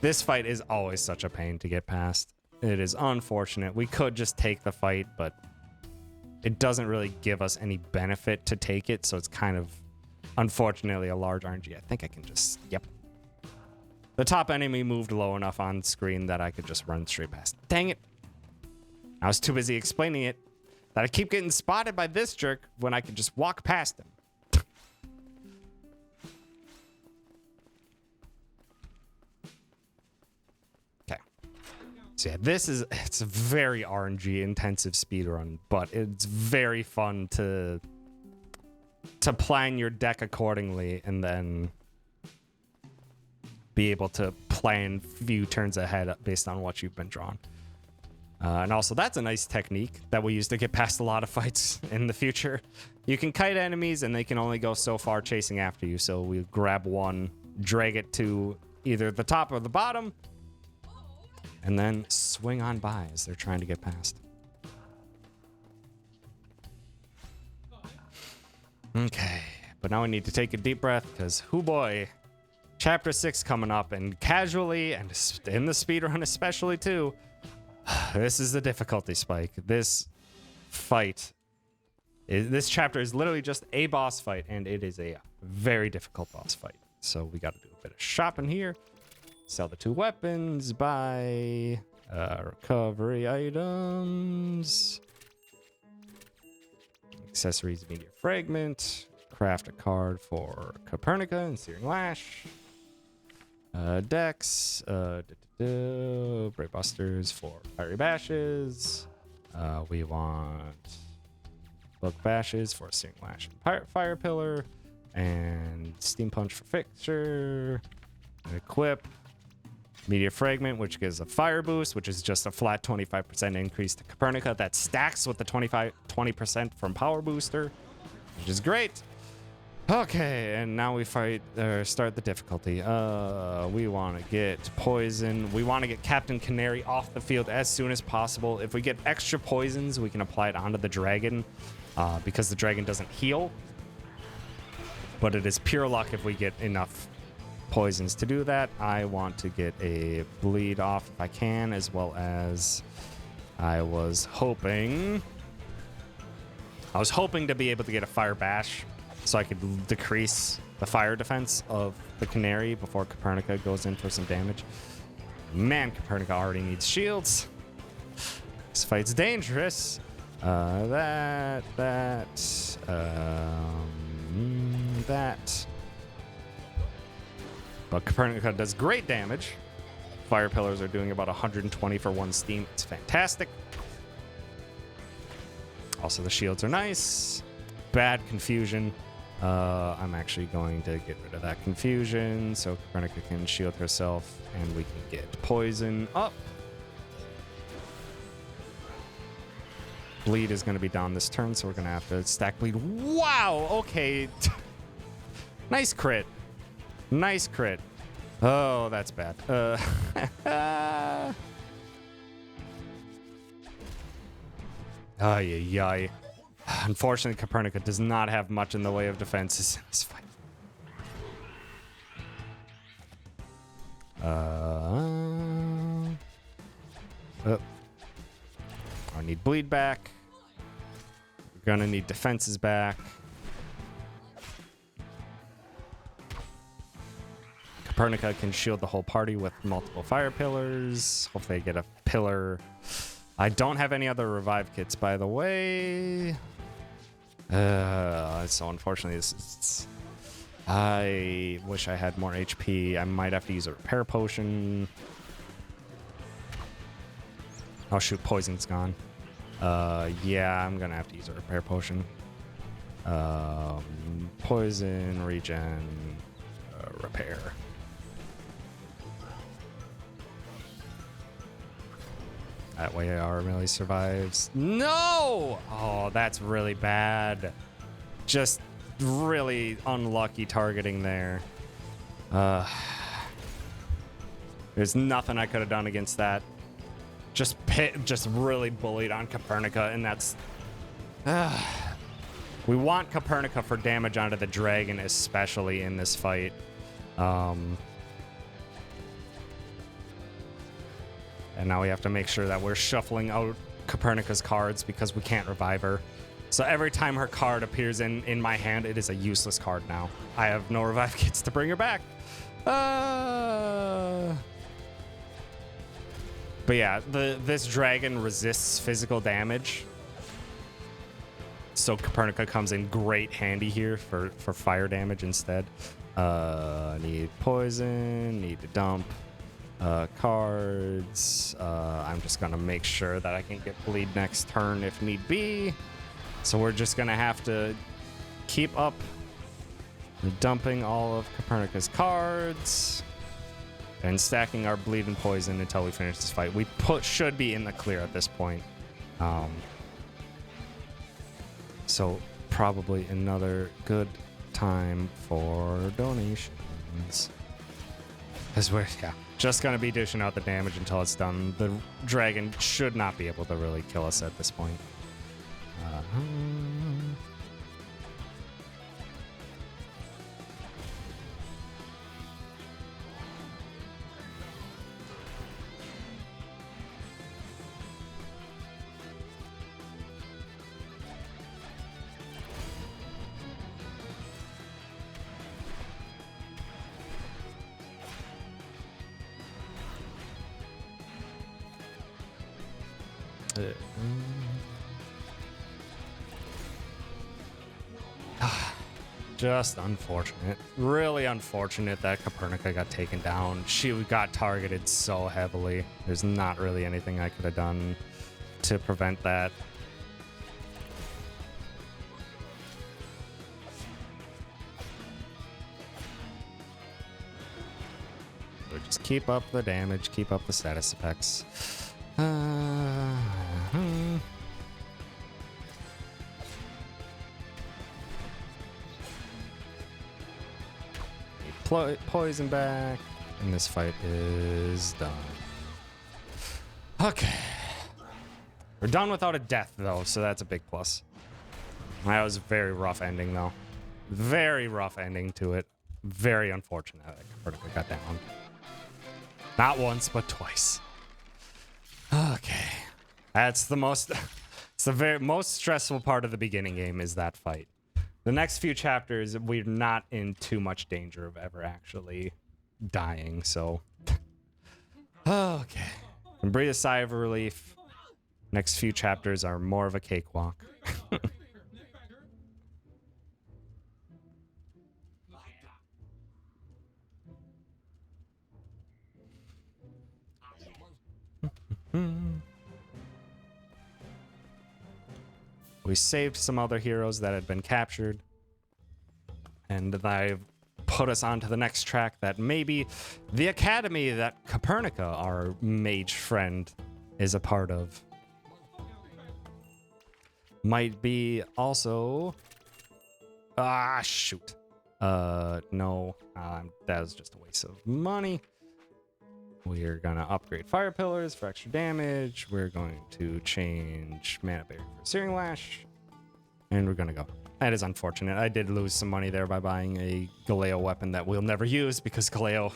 This fight is always such a pain to get past. It is unfortunate. We could just take the fight, but it doesn't really give us any benefit to take it, so it's kind of, unfortunately, a large RNG. I think I can just, yep. The top enemy moved low enough on screen that I could just run straight past. Dang it. I was too busy explaining it that I keep getting spotted by this jerk when I could just walk past him. So yeah, it's a very RNG intensive speedrun, but it's very fun to plan your deck accordingly and then be able to plan few turns ahead based on what you've been drawn. And also, that's a nice technique that we use to get past a lot of fights in the future. You can kite enemies and they can only go so far chasing after you. So we grab one, drag it to either the top or the bottom, and then swing on by as they're trying to get past. Okay, but now we need to take a deep breath because, hoo boy, Chapter 6 coming up, and casually, and in the speedrun especially too, This is the difficulty spike. This fight, this chapter is literally just a boss fight, and it is a very difficult boss fight. So we got to do a bit of shopping here. Sell the 2 weapons, buy recovery items, accessories, meteor fragment, craft a card for Copernica and Searing Lash, Dex, Brave Busters for Fiery Bashes. We want Book Bashes for Searing Lash and Fire Pillar, and Steam Punch for Fixture, and equip Meteor Fragment, which gives a fire boost, which is just a flat 25% increase to Copernica that stacks with the 20% from Power Booster, which is great. Okay, and now we start the difficulty. We want to get Poison. We want to get Captain Canary off the field as soon as possible. If we get extra poisons, we can apply it onto the dragon, because the dragon doesn't heal. But it is pure luck if we get enough poisons to do that. I want to get a bleed off if I can, as well as I was hoping to be able to get a fire bash so I could decrease the fire defense of the Canary before Copernica goes in for some damage. Man, Copernica already needs shields. This fight's dangerous. That. But Copernica does great damage. Fire pillars are doing about 120 for 1 steam. It's fantastic. Also, the shields are nice. Bad confusion. I'm actually going to get rid of that confusion so Copernica can shield herself and we can get poison up. Bleed is going to be down this turn, so we're going to have to stack bleed. Wow, okay. Nice crit. Nice crit. Oh, that's bad. Ay, ay, ay. Unfortunately, Copernica does not have much in the way of defenses in this fight. I need bleed back. We're gonna need defenses back. Copernica can shield the whole party with multiple fire pillars. Hopefully I get a pillar. I don't have any other revive kits, by the way. So unfortunately, I wish I had more HP. I might have to use a repair potion. Oh shoot, poison's gone. Yeah, I'm gonna have to use a repair potion. Poison, regen, repair. That way our melee survives. No! Oh, that's really bad. Just really unlucky targeting there. There's nothing I could have done against that. Just really bullied on Copernica, and that's... We want Copernica for damage onto the dragon, especially in this fight. And now we have to make sure that we're shuffling out Copernica's cards because we can't revive her. So every time her card appears in my hand, it is a useless card now. I have no revive kits to bring her back. But yeah, this dragon resists physical damage. So Copernica comes in great handy here for fire damage instead. Need poison, need to dump. Cards. I'm just gonna make sure that I can get bleed next turn if need be. So we're just gonna have to keep up dumping all of Copernica's cards and stacking our bleed and poison until we finish this fight. We should be in the clear at this point. So probably another good time for donations. Because we're just gonna be dishing out the damage until it's done. The dragon should not be able to really kill us at this point. Just unfortunate. Really unfortunate that Copernica got taken down. She got targeted so heavily. There's not really anything I could have done to prevent that. So just keep up the damage, keep up the status effects. Poison back, and this fight is done. Okay. We're done without a death, though, so that's a big plus. That was a very rough ending, though. Very rough ending to it. Very unfortunate that Copernica got down. Not once, but twice. Okay. That's the most... It's the very most stressful part of the beginning game is that fight. The next few chapters, we're not in too much danger of ever actually dying, so... Okay. And breathe a sigh of relief. Next few chapters are more of a cakewalk. We saved some other heroes that had been captured. And I've put us onto the next track that maybe the academy that Copernica, our mage friend, is a part of. Might be also... Ah, shoot. No. That was just a waste of money. We're gonna upgrade fire pillars for extra damage. We're going to change mana barrier for searing lash. And we're gonna go. That is unfortunate. I did lose some money there by buying a Galeo weapon that we'll never use because Galeo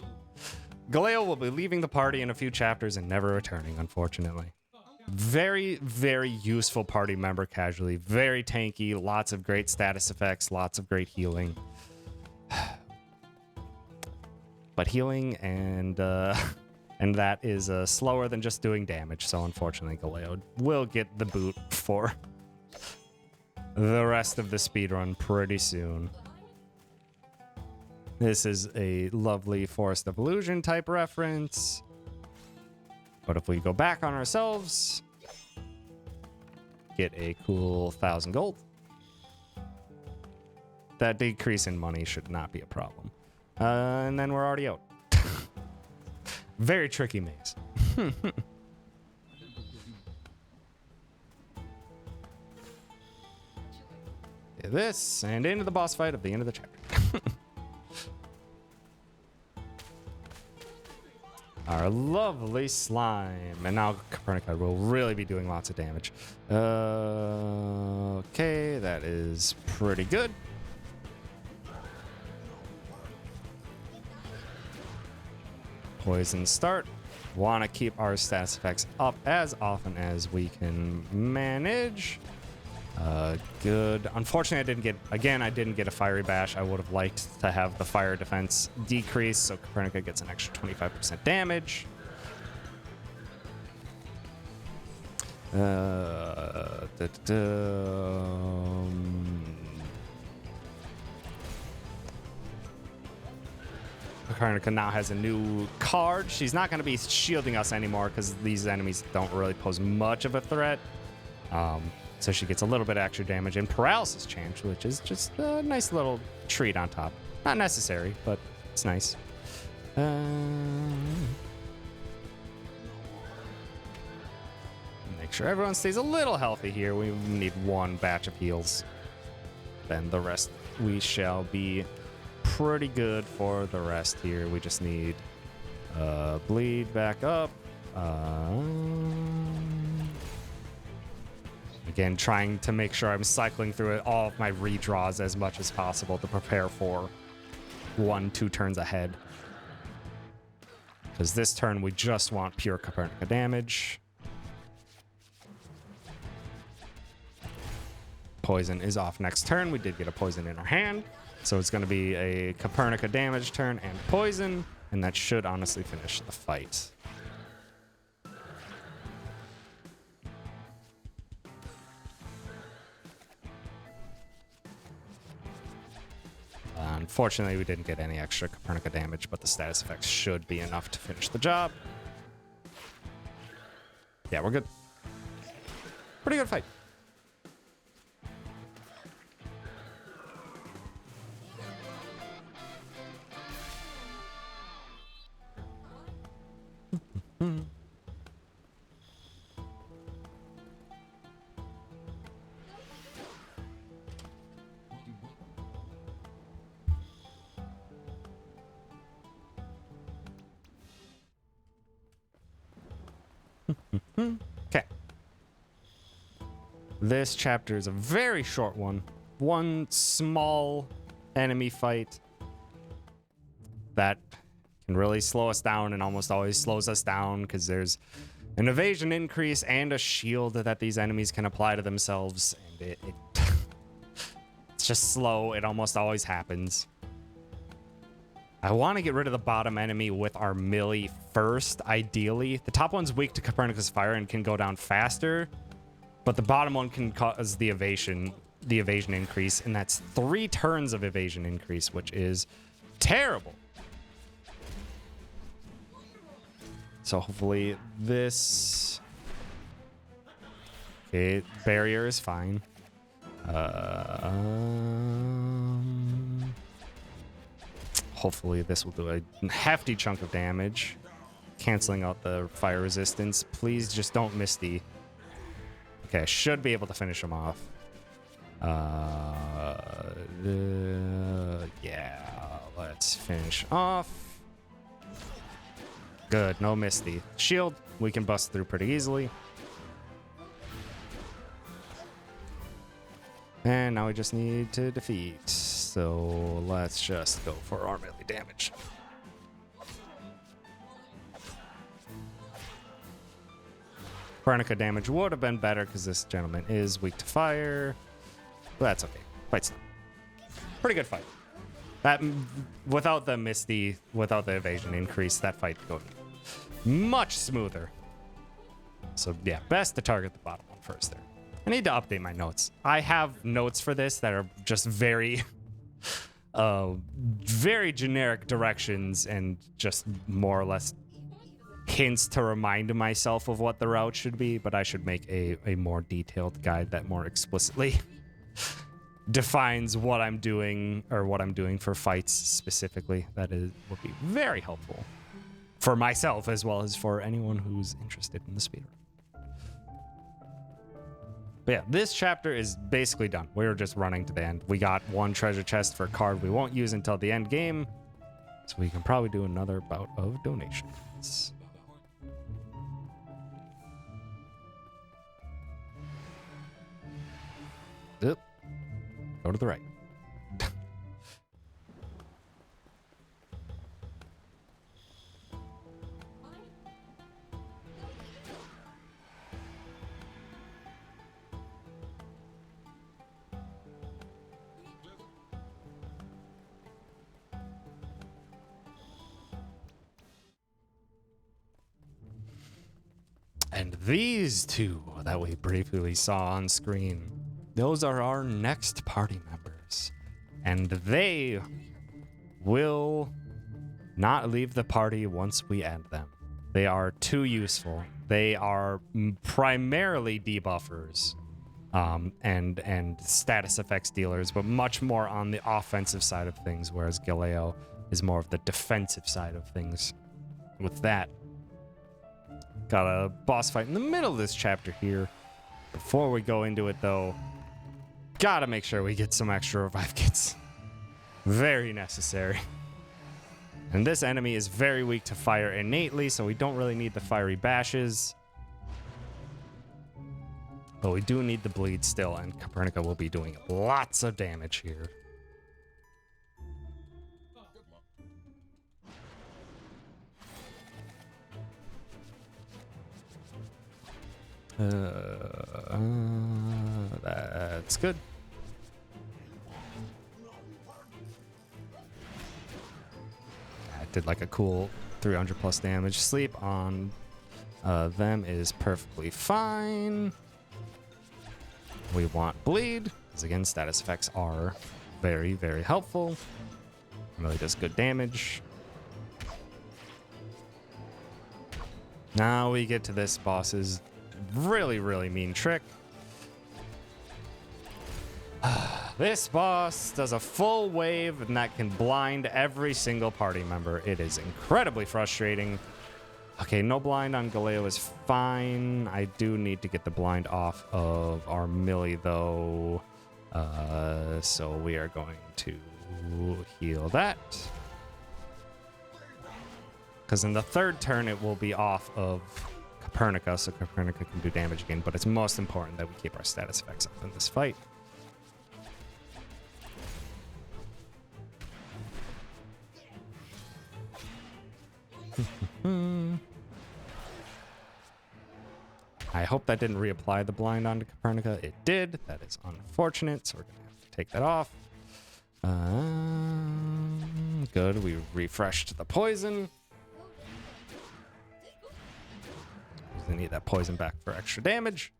will be leaving the party in a few chapters and never returning, unfortunately. Very, very useful party member casually. Very tanky, lots of great status effects, lots of great healing. But healing and that is slower than just doing damage, so unfortunately Galeo will get the boot for the rest of the speedrun pretty soon. This is a lovely Forest of Illusion type reference. But if we go back on ourselves, get a cool 1,000 gold. That decrease in money should not be a problem. And then we're already out. Very tricky maze. This, and into the boss fight of the end of the chapter. Our lovely slime. And now Copernica will really be doing lots of damage. Okay, that is pretty good. Poison start. Want to keep our status effects up as often as we can manage. Good. Unfortunately, I didn't get a fiery bash. I would have liked to have the fire defense decrease, so Copernica gets an extra 25% damage. Copernica now has a new card. She's not going to be shielding us anymore because these enemies don't really pose much of a threat. So she gets a little bit of extra damage and paralysis change, which is just a nice little treat on top. Not necessary, but it's nice. Make sure everyone stays a little healthy here. We need one batch of heals. Then the rest, we shall be pretty good for the rest here. We just need bleed back up. Again, trying to make sure I'm cycling through all of my redraws as much as possible to prepare for 1-2 turns ahead. Because this turn, we just want pure Copernica damage. Poison is off next turn. We did get a poison in our hand. So it's going to be a Copernica damage turn and poison. And that should honestly finish the fight. Unfortunately, we didn't get any extra Copernica damage, but the status effects should be enough to finish the job. Yeah, we're good. Pretty good fight. Okay. This chapter is a very short one. One small enemy fight that can really slow us down and almost always slows us down because there's an evasion increase and a shield that these enemies can apply to themselves. And it's just slow. It almost always happens. I want to get rid of the bottom enemy with our melee first, ideally. The top one's weak to Copernicus fire and can go down faster, but the bottom one can cause the evasion increase, and that's 3 turns of evasion increase, which is terrible. So hopefully this... Okay, barrier is fine. Hopefully this will do a hefty chunk of damage, canceling out the fire resistance. Please just don't Misty. Okay, I should be able to finish him off. Yeah, let's finish off. Good, no Misty. Shield, we can bust through pretty easily. And now we just need to defeat. So let's just go for our melee damage. Copernica damage would have been better because this gentleman is weak to fire. But that's okay. Fight's done. Pretty good fight. That without the Misty, without the evasion increase, that fight goes much smoother. So yeah, best to target the bottom one first there. I need to update my notes. I have notes for this that are just very, very generic directions and just more or less hints to remind myself of what the route should be, but I should make a more detailed guide that more explicitly defines what I'm doing or what I'm doing for fights specifically. That would be very helpful for myself as well as for anyone who's interested in the speedrun. But yeah, this chapter is basically done. We're just running to the end. We got 1 treasure chest for a card we won't use until the end game, so we can probably do another bout of donations. Yep. Go to the right. And these two that we briefly saw on screen, those are our next party members. And they will not leave the party once we end them. They are too useful. They are primarily debuffers and status effects dealers, but much more on the offensive side of things, whereas Galeo is more of the defensive side of things. With that, got a boss fight in the middle of this chapter here. Before we go into it, though, gotta make sure we get some extra revive kits. Very necessary. And this enemy is very weak to fire innately, so we don't really need the fiery bashes. But we do need the bleed still, and Copernica will be doing lots of damage here. That's good. That did like a cool 300 plus damage. Sleep on them is perfectly fine. We want bleed, because again, status effects are very, very helpful. Really does good damage. Now we get to this boss's really, really mean trick. This boss does a full wave and that can blind every single party member. It is incredibly frustrating. Okay, no blind on Galeo is fine. I do need to get the blind off of our Millie though. So we are going to heal that. Because in the third turn it will be off of Copernica, so Copernica can do damage again, but it's most important that we keep our status effects up in this fight. I hope that didn't reapply the blind onto Copernica. It did. That is unfortunate, so we're going to have to take that off. Good. We refreshed the poison. We need that poison back for extra damage.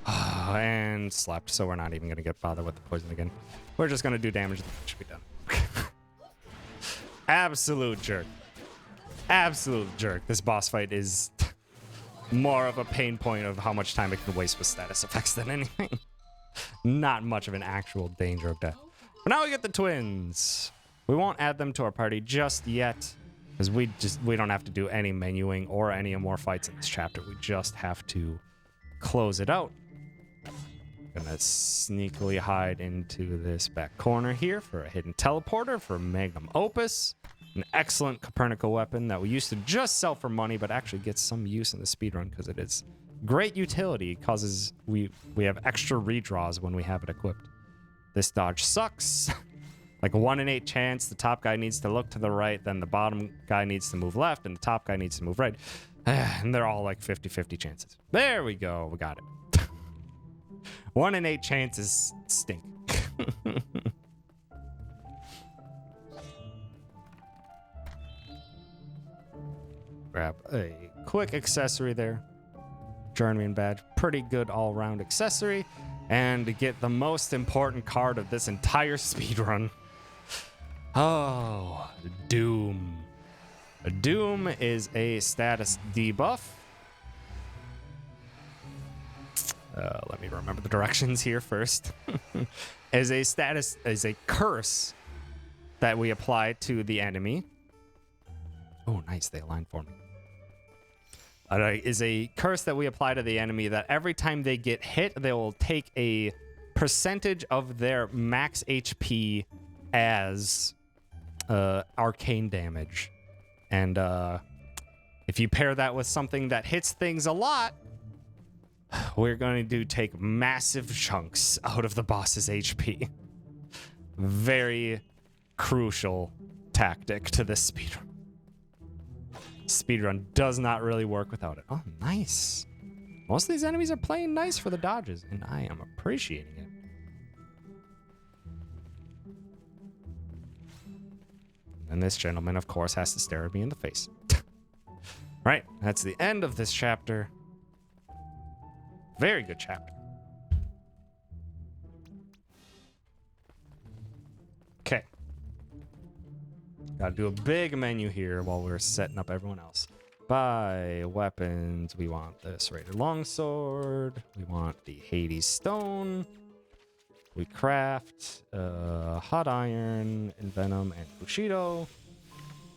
And slept, so we're not even going to get bothered with the poison again. We're just going to do damage. That should be done. Absolute jerk. Absolute jerk. This boss fight is more of a pain point of how much time it can waste with status effects than anything. Not much of an actual danger of death. But now we get the twins. We won't add them to our party just yet, because we don't have to do any menuing or any more fights in this chapter. We just have to close it out. Gonna sneakily hide into this back corner here for a hidden teleporter for Magnum Opus. An excellent Copernica weapon that we used to just sell for money, but actually gets some use in the speedrun because it is great utility. It causes we have extra redraws when we have it equipped. This dodge sucks. Like a 1 in 8 chance. The top guy needs to look to the right, then the bottom guy needs to move left, and the top guy needs to move right. And they're all like 50-50 chances. There we go. We got it. 1 in 8 chances stink. Grab a quick accessory there. Journeyman badge. Pretty good all-round accessory. And to get the most important card of this entire speedrun. Oh, Doom. Doom is a status debuff. Let me remember the directions here first. Is a curse that we apply to the enemy. Oh, nice. They aligned for me. Is a curse that we apply to the enemy that every time they get hit, they will take a percentage of their max HP as arcane damage. And if you pair that with something that hits things a lot, we're going to take massive chunks out of the boss's HP. Very crucial tactic to this speedrun. Speedrun does not really work without it. Oh, nice. Most of these enemies are playing nice for the dodges, and I am appreciating it. And this gentleman, of course, has to stare at me in the face. Right, that's the end of this chapter. Very good chapter. Okay. Gotta do a big menu here while we're setting up everyone else. Buy weapons. We want this Raider Longsword. We want the Hades Stone. We craft Hot Iron, Envenom, and Bushido.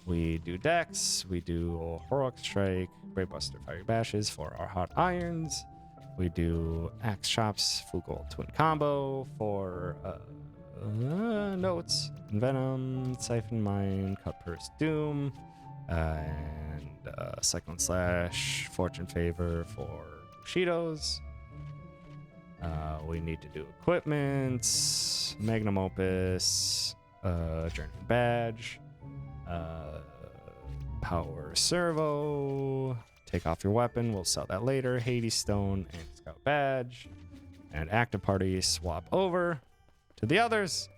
We do Dex. We do Heroic Strike, Greatbuster, Fiery Bashes for our Hot Irons. We do Axe Chops, Full Gold Twin Combo for Notes, Envenom, Siphon Mine, Cut Purse Doom, and Cyclone Slash, Fortune Favor for Bushidos. We need to do equipment, Magnum Opus, Journeyman Badge, Power Servo, take off your weapon, we'll sell that later, Hades Stone, and Scout Badge, and Active Party swap over to the others,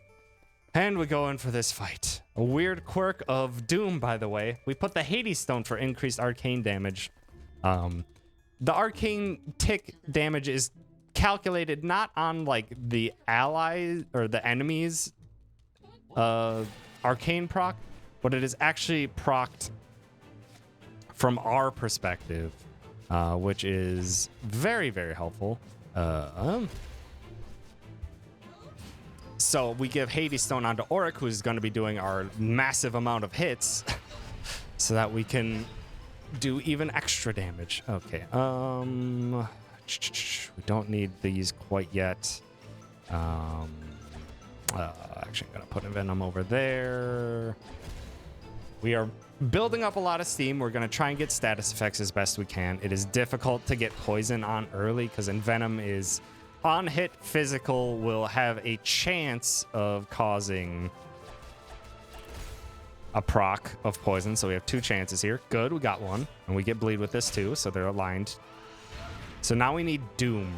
and we go in for this fight. A weird quirk of Doom, by the way. We put the Hades Stone for increased arcane damage. The arcane tick damage is calculated not on like the allies or the enemies arcane proc, but it is actually procced from our perspective, which is very, very helpful. So we give Hades Stone onto Auric, who's going to be doing our massive amount of hits, so that we can do even extra damage. Okay. We don't need these quite yet. Actually, I'm gonna put a Venom over there. We are building up a lot of steam. We're gonna try and get status effects as best we can. It is difficult to get poison on early because Venom is on hit physical, will have a chance of causing a proc of poison. So we have 2 chances here. Good, we got one. And we get bleed with this too, so they're aligned. So now we need Doom.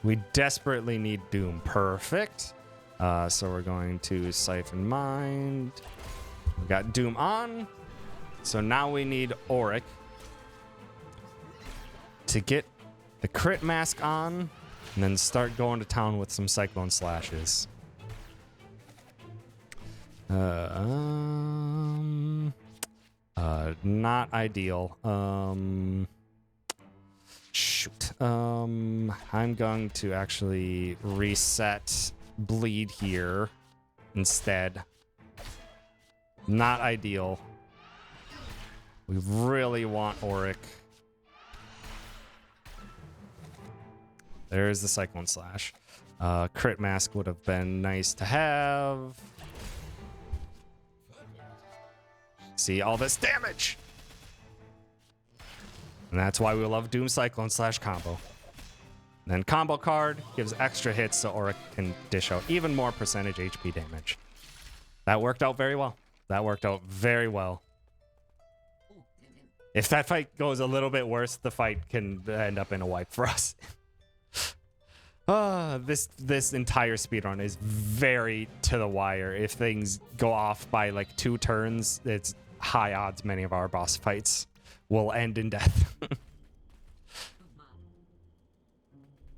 We desperately need Doom. Perfect. So we're going to Siphon Mind. We got Doom on. So now we need Auric to get the crit mask on and then start going to town with some Cyclone Slashes. Not ideal. Shoot. I'm going to actually reset bleed here instead. Not ideal. We really want Auric. There's the Cyclone Slash. Crit mask would have been nice to have. See all this damage. And that's why we love Doom Cyclone Slash combo. And then combo card gives extra hits so Auric can dish out even more percentage HP damage. That worked out very well. That worked out very well. If that fight goes a little bit worse, the fight can end up in a wipe for us. This entire speedrun is very to the wire. If things go off by like 2 turns, it's high odds many of our boss fights will end in death.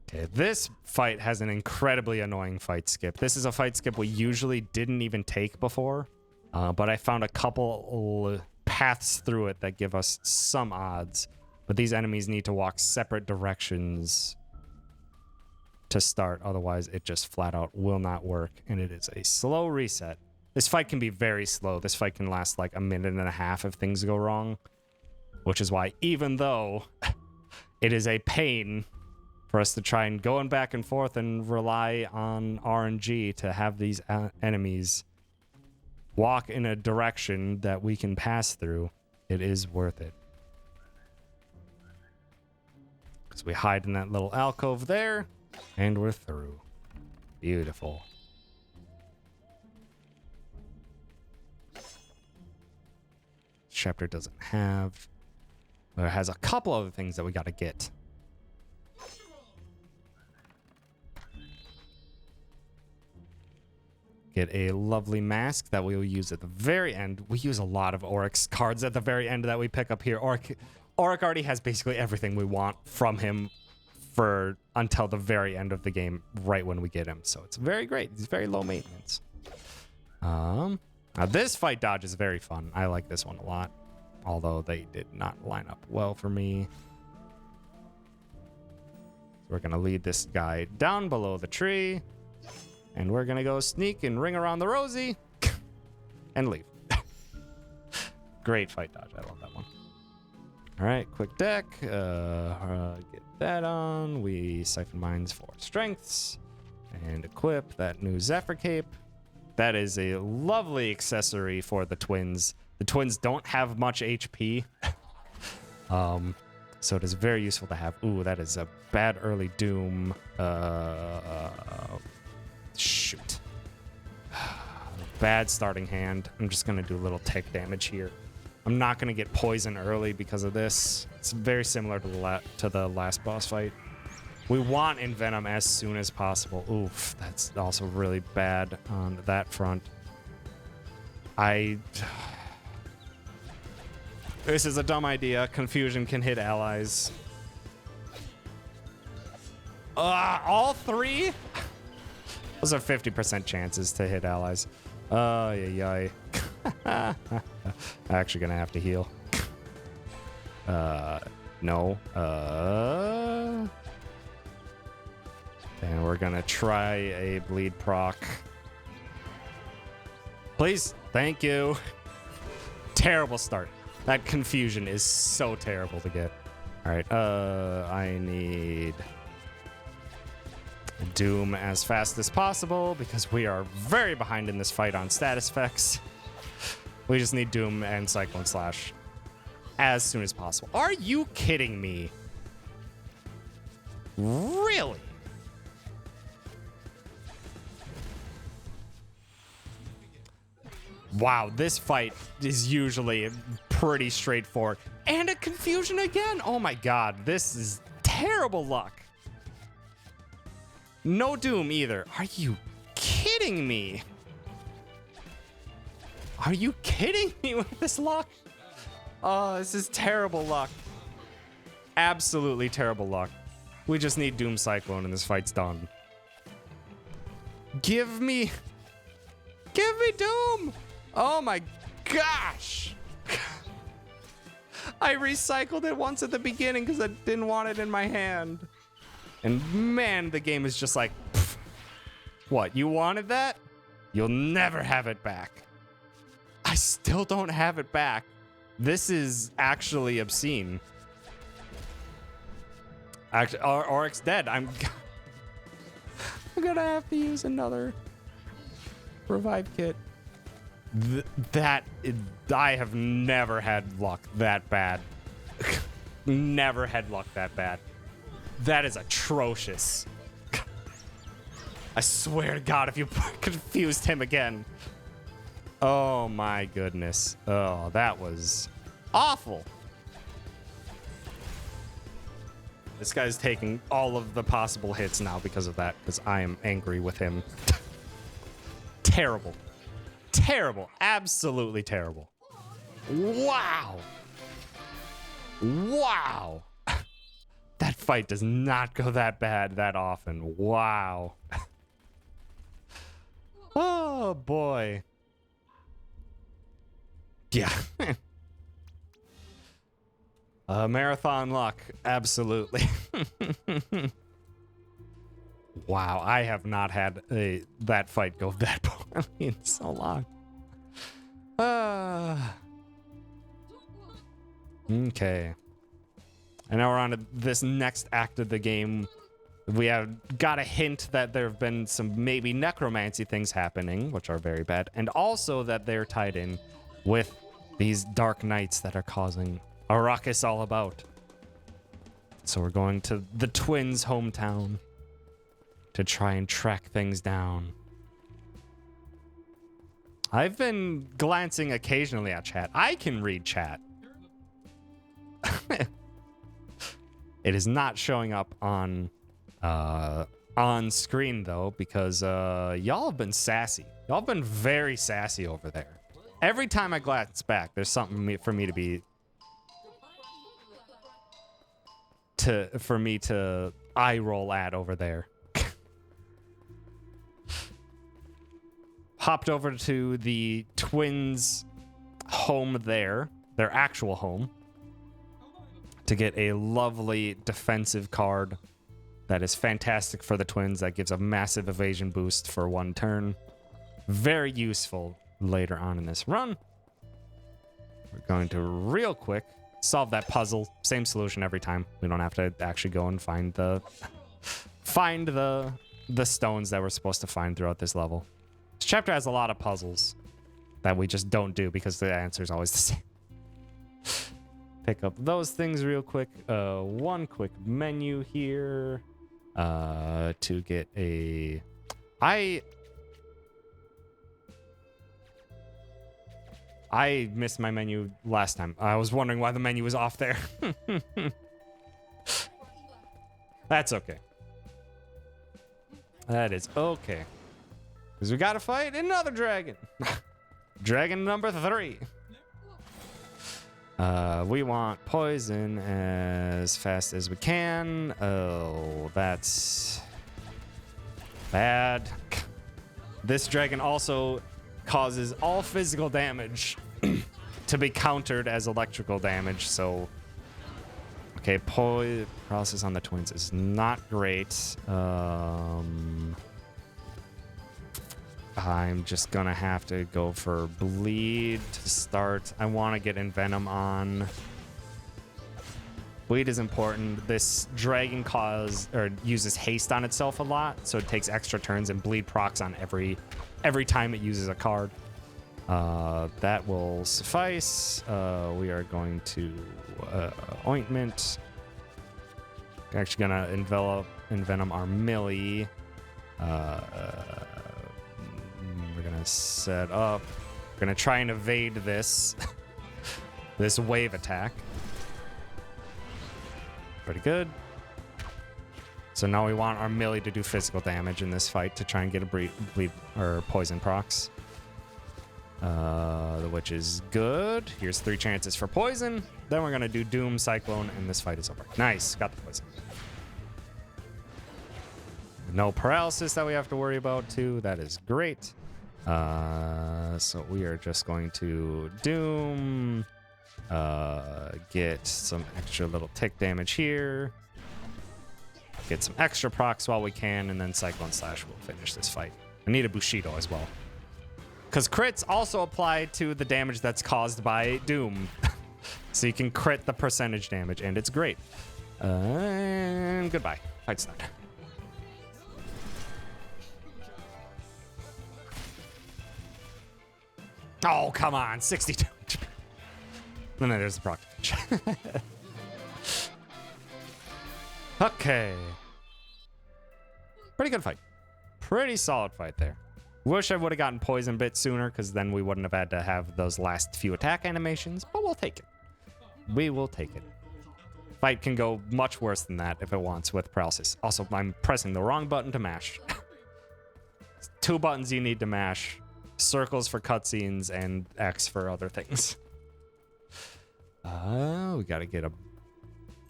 Okay, this fight has an incredibly annoying fight skip. This is a fight skip we usually didn't even take before, but I found a couple paths through it that give us some odds. But these enemies need to walk separate directions to start, otherwise it just flat out will not work, and it is a slow reset. This fight can be very slow. This fight can last like a minute and a half if things go wrong, which is why even though it is a pain for us to try and going back and forth and rely on RNG to have these enemies walk in a direction that we can pass through, it is worth it. Because we hide in that little alcove there, and we're through. Beautiful. Chapter doesn't have... Or it has a couple other things that we gotta get. Get a lovely mask that we will use at the very end. We use a lot of Auric's cards at the very end that we pick up here. Auric already has basically everything we want from him for until the very end of the game, right when we get him. So it's very great. He's very low maintenance. Now this fight dodge is very fun. I like this one a lot, although they did not line up well for me. So we're gonna lead this guy down below the tree, and we're gonna go sneak and ring around the rosy and leave. Great fight dodge. I love that one. All right, quick deck. Get that on. We siphon mines for strengths and equip that new Zephyr Cape. That is a lovely accessory for the twins. The twins don't have much HP, so it is very useful to have. Ooh, that is a bad early Doom. Shoot. Bad starting hand. I'm just gonna do a little tick damage here. I'm not gonna get poison early because of this. It's very similar to the last boss fight. We want Envenom as soon as possible. Oof, that's also really bad on that front. This is a dumb idea. Confusion can hit allies. All 3? Those are 50% chances to hit allies. Yay. Actually gonna have to heal. No. And we're gonna try a bleed proc. Please. Thank you. Terrible start. That confusion is so terrible to get. All right. I need Doom as fast as possible because we are very behind in this fight on status effects. We just need Doom and Cyclone Slash as soon as possible. Are you kidding me? Really? Wow, this fight is usually pretty straightforward. And a confusion again. Oh my god, this is terrible luck. No Doom either. Are you kidding me? Are you kidding me with this luck? Oh, this is terrible luck. Absolutely terrible luck. We just need Doom Cyclone and this fight's done. Give me Doom! Oh my gosh! I recycled it once at the beginning because I didn't want it in my hand. And man, the game is just like, pfft. What, you wanted that? You'll never have it back. I still don't have it back. This is actually obscene. Actually, Oryx dead. I'm gonna have to use another revive kit. I have never had luck that bad. Never had luck that bad. That is atrocious. I swear to God, if you confused him again. Oh my goodness. Oh, that was awful. This guy's taking all of the possible hits now because of that, because I am angry with him. Terrible. Terrible. Absolutely terrible. Wow. Wow. That fight does not go that bad that often. Wow. Oh, boy. Yeah. Marathon luck. Absolutely. Wow, I have not had that fight go that poorly in so long. Okay. And now we're on to this next act of the game. We have got a hint that there have been some maybe necromancy things happening, which are very bad, and also that they're tied in with these dark nights that are causing a ruckus all about. So we're going to the twins' hometown to try and track things down. I've been glancing occasionally at chat. I can read chat. It is not showing up on screen though, because y'all have been sassy. Y'all have been very sassy over there. Every time I glance back, there's something for me to eye roll at over there. Hopped over to the twins' home there, their actual home, to get a lovely defensive card that is fantastic for the twins. That gives a massive evasion boost for one turn. Very useful later on in this run. We're going to real quick solve that puzzle. Same solution every time. We don't have to actually go and find the stones that we're supposed to find throughout this level. This chapter has a lot of puzzles that we just don't do because the answer is always the same. Pick up those things real quick. One quick menu here to get a... I missed my menu last time. I was wondering why the menu was off there. That's okay. That is okay. Because we gotta fight another dragon. Dragon number 3. We want poison as fast as we can. Oh, that's bad. This dragon also causes all physical damage to be countered as electrical damage. So, okay, paralysis on the twins is not great. I'm just gonna have to go for bleed to start. I want to get Envenom on. Bleed is important. This dragon uses haste on itself a lot, so it takes extra turns, and bleed procs on every time it uses a card. That will suffice. We are going to ointment. Actually gonna envenom our Millie. We're gonna set up. We're gonna try and evade this this wave attack. Pretty good. So now we want our Millie to do physical damage in this fight to try and get a bleed or poison procs. Which is good. Here's 3 chances for poison. Then we're gonna do Doom, Cyclone, and this fight is over. Nice, got the poison. No paralysis that we have to worry about too. That is great. So we are just going to Doom, get some extra little tick damage here, get some extra procs while we can, and then Cyclone Slash will finish this fight. I need a Bushido as well, because crits also apply to the damage that's caused by Doom. So you can crit the percentage damage, and it's great. And goodbye. Fight's done. Oh, come on. 62. And then there's the proc damage. Okay. Pretty good fight. Pretty solid fight there. Wish I would have gotten poison a bit sooner, because then we wouldn't have had to have those last few attack animations, but we'll take it. We will take it. Fight can go much worse than that if it wants with paralysis. Also, I'm pressing the wrong button to mash. 2 buttons you need to mash. Circles for cutscenes and X for other things. We gotta get a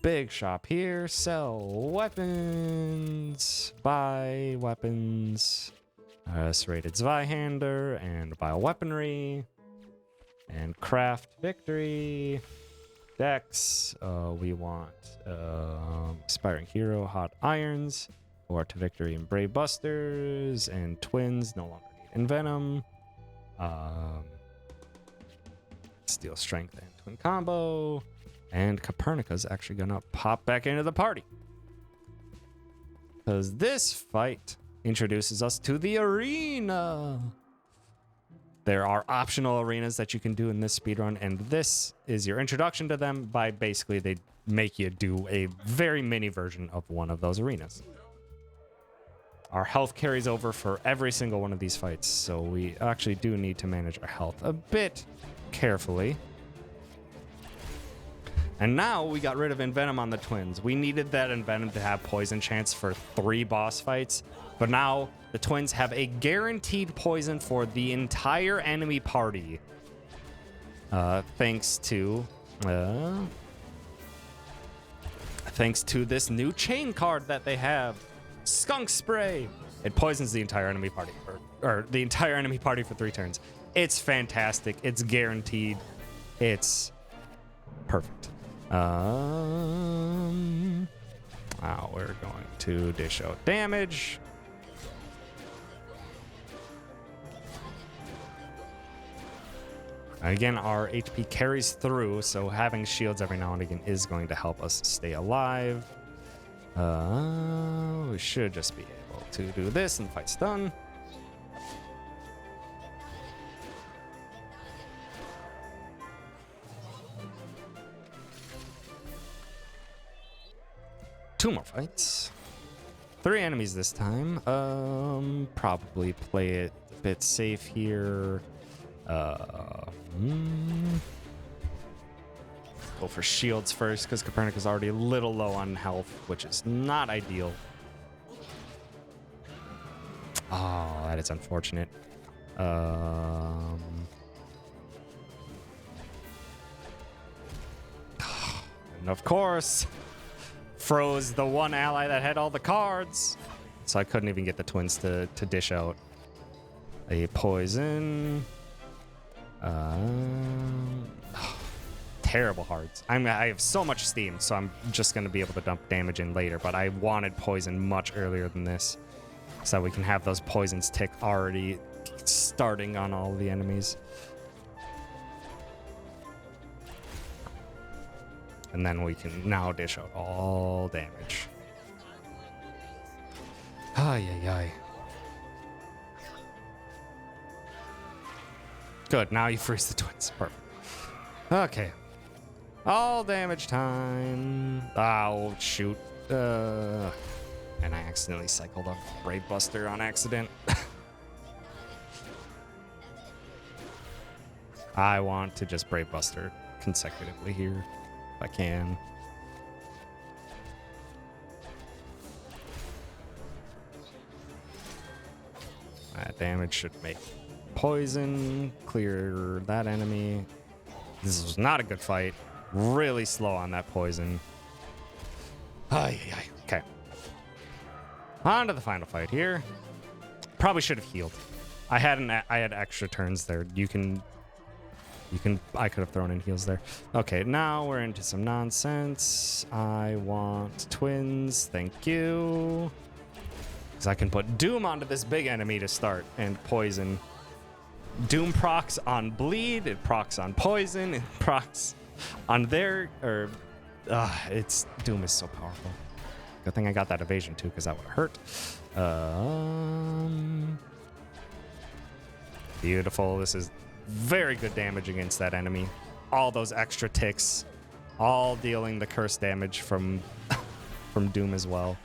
big shop here. Sell weapons. Buy weapons. Serrated Zweihander and bioweaponry. And craft victory. Dex. We want Aspiring Hero, Hot Irons. Or to victory and Brave Busters. And twins no longer need Envenom. Steel Strength and Twin Combo. And Copernica's actually gonna pop back into the party, because this fight introduces us to the arena. There are optional arenas that you can do in this speedrun, and this is your introduction to them. By basically they make you do a very mini version of one of those arenas. Our health carries over for every single one of these fights, so we actually do need to manage our health a bit carefully. And now we got rid of Envenom on the twins. We needed that Envenom to have poison chance for 3 boss fights, but now the twins have a guaranteed poison for the entire enemy party. Thanks to this new chain card that they have. Skunk Spray. It poisons the entire enemy party, or the entire enemy party for 3 turns. It's fantastic. It's guaranteed. It's perfect. We're going to dish out damage. Again, our HP carries through, so having shields every now and again is going to help us stay alive. We should just be able to do this and the fight's done. Two more fights. 3 enemies this time. Probably play it a bit safe here. Go for shields first, because Copernica's already a little low on health, which is not ideal. Oh, that is unfortunate. And of course, froze the one ally that had all the cards, so I couldn't even get the twins to dish out. a poison. Terrible hearts. I have so much steam, so I'm just going to be able to dump damage in later, but I wanted poison much earlier than this so we can have those poisons tick already starting on all the enemies. And then we can now dish out all damage. Ay, ay, ay. Good, now you freeze the twins. Perfect. Okay. All damage time. Oh, shoot. And I accidentally cycled a Brave Buster on accident. I want to just Brave Buster consecutively here, if I can. That damage should make poison, clear that enemy. This was not a good fight. Really slow on that poison. Ay, ay, ay. Okay. On to the final fight here. Probably should have healed. I had extra turns there. I could have thrown in heals there. Okay, now we're into some nonsense. I want twins. Thank you. Because I can put Doom onto this big enemy to start and poison. Doom procs on bleed, it procs on poison, it procs on their, it's, Doom is so powerful. Good thing I got that evasion too, because that would hurt. Beautiful, this is very good damage against that enemy. All those extra ticks, all dealing the curse damage from, from Doom as well.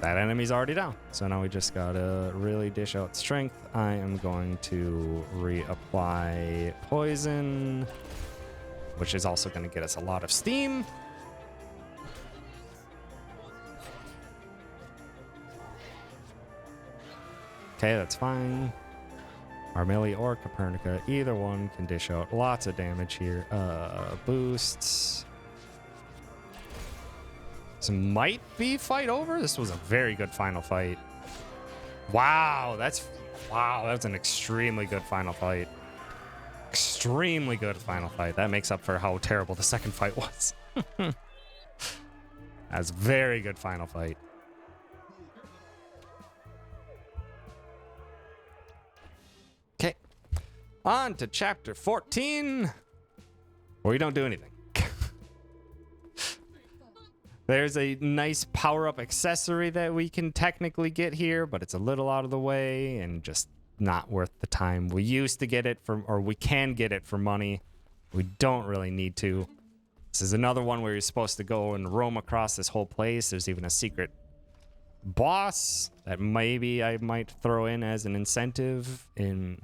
That enemy's already down. So now we just gotta really dish out strength. I am going to reapply poison, which is also gonna get us a lot of steam. Okay, that's fine. Armilli or Copernica, either one can dish out lots of damage here. Boosts. This might be fight over. This was a very good final fight. Wow, that's an extremely good final fight. Extremely good final fight. That makes up for how terrible the second fight was. That's a very good final fight. Okay. On to chapter 14, where we don't do anything. There's a nice power-up accessory that we can technically get here, but it's a little out of the way and just not worth the time. We used to get it or we can get it for money. We don't really need to. This is another one where you're supposed to go and roam across this whole place. There's even a secret boss that maybe I might throw in as an incentive to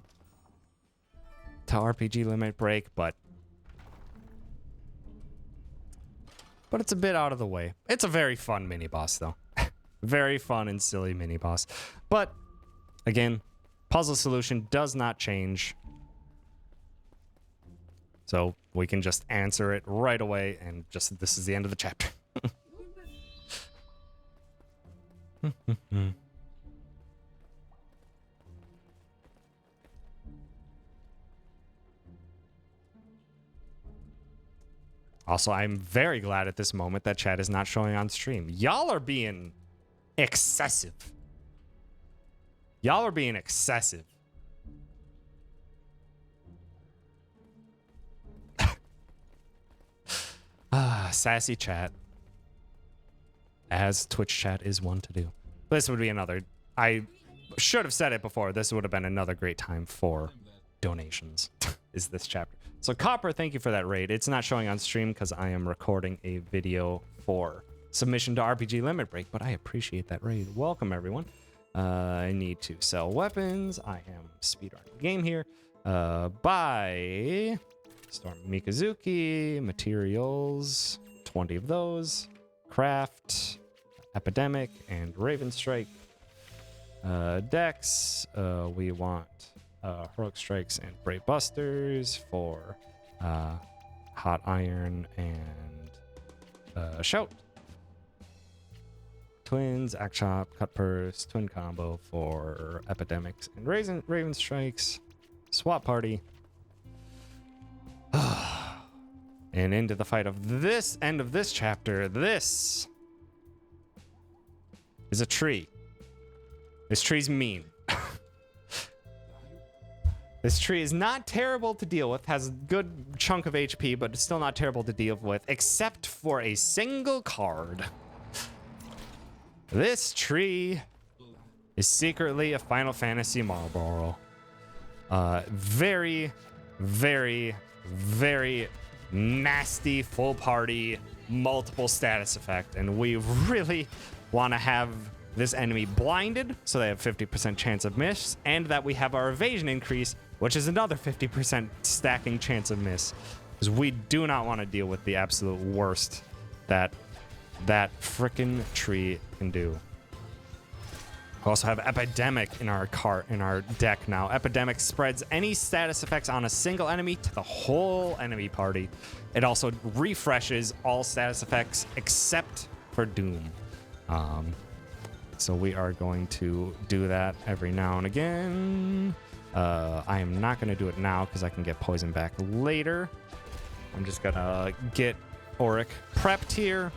RPG Limit Break, but it's a bit out of the way. It's a very fun mini boss though. Very fun and silly mini boss. But again, puzzle solution does not change. So we can just answer it right away and just this is the end of the chapter. Also, I'm very glad at this moment that chat is not showing on stream. Y'all are being excessive. Y'all are being excessive. Sassy chat. As Twitch chat is one to do. This would be another... I should have said it before. This would have been another great time for donations. Is this chapter. So Copper, thank you for that raid. It's not showing on stream because I am recording a video for submission to RPG Limit Break, but I appreciate that raid. Welcome, everyone. I need to sell weapons. I am speedrunning the game here. Buy Storm Mikazuki, materials, 20 of those. Craft, Epidemic, and Raven Strike. Dex, we want Heroic Strikes and Brave Busters for Hot Iron and Shout. twins, act shop, cut purse, twin combo for epidemics and raven strikes, swap party. And into the fight of this end of this chapter. This is a tree. This tree's mean. This tree is not terrible to deal with, has a good chunk of HP, but it's still not terrible to deal with, except for a single card. This tree is secretly a Final Fantasy Marlboro. Very, very, very nasty full party, multiple status effect, and we really want to have this enemy blinded so they have 50% chance of miss, and that we have our evasion increase, which is another 50% stacking chance of miss, because we do not want to deal with the absolute worst that frickin' tree can do. We also have Epidemic in our deck now. Epidemic spreads any status effects on a single enemy to the whole enemy party. It also refreshes all status effects except for Doom. So we are going to do that every now and again. I am not going to do it now because I can get poisoned back later. I'm just going to get Auric prepped here.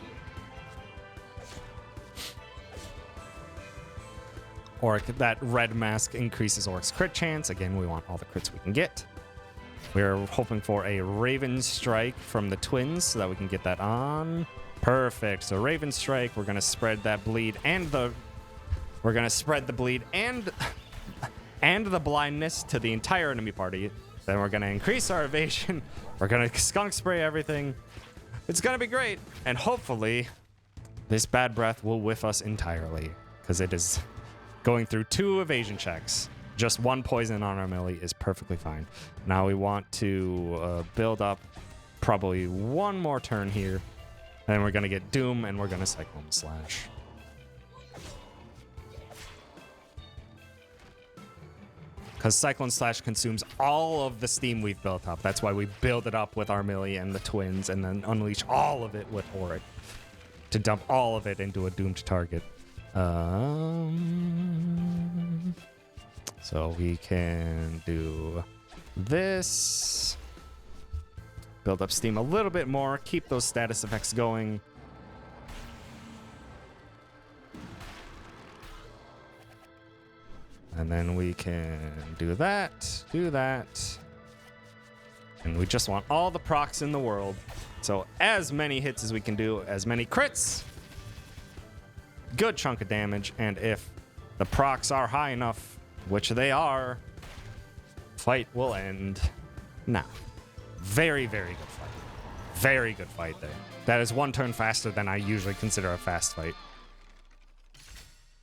Auric, that red mask increases Auric's crit chance. Again, we want all the crits we can get. We're hoping for a Raven Strike from the twins so that we can get that on. Perfect. So Raven Strike, we're going to spread that bleed and the the blindness to the entire enemy party. Then we're going to increase our evasion. We're going to skunk spray everything. It's going to be great. And hopefully this bad breath will whiff us entirely, because it is going through 2 evasion checks. Just 1 poison on our melee is perfectly fine. Now we want to build up probably 1 more turn here. And we're going to get Doom, and we're going to Cyclone Slash. Because Cyclone Slash consumes all of the steam we've built up. That's why we build it up with our melee and the twins, and then unleash all of it with Auric to dump all of it into a doomed target. So we can do this. Build up steam a little bit more. Keep those status effects going. And then we can do that. And we just want all the procs in the world. So as many hits as we can do, as many crits. Good chunk of damage. And if the procs are high enough, which they are, fight will end now. Very, very good fight. Very good fight there. That is 1 turn faster than I usually consider a fast fight.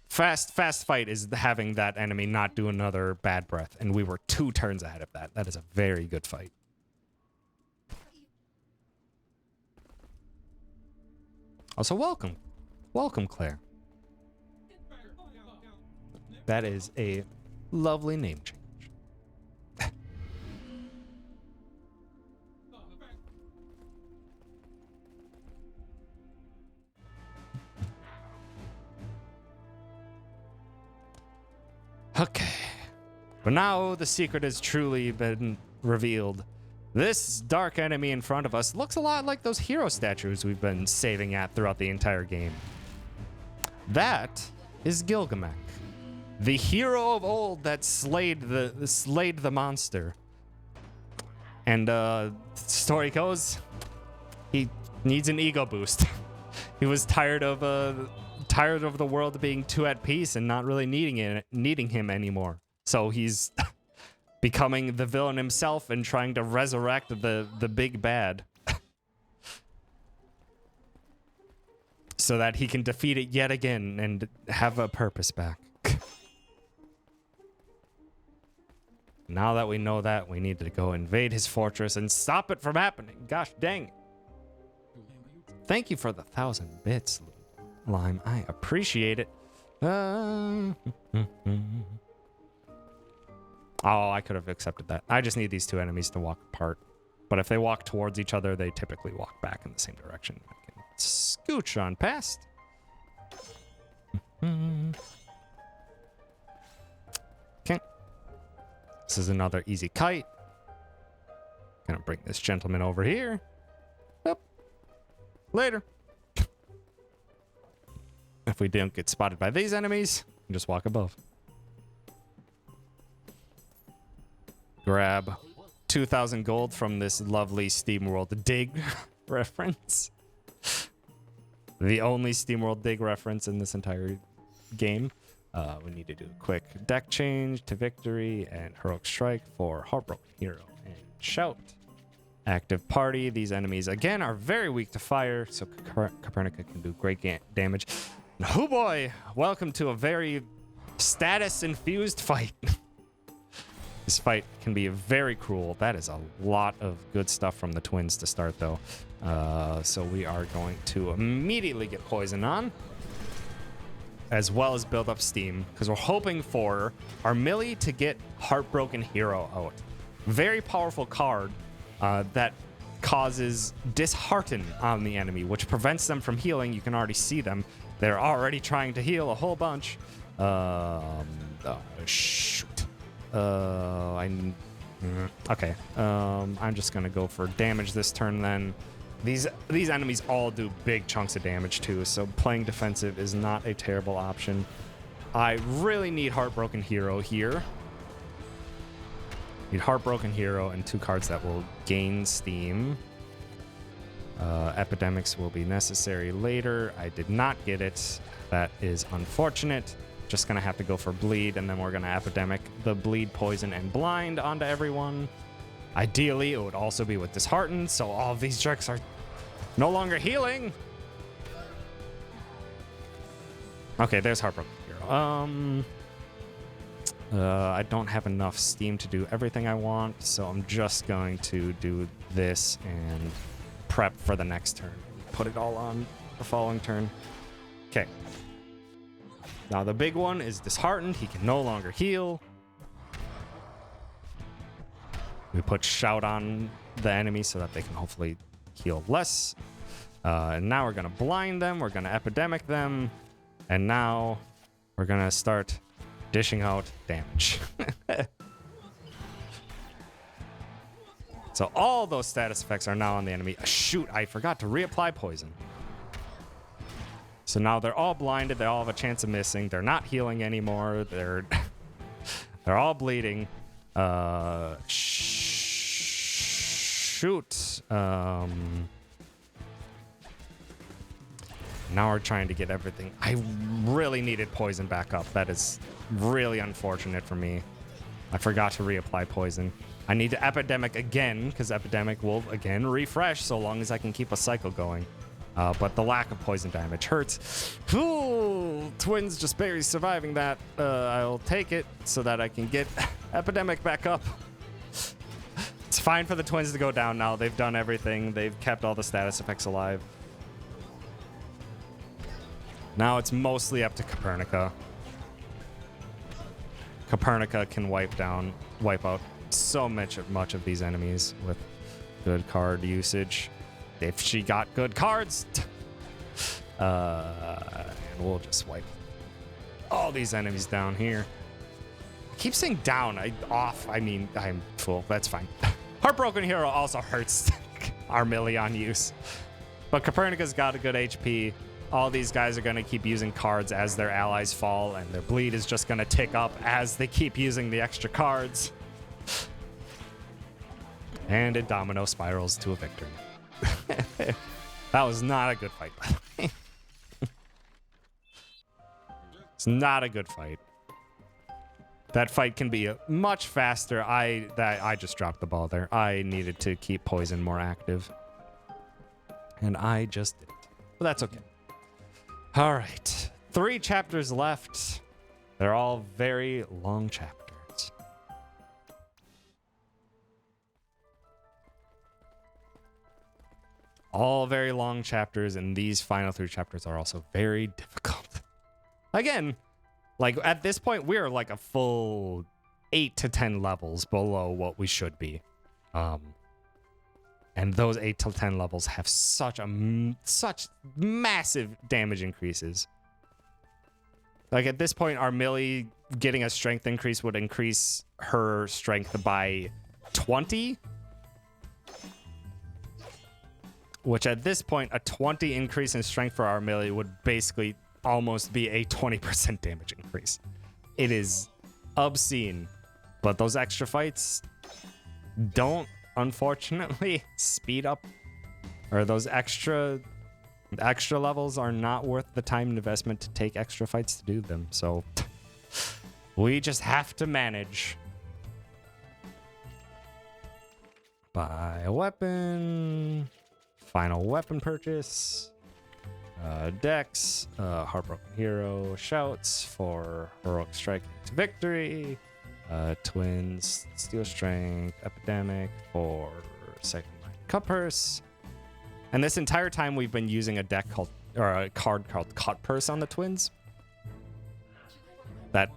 Fast fight is having that enemy not do another bad breath, and we were 2 turns ahead of that. That is a very good fight. Also, welcome. Welcome, Claire. That is a lovely name change. Okay. But now the secret has truly been revealed. This dark enemy in front of us looks a lot like those hero statues we've been saving at throughout the entire game. That is Gilgamesh, the hero of old that slayed the monster. And story goes, he needs an ego boost. He was tired of the world being 2 at peace and not really needing him anymore. So he's becoming the villain himself and trying to resurrect the big bad. So that he can defeat it yet again and have a purpose back. Now that we know that, we need to go invade his fortress and stop it from happening. Gosh dang it. Thank you for the 1,000 bits, Lime. I appreciate it. Oh, I could have accepted that. I just need these 2 enemies to walk apart. But if they walk towards each other, they typically walk back in the same direction. I can scooch on past. Okay. This is another easy kite. Gonna bring this gentleman over here. Yep. Later. If we don't get spotted by these enemies, just walk above. Grab 2,000 gold from this lovely SteamWorld dig reference. The only SteamWorld dig reference in this entire game. We need to do a quick deck change to victory and heroic strike for Heartbroken Hero and shout. Active party. These enemies again are very weak to fire, so Copernica can do great damage. Oh boy, welcome to a very status infused fight. This fight can be very cruel. That is a lot of good stuff from the twins to start, though. So we are going to immediately get poison on, as well as build up steam, because we're hoping for our Millie to get Heartbroken Hero out. Very powerful card that causes dishearten on the enemy, which prevents them from healing. You can already see them. They're already trying to heal a whole bunch. Oh, shoot. Okay. I'm just gonna go for damage this turn then. These enemies all do big chunks of damage too, so playing defensive is not a terrible option. I really need Heartbroken Hero here. Need Heartbroken Hero and 2 cards that will gain steam. Epidemics will be necessary later. I did not get it. That is unfortunate. Just gonna have to go for bleed, and then we're gonna epidemic the bleed, poison, and blind onto everyone. Ideally, it would also be with dishearten, so all of these jerks are no longer healing. Okay, there's Heartbroken Hero. I don't have enough steam to do everything I want, so I'm just going to do this and prep for the next turn. Put it all on the following turn. Okay. Now the big one is disheartened. He can no longer heal. We put shout on the enemy so that they can hopefully heal less. And now we're going to blind them. We're going to epidemic them. And now we're going to start dishing out damage. So all those status effects are now on the enemy. Shoot, I forgot to reapply poison. So now they're all blinded. They all have a chance of missing. They're not healing anymore. They're all bleeding. Shoot. Now we're trying to get everything. I really needed poison back up. That is really unfortunate for me. I forgot to reapply poison. I need to epidemic again, because epidemic will again refresh so long as I can keep a cycle going. But the lack of poison damage hurts. Ooh, twins just barely surviving that. I'll take it so that I can get epidemic back up. It's fine for the twins to go down now. They've done everything. They've kept all the status effects alive. Now it's mostly up to Copernica. Copernica can wipe out so much of these enemies with good card usage. If she got good cards, and we'll just wipe all these enemies down here. I keep saying down. I mean, I'm full. That's fine. Heartbroken Hero also hurts our Millie on use. But Copernica's got a good HP. All these guys are going to keep using cards as their allies fall, and their bleed is just going to tick up as they keep using the extra cards. And it domino spirals to a victory. That was not a good fight, by the way. It's not a good fight. That fight can be much faster. I just dropped the ball there. I needed to keep poison more active. And I just didn't. But that's okay. All right. 3 chapters left. They're all very long chapters. All very long chapters, and these final 3 chapters are also very difficult. Again, like at this point, we're like a full 8 to 10 levels below what we should be. And those 8 to 10 levels have such massive damage increases. Like at this point, our Millie getting a strength increase would increase her strength by 20. Which at this point, a 20 increase in strength for our Millie would basically almost be a 20% damage increase. It is obscene. But those extra fights don't, unfortunately, speed up. Or those extra levels are not worth the time and investment to take extra fights to do them. So we just have to manage. Buy a weapon. Final weapon purchase. Dex. Heartbroken Hero. Shouts for Heroic Strike to Victory. Twins. Steel Strength. Epidemic for Second Mind Cut Purse. And this entire time we've been using a deck called, or a card called Cut Purse on the twins. That,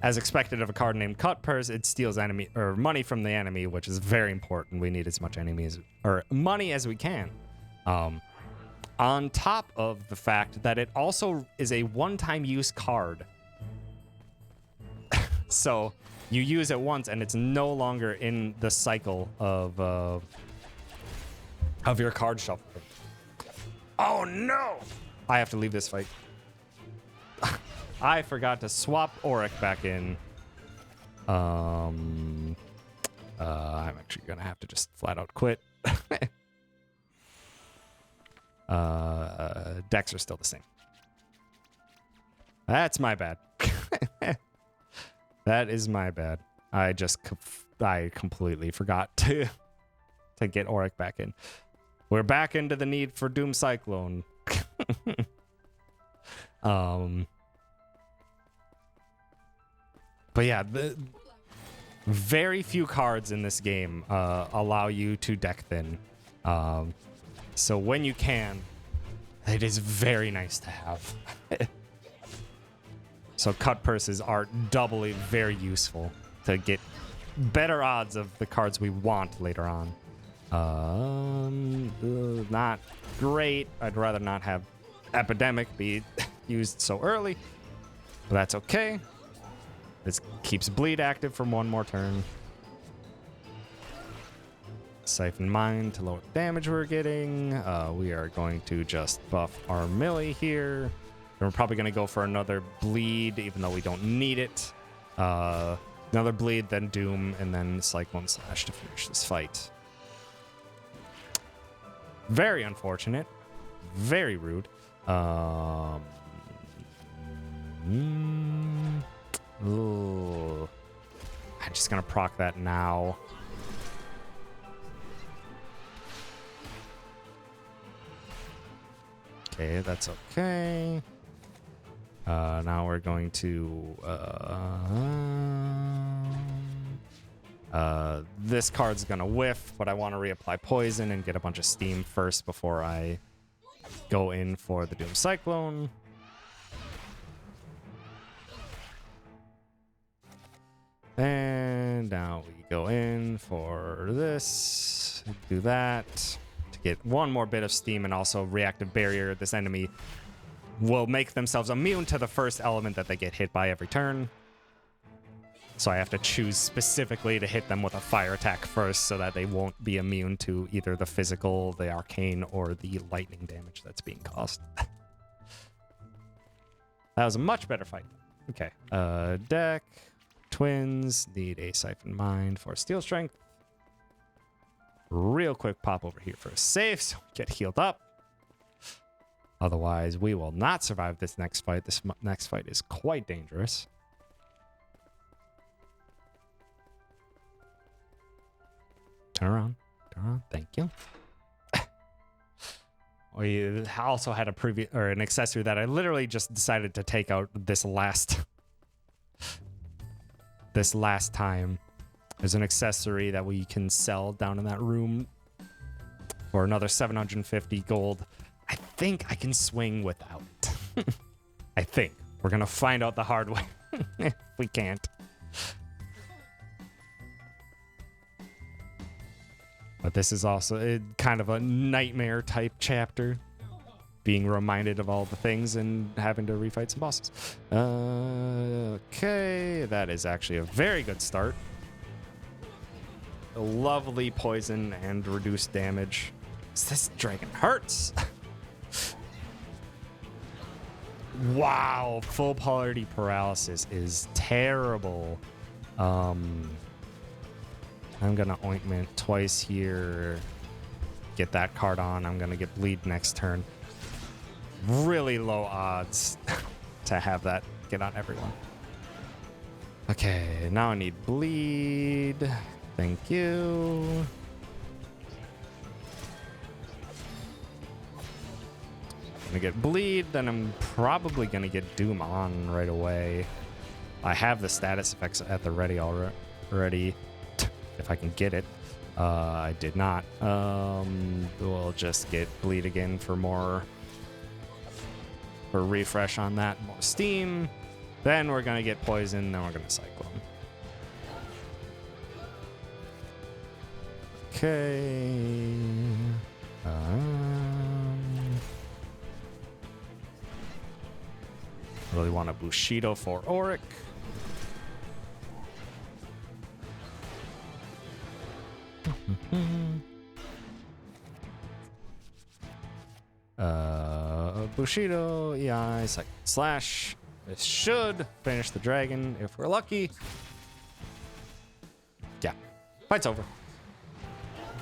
as expected of a card named Cut Purse, it steals enemy or money from the enemy, which is very important. We need as much enemies or money as we can. On top of the fact that it also is a one-time use card. So you use it once and it's no longer in the cycle of your card shuffle. Oh no! I have to leave this fight. I forgot to swap Auric back in. I'm actually gonna have to just flat out quit. Decks are still the same. That's my bad. That is my bad. I completely forgot to get Auric back in. We're back into the need for Doom Cyclone. But yeah, the very few cards in this game allow you to deck thin. So when you can, it is very nice to have. So cut purses are doubly very useful to get better odds of the cards we want later on. Not great. I'd rather not have Epidemic be used so early, but that's okay. This keeps Bleed active for one more turn. Siphon Mine to lower the damage we're getting. We are going to just buff our Millie here. And we're probably going to go for another Bleed, even though we don't need it. Another Bleed, then Doom, and then Cyclone Slash to finish this fight. Very unfortunate. Very rude. Ooh. I'm just going to proc that now. Okay, that's okay. Now we're going to... this card's gonna whiff, but I want to reapply poison and get a bunch of steam first before I go in for the Doom Cyclone. And now we go in for this, do that, to get one more bit of steam and also reactive barrier. This enemy will make themselves immune to the first element that they get hit by every turn. So I have to choose specifically to hit them with a fire attack first so that they won't be immune to either the physical, the arcane, or the lightning damage that's being caused. That was a much better fight. Okay. Deck. Twins. Need a Siphon Mind for Steel Strength. Real quick pop over here for a save so we get healed up. Otherwise, we will not survive this next fight. This next fight is quite dangerous. Turn around. Turn around. Thank you. We also had an accessory that I literally just decided to take out this last time. There's an accessory that we can sell down in that room for another 750 gold. I think I can swing without it. I think. We're going to find out the hard way if we can't. But this is also kind of a nightmare type chapter being reminded of all the things and having to refight some bosses. Okay, that is actually a very good start. A lovely poison and reduced damage. This dragon hurts. Wow, full party paralysis is terrible. I'm gonna ointment twice here. Get that card on. I'm gonna get bleed next turn. Really low odds to have that get on everyone. Okay, now I need bleed. Thank you. I'm gonna get bleed, then I'm probably gonna get doom on right away. I have the status effects at the ready already. If I can get it. I did not. We'll just get bleed again for more. For refresh on that, more steam. Then we're gonna get poison. Then we're gonna cyclone. Okay. Really want a Bushido for Auric. Bushido, EI, second slash. This should finish the dragon if we're lucky. Yeah, fight's over.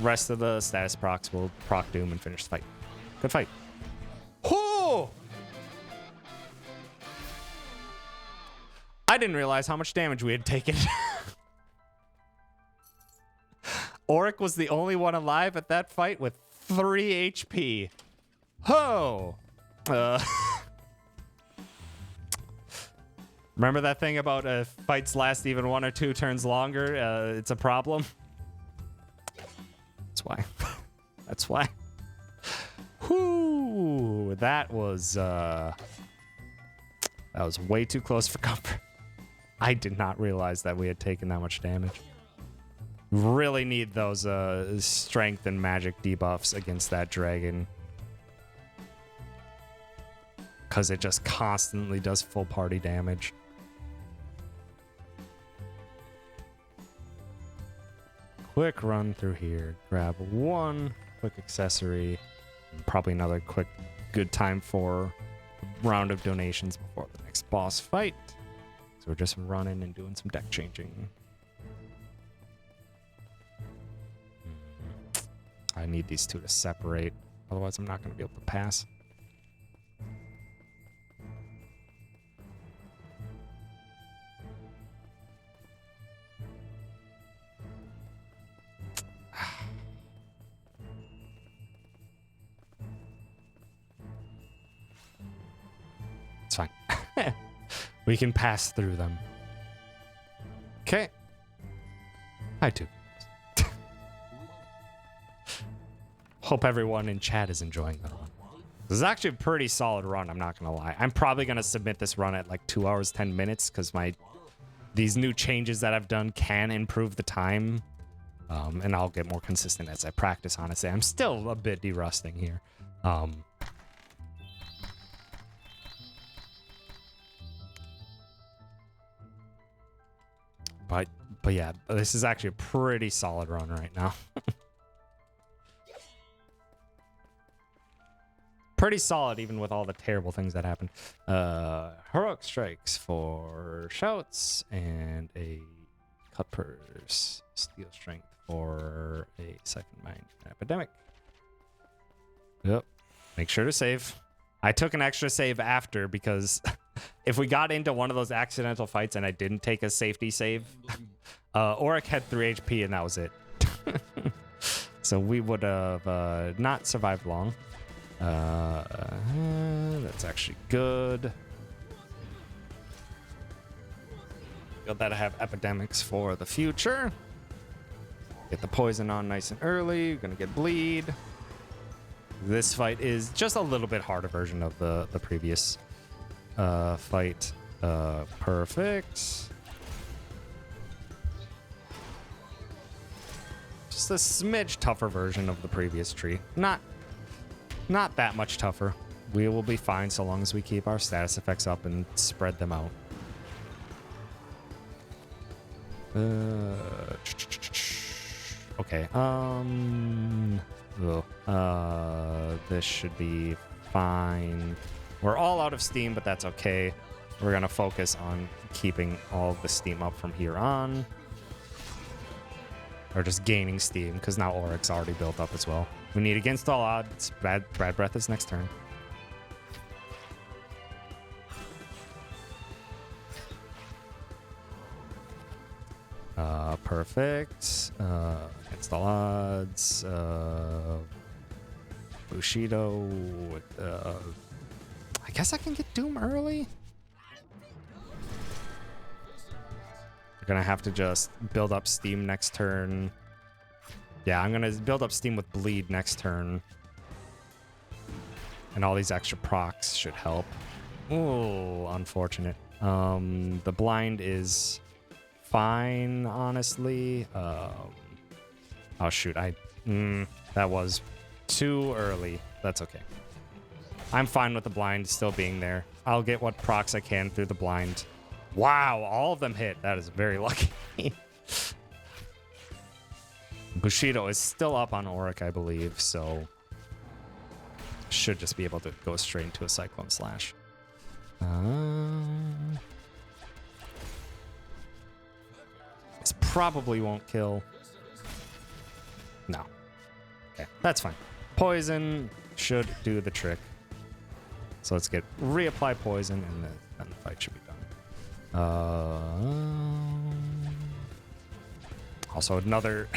Rest of the status procs will proc doom and finish the fight. Good fight. Oh! I didn't realize how much damage we had taken. Auric was the only one alive at that fight with 3 HP. Ho! Remember that thing about fights last even 1 or 2 turns longer? It's a problem. That's why. That's why. Whoo! That was way too close for comfort. I did not realize that we had taken that much damage. Really need those strength and magic debuffs against that dragon. Because it just constantly does full party damage. Quick run through here. Grab 1 quick accessory. And probably another quick good time for a round of donations before the next boss fight. So we're just running and doing some deck changing. I need these 2 to separate. Otherwise, I'm not going to be able to pass. It's fine. We can pass through them. Okay. I do. Hope everyone in chat is enjoying that one. This is actually a pretty solid run, I'm not gonna lie. I'm probably gonna submit this run at like 2 hours, 10 minutes because these new changes that I've done can improve the time. And I'll get more consistent as I practice, honestly. I'm still a bit de-rusting here. But yeah, this is actually a pretty solid run right now. Pretty solid, even with all the terrible things that happened. Heroic strikes for shouts and a cut purse. Steel strength for a siphon mine epidemic. Yep. Make sure to save. I took an extra save after because if we got into one of those accidental fights and I didn't take a safety save, Auric had 3 HP and that was it. So we would have not survived long. That's actually good. Good that I have epidemics for the future. Get the poison on nice and early. You're gonna get bleed. This fight is just a little bit harder version of the previous fight. Perfect. Just a smidge tougher version of the previous tree. Not that much tougher, we will be fine so long as we keep our status effects up and spread them out. Okay. This should be fine. We're all out of steam, but that's okay. We're gonna focus on keeping all the steam up from here on. Or just gaining steam, because now Auric's already built up as well. We need against all odds. Bad Breath is next turn. Perfect. Against all odds. Bushido. I guess I can get Doom early. We're gonna have to just build up steam next turn. Yeah, I'm gonna build up steam with Bleed next turn. And all these extra procs should help. Oh, unfortunate. The blind is fine, honestly. Oh shoot, that was too early. That's okay. I'm fine with the blind still being there. I'll get what procs I can through the blind. Wow, all of them hit. That is very lucky. Bushido is still up on Auric, I believe, so should just be able to go straight into a Cyclone Slash. This probably won't kill. No. Okay, that's fine. Poison should do the trick. So let's reapply poison, and then the fight should be done. Also, another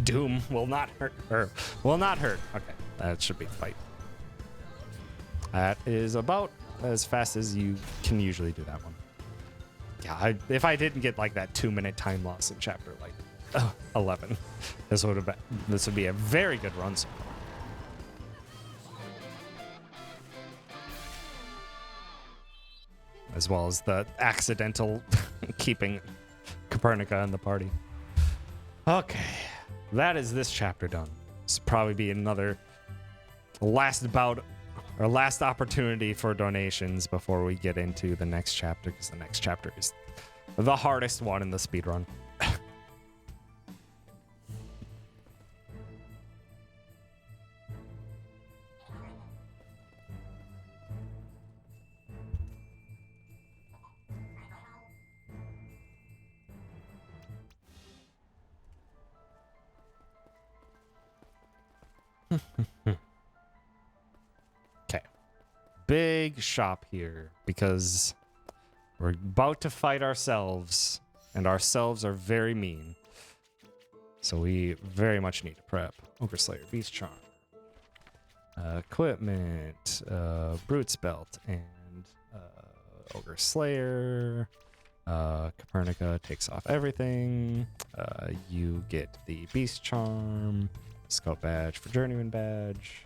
Doom will not hurt. Okay, that should be the fight. That is about as fast as you can usually do that one. Yeah, if I didn't get like that 2-minute time loss in chapter 11, this would be a very good run so far. As well as the accidental keeping Copernica in the party. Okay, that is this chapter done. This will probably be another last bout or last opportunity for donations before we get into the next chapter, because the next chapter is the hardest one in the speedrun. Okay. Big shop here because we're about to fight ourselves, and ourselves are very mean. So we very much need to prep. Ogre Slayer, Beast Charm, equipment, Brute's Belt, and Ogre Slayer. Copernica takes off everything. You get the Beast Charm. Scout badge for Journeyman badge.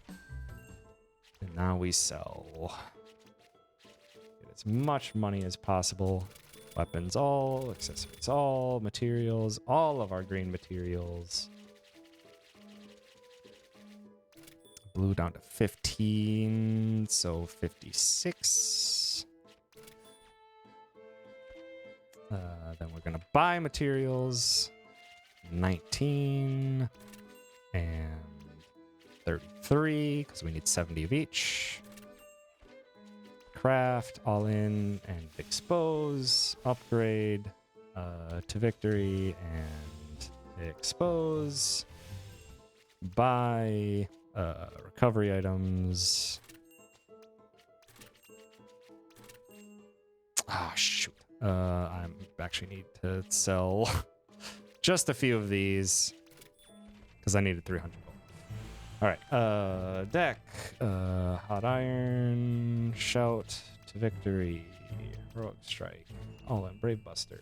And now we sell. Get as much money as possible. Weapons all, accessories all, materials, all of our green materials. Blue down to 15, so 56. Then we're gonna buy materials. 19. And 33, because we need 70 of each. Craft, all in, and expose, upgrade to victory, and expose. Buy recovery items. Ah, shoot. I actually need to sell just a few of these, because I needed 300 gold. All right, deck, hot iron, shout to victory, heroic strike, all-in brave buster,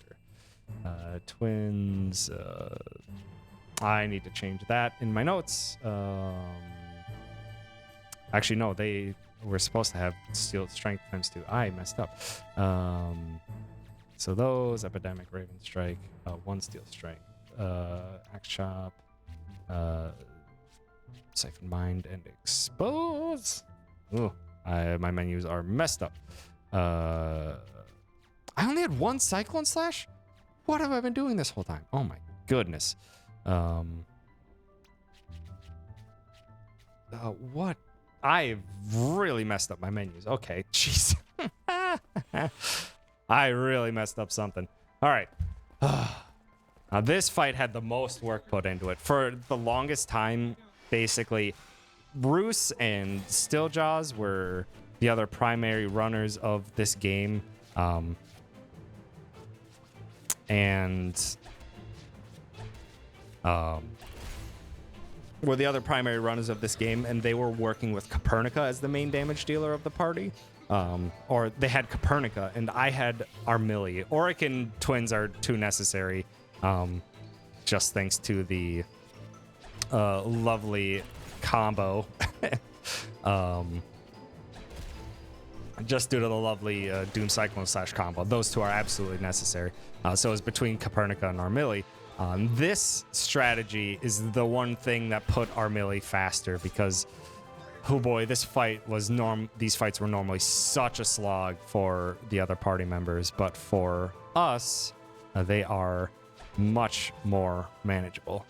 twins. I need to change that in my notes. Actually, no, they were supposed to have steel strength times 2. I messed up. So those epidemic raven strike, 1 steel strength, axe chop. Siphon Mind and Expose. Ooh, My menus are messed up. I only had one Cyclone Slash? What have I been doing this whole time? Oh my goodness. What? I really messed up my menus. Okay, jeez. I really messed up something. All right. Now, this fight had the most work put into it. For the longest time, basically, Bruce and Stilljaws were the other primary runners of this game. Were the other primary runners of this game, and they were working with Copernica as the main damage dealer of the party. Or they had Copernica, and I had Armilli. Auric and Twins are too necessary, just thanks to the lovely combo. Just due to the lovely Doom Cyclone Slash combo. Those two are absolutely necessary. So it's between Copernica and Armilli. This strategy is the one thing that put Armilli faster because, oh boy, these fights were normally such a slog for the other party members, but for us, they are much more manageable.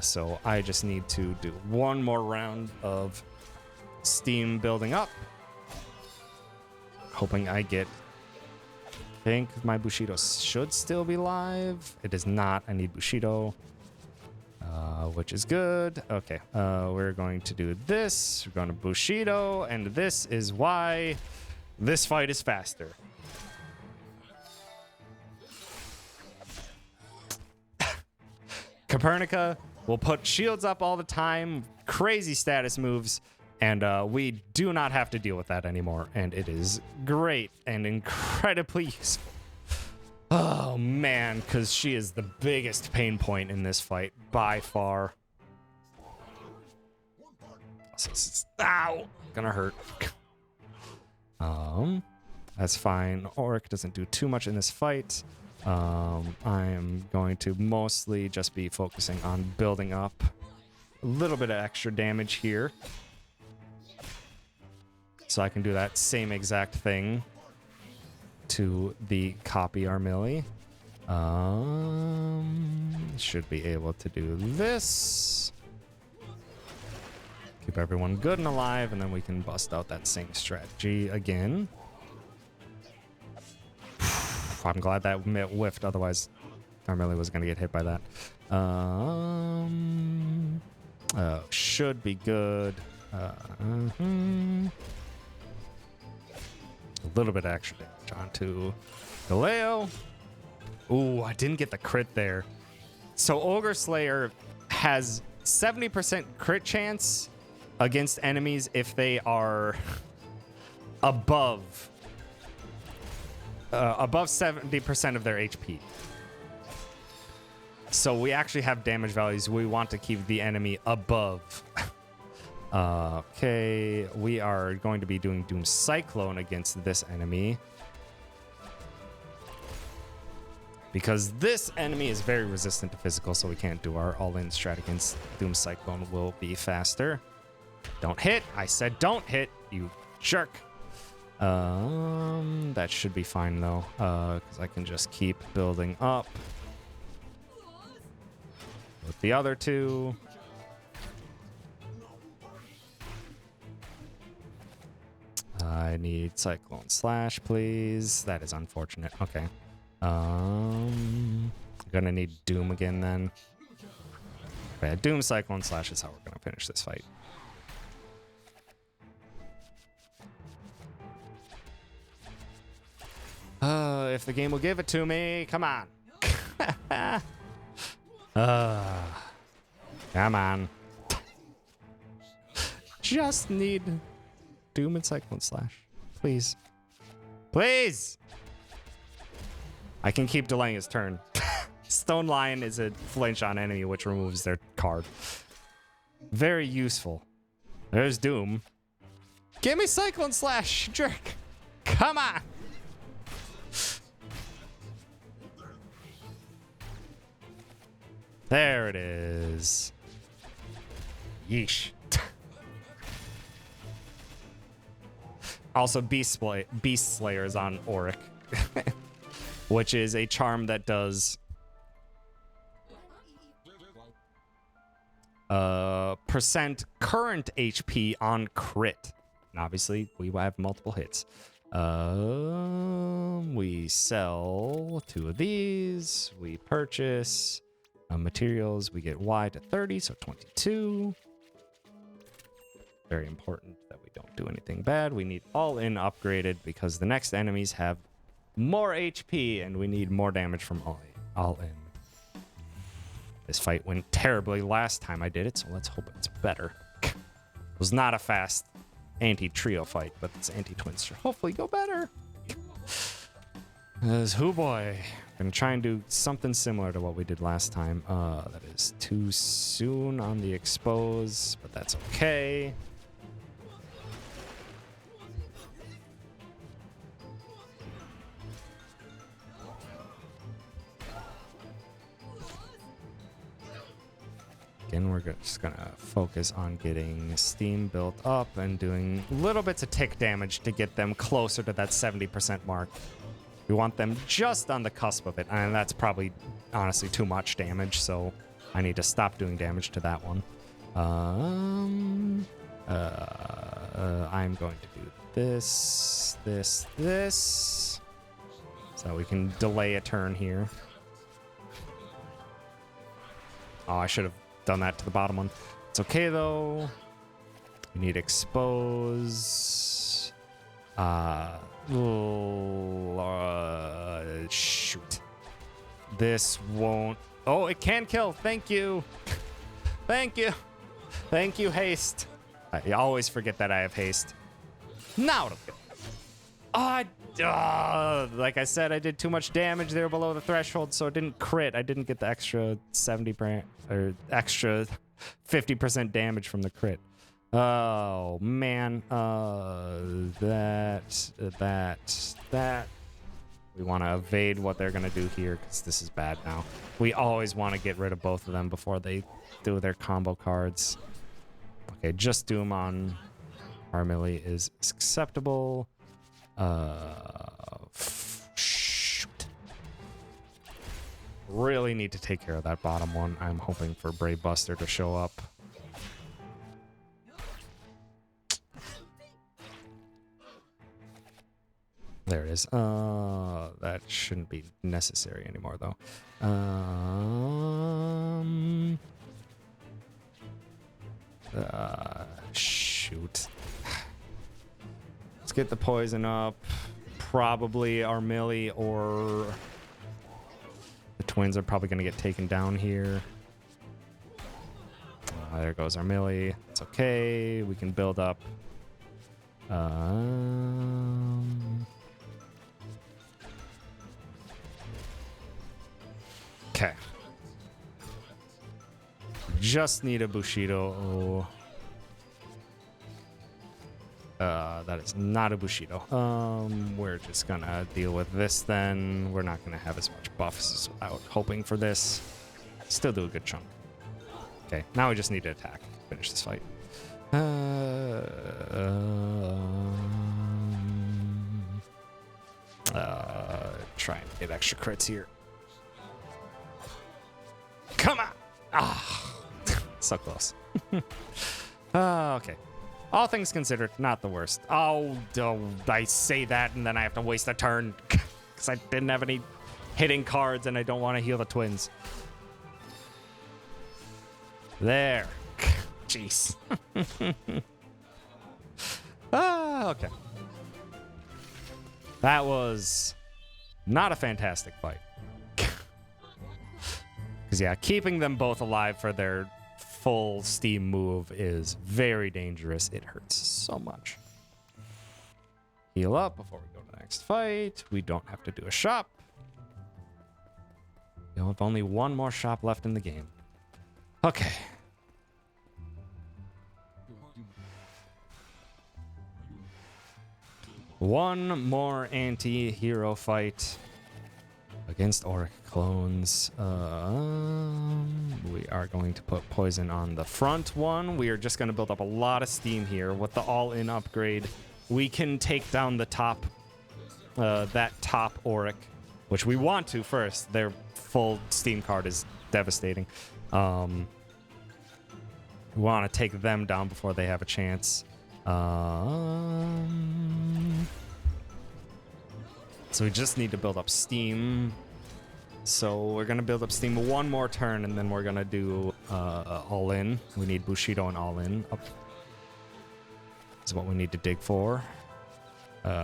So I just need to do one more round of steam building up. Hoping I get... I think my Bushido should still be live. It is not. I need Bushido, which is good. Okay, we're going to do this. We're going to Bushido, and this is why this fight is faster. Copernica will put shields up all the time, crazy status moves, and we do not have to deal with that anymore. And it is great and incredibly useful. Oh, man, because she is the biggest pain point in this fight by far. Ow! Gonna hurt. That's fine. Auric doesn't do too much in this fight. I am going to mostly just be focusing on building up a little bit of extra damage here. So I can do that same exact thing to the copy Armilli. Should be able to do this. Keep everyone good and alive, and then we can bust out that same strategy again. I'm glad that whiffed, otherwise Armilli was going to get hit by that. Should be good. A little bit of extra damage onto Galeo. Ooh, I didn't get the crit there. So Ogre Slayer has 70% crit chance against enemies if they are above 70% of their HP. So we actually have damage values. We want to keep the enemy above. Okay, we are going to be doing Doom Cyclone against this enemy. Because this enemy is very resistant to physical, so we can't do our all-in strat against Doom Cyclone. Will be faster. Don't hit! I said don't hit, you jerk! That should be fine, though, because I can just keep building up with the other two. I need Cyclone Slash, please. That is unfortunate. Okay. Gonna need Doom again then. Yeah, Doom Cyclone Slash is how we're gonna finish this fight. If the game will give it to me, come on. Come on. Just need Doom and Cyclone Slash. Please. Please! I can keep delaying his turn. Stone Lion is a flinch on enemy, which removes their card. Very useful. There's Doom. Give me Cyclone Slash, jerk! Come on! There it is. Yeesh. Also, Beast Slayer is on Auric, which is a charm that does percent current HP on crit. And obviously, we have multiple hits. We sell 2 of these. We purchase materials. We get Y to 30, so 22. Very important that we don't do anything bad. We need all in upgraded because the next enemies have more HP and we need more damage from all in. This fight went terribly last time I did it, so let's hope it's better. It was not a fast anti-trio fight, but this anti-twins should hopefully go better. Oh boy. Gonna try and do something similar to what we did last time. That is too soon on the expose, but that's okay. Again, we're just gonna focus on getting Steam built up and doing little bits of tick damage to get them closer to that 70% mark. We want them just on the cusp of it, and that's probably honestly too much damage, so I need to stop doing damage to that one. I'm going to do this, so we can delay a turn here. Oh, I should have done that to the bottom one. It's okay though. We need expose. Shoot. This won't. Oh, it can kill. Thank you. Thank you. Thank you, haste. I always forget that I have haste. Now it'll kill. Like I said, I did too much damage there below the threshold, so it didn't crit. I didn't get the extra 70% or extra 50% damage from the crit. Oh man, that. We want to evade what they're gonna do here because this is bad now. We always want to get rid of both of them before they do their combo cards. Okay, just Doom on Armilly is acceptable. Shoot. Really need to take care of that bottom one. I'm hoping for Brave Buster to show up. There it is. That shouldn't be necessary anymore, though. Shoot. Let's get the poison up. Probably Armilly or the twins are probably going to get taken down here. There goes Armilly. It's okay. We can build up. Okay. Just need a Bushido. That is not a Bushido. We're just gonna deal with this then. We're not gonna have as much buffs as I was hoping for this. Still do a good chunk. Okay, now we just need to attack. Finish this fight. Try and get extra crits here. Come on! Ah, so close. Okay. All things considered, not the worst. Oh, I say that and then I have to waste a turn because I didn't have any hitting cards and I don't want to heal the twins. There. Jeez. Okay. That was not a fantastic fight. Because, yeah, keeping them both alive for their full Steam move is very dangerous. It hurts so much. Heal up before we go to the next fight. We don't have to do a shop. You'll have only one more shop left in the game. Okay. One more anti-hero fight against Auric clones. We are going to put poison on the front one. We are just going to build up a lot of steam here with the all-in upgrade. we can take down the top, that top Auric, which we want to first. Their full Steam card is devastating. We want to take them down before they have a chance. So we just need to build up Steam. So we're going to build up Steam one more turn, and then we're going to do All In. We need Bushido and All In up. Is what we need to dig for. And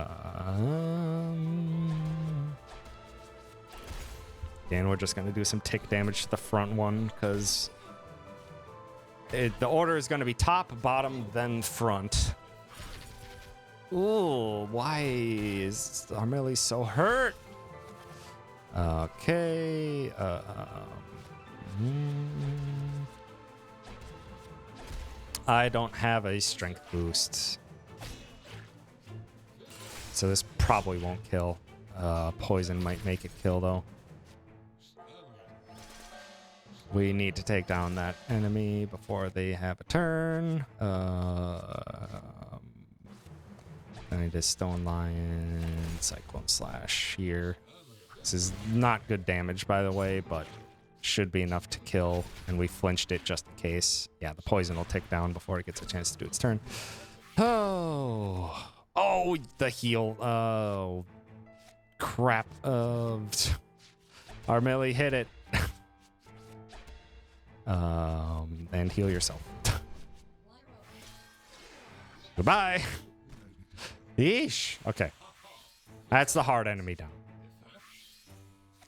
we're just going to do some tick damage to the front one, because the order is going to be top, bottom, then front. Ooh, why is Armeli so hurt? Okay. I don't have a strength boost, so this probably won't kill. Poison might make it kill, though. We need to take down that enemy before they have a turn. I need a Stone Lion, Cyclone Slash here. This is not good damage, by the way, but should be enough to kill, and we flinched it just in case. Yeah, the poison will tick down before it gets a chance to do its turn. Oh, the heal. Oh, crap. Armeli, hit it. And heal yourself. Goodbye. Yeesh. Okay. That's the hard enemy down.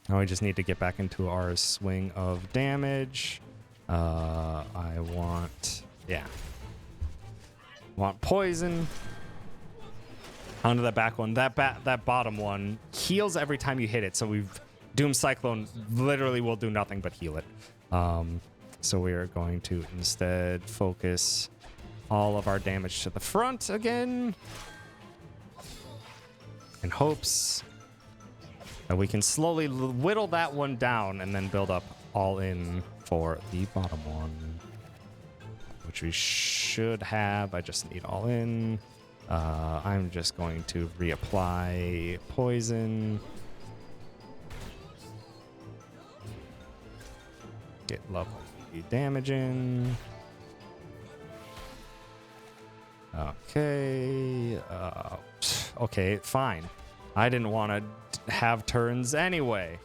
Now we just need to get back into our swing of damage. I want... Yeah. Want poison. Onto that back one. That bottom one heals every time you hit it. So we've... Doom Cyclone literally will do nothing but heal it. So we are going to instead focus all of our damage to the front again. In hopes that we can slowly whittle that one down and then build up All In for the bottom one, which we should have. I just need All In. I'm just going to reapply poison. Get lovely damage in. Okay. Okay, fine. I didn't want to have turns anyway.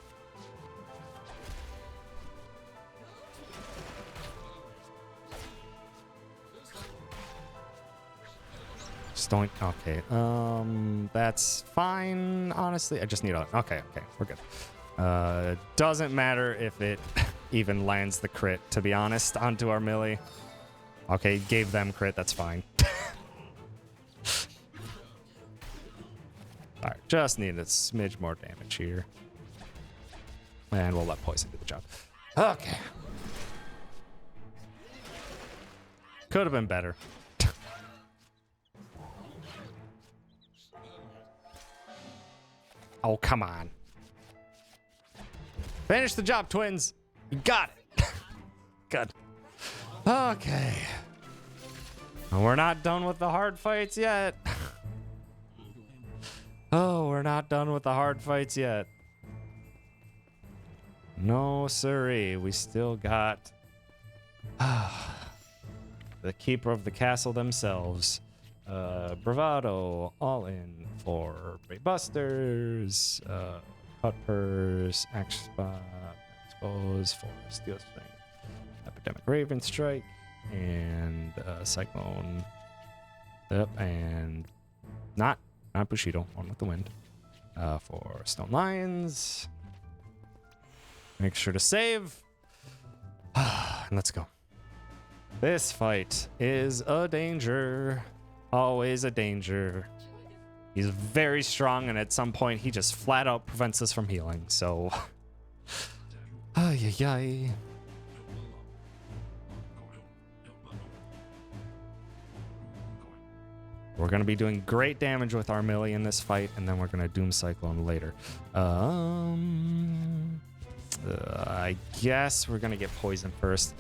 Just don't... Okay. That's fine, honestly. I just need a... Okay, we're good. Doesn't matter if it even lands the crit, to be honest, onto our melee. Okay, gave them crit, that's fine. Alright, just need a smidge more damage here. And we'll let poison do the job. Okay. Could have been better. Oh, come on. Finish the job, twins. You got it. Good. Okay. And we're not done with the hard fights yet. Oh, we're not done with the hard fights yet. No, siree. We still got the keeper of the castle themselves. Bravado, All In for Brave Busters, Cut Purse, Axe Spot, Expose for Steel Strength, Epidemic Raven Strike, and Cyclone. Yep, and not Bushido, one with the wind. For Stone Lions. Make sure to save. And let's go. This fight is a danger. Always a danger. He's very strong, and at some point he just flat out prevents us from healing, so... Ay. We're going to be doing great damage with our melee in this fight, and then we're going to Doom Cyclone later. I guess we're going to get poison first.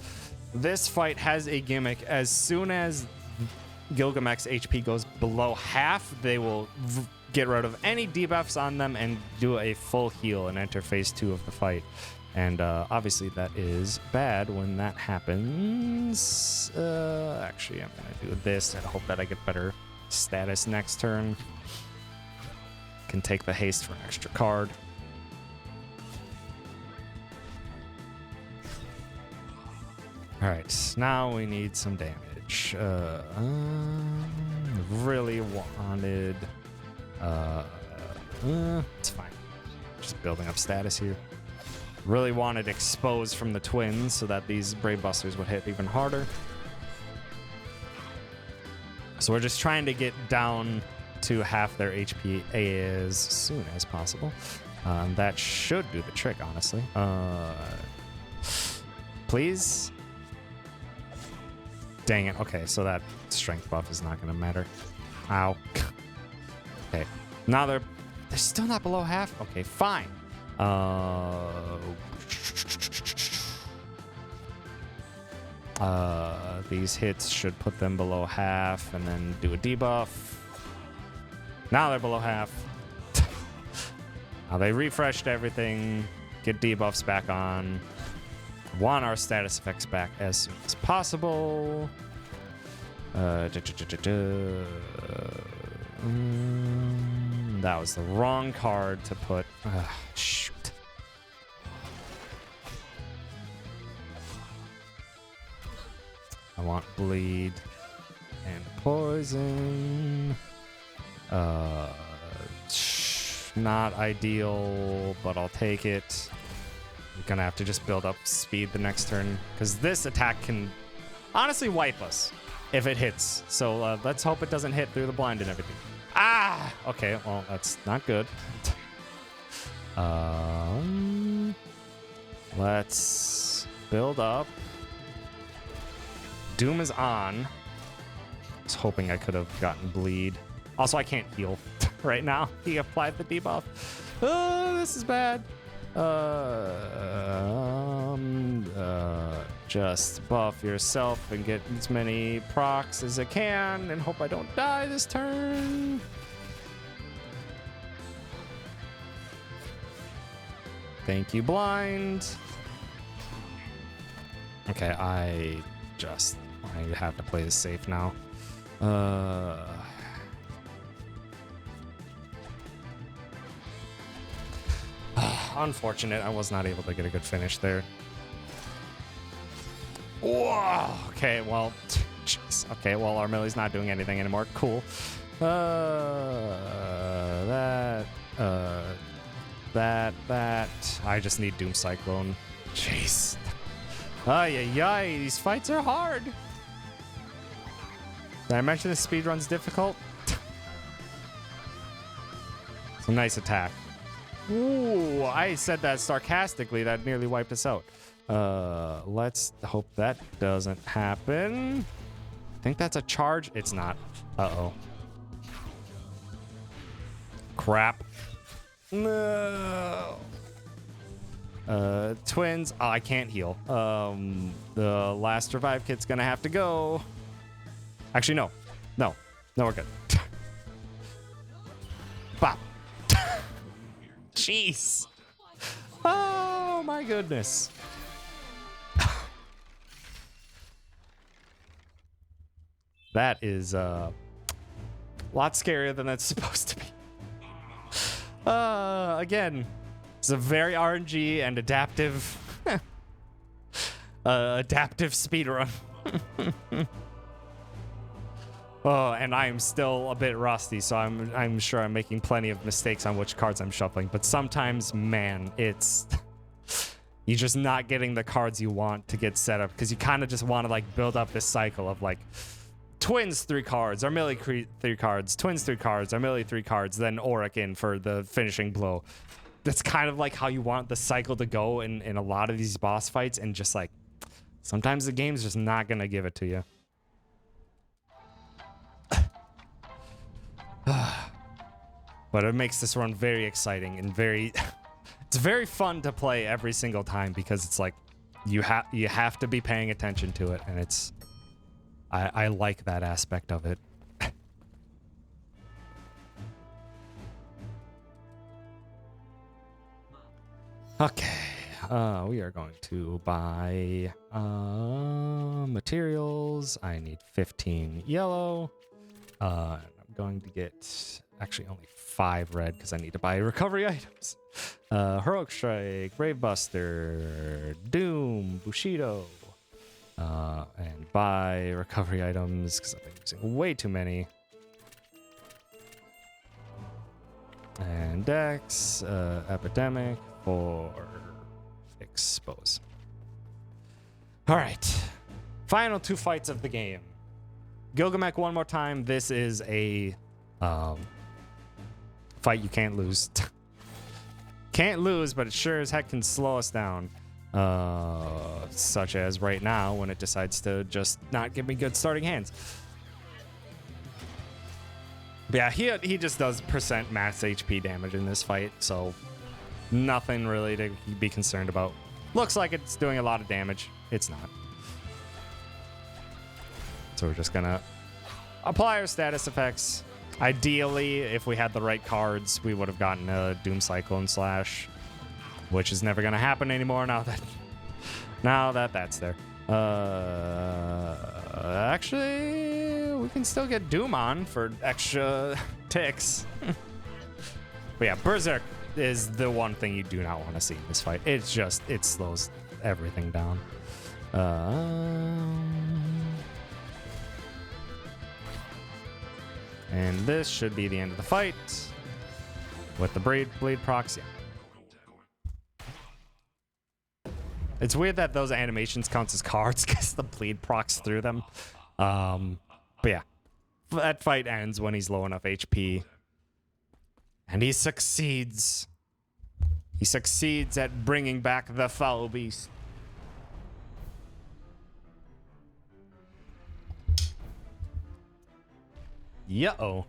This fight has a gimmick. As soon as Gilgamech's HP goes below half, they will get rid of any debuffs on them and do a full heal and enter phase 2 of the fight. And obviously that is bad when that happens. Actually, I'm going to do this and hope that I get better status next turn. Can take the haste for an extra card. All right, now we need some damage. Really wanted... it's fine. Just building up status here. Really wanted expose from the twins so that these Brave Busters would hit even harder. So we're just trying to get down to half their HP as soon as possible. That should do the trick, honestly. Please? Dang it. Okay, so that strength buff is not going to matter. Ow. Okay. Now they're still not below half? Okay, fine. These hits should put them below half and then do a debuff. Now they're below half. Now they refreshed everything. Get debuffs back on. Want our status effects back as soon as possible. That was the wrong card to put. Shoot. I want bleed and poison. Not ideal, but I'll take it. I'm gonna have to just build up speed the next turn because this attack can honestly wipe us if it hits. So let's hope it doesn't hit through the blind and everything. Ah! Okay, well, that's not good. Let's build up. Doom is on. I was hoping I could have gotten bleed. Also, I can't heal right now. He applied the debuff. Oh, this is bad. Just buff yourself and get as many procs as I can and hope I don't die this turn. Thank you, blind. Okay, I have to play this safe now. Unfortunate, I was not able to get a good finish there. Whoa! Okay, well, jeez. Okay, well, our Millie's not doing anything anymore. Cool. That. I just need Doom Cyclone. Jeez. Ay, these fights are hard. Did I mention the speedrun's difficult? It's a nice attack. Ooh, I said that sarcastically. That nearly wiped us out. Let's hope that doesn't happen. I think that's a charge. It's not. Uh-oh. Crap. No. Twins. Oh, I can't heal. The last revive kit's gonna have to go. Actually, no. No, we're good. Bop. Jeez. Oh, my goodness. That is a lot scarier than that's supposed to be. Again, it's a very RNG and adaptive speedrun. Oh, and I'm still a bit rusty, so I'm sure I'm making plenty of mistakes on which cards I'm shuffling. But sometimes, man, it's you're just not getting the cards you want to get set up because you kind of just want to like build up this cycle of like twins 3 cards, or Millie 3 cards, twins 3 cards, or Millie 3 cards, then Auric in for the finishing blow. That's kind of like how you want the cycle to go in a lot of these boss fights, and just like sometimes the game's just not gonna give it to you. But it makes this run very exciting and it's very fun to play every single time because it's like you have to be paying attention to it, and I like that aspect of it. Okay. We are going to buy materials. I need 15 yellow. I'm going to get actually only 5 red because I need to buy recovery items. Heroic Strike, Brave Buster, Doom, Bushido, and buy recovery items because I've been using way too many. And Dex, Epidemic for Expose. All right, final 2 fights of the game. Gilgamesh one more time. This is a fight you can't lose. Can't lose, but it sure as heck can slow us down. Such as right now when it decides to just not give me good starting hands. But yeah, he just does % max HP damage in this fight, so nothing really to be concerned about. Looks like it's doing a lot of damage. It's not. So we're just gonna apply our status effects. Ideally, if we had the right cards, we would have gotten a Doom Cyclone Slash, which is never gonna happen anymore now that that's there. Actually, we can still get Doom on for extra ticks. But yeah, Berserk is the one thing you do not want to see in this fight. It slows everything down. And this should be the end of the fight with the Bleed procs. Yeah. It's weird that those animations counts as cards because the Bleed procs through them. But yeah, that fight ends when he's low enough HP. And he succeeds. He succeeds at bringing back the foul beast. Yo.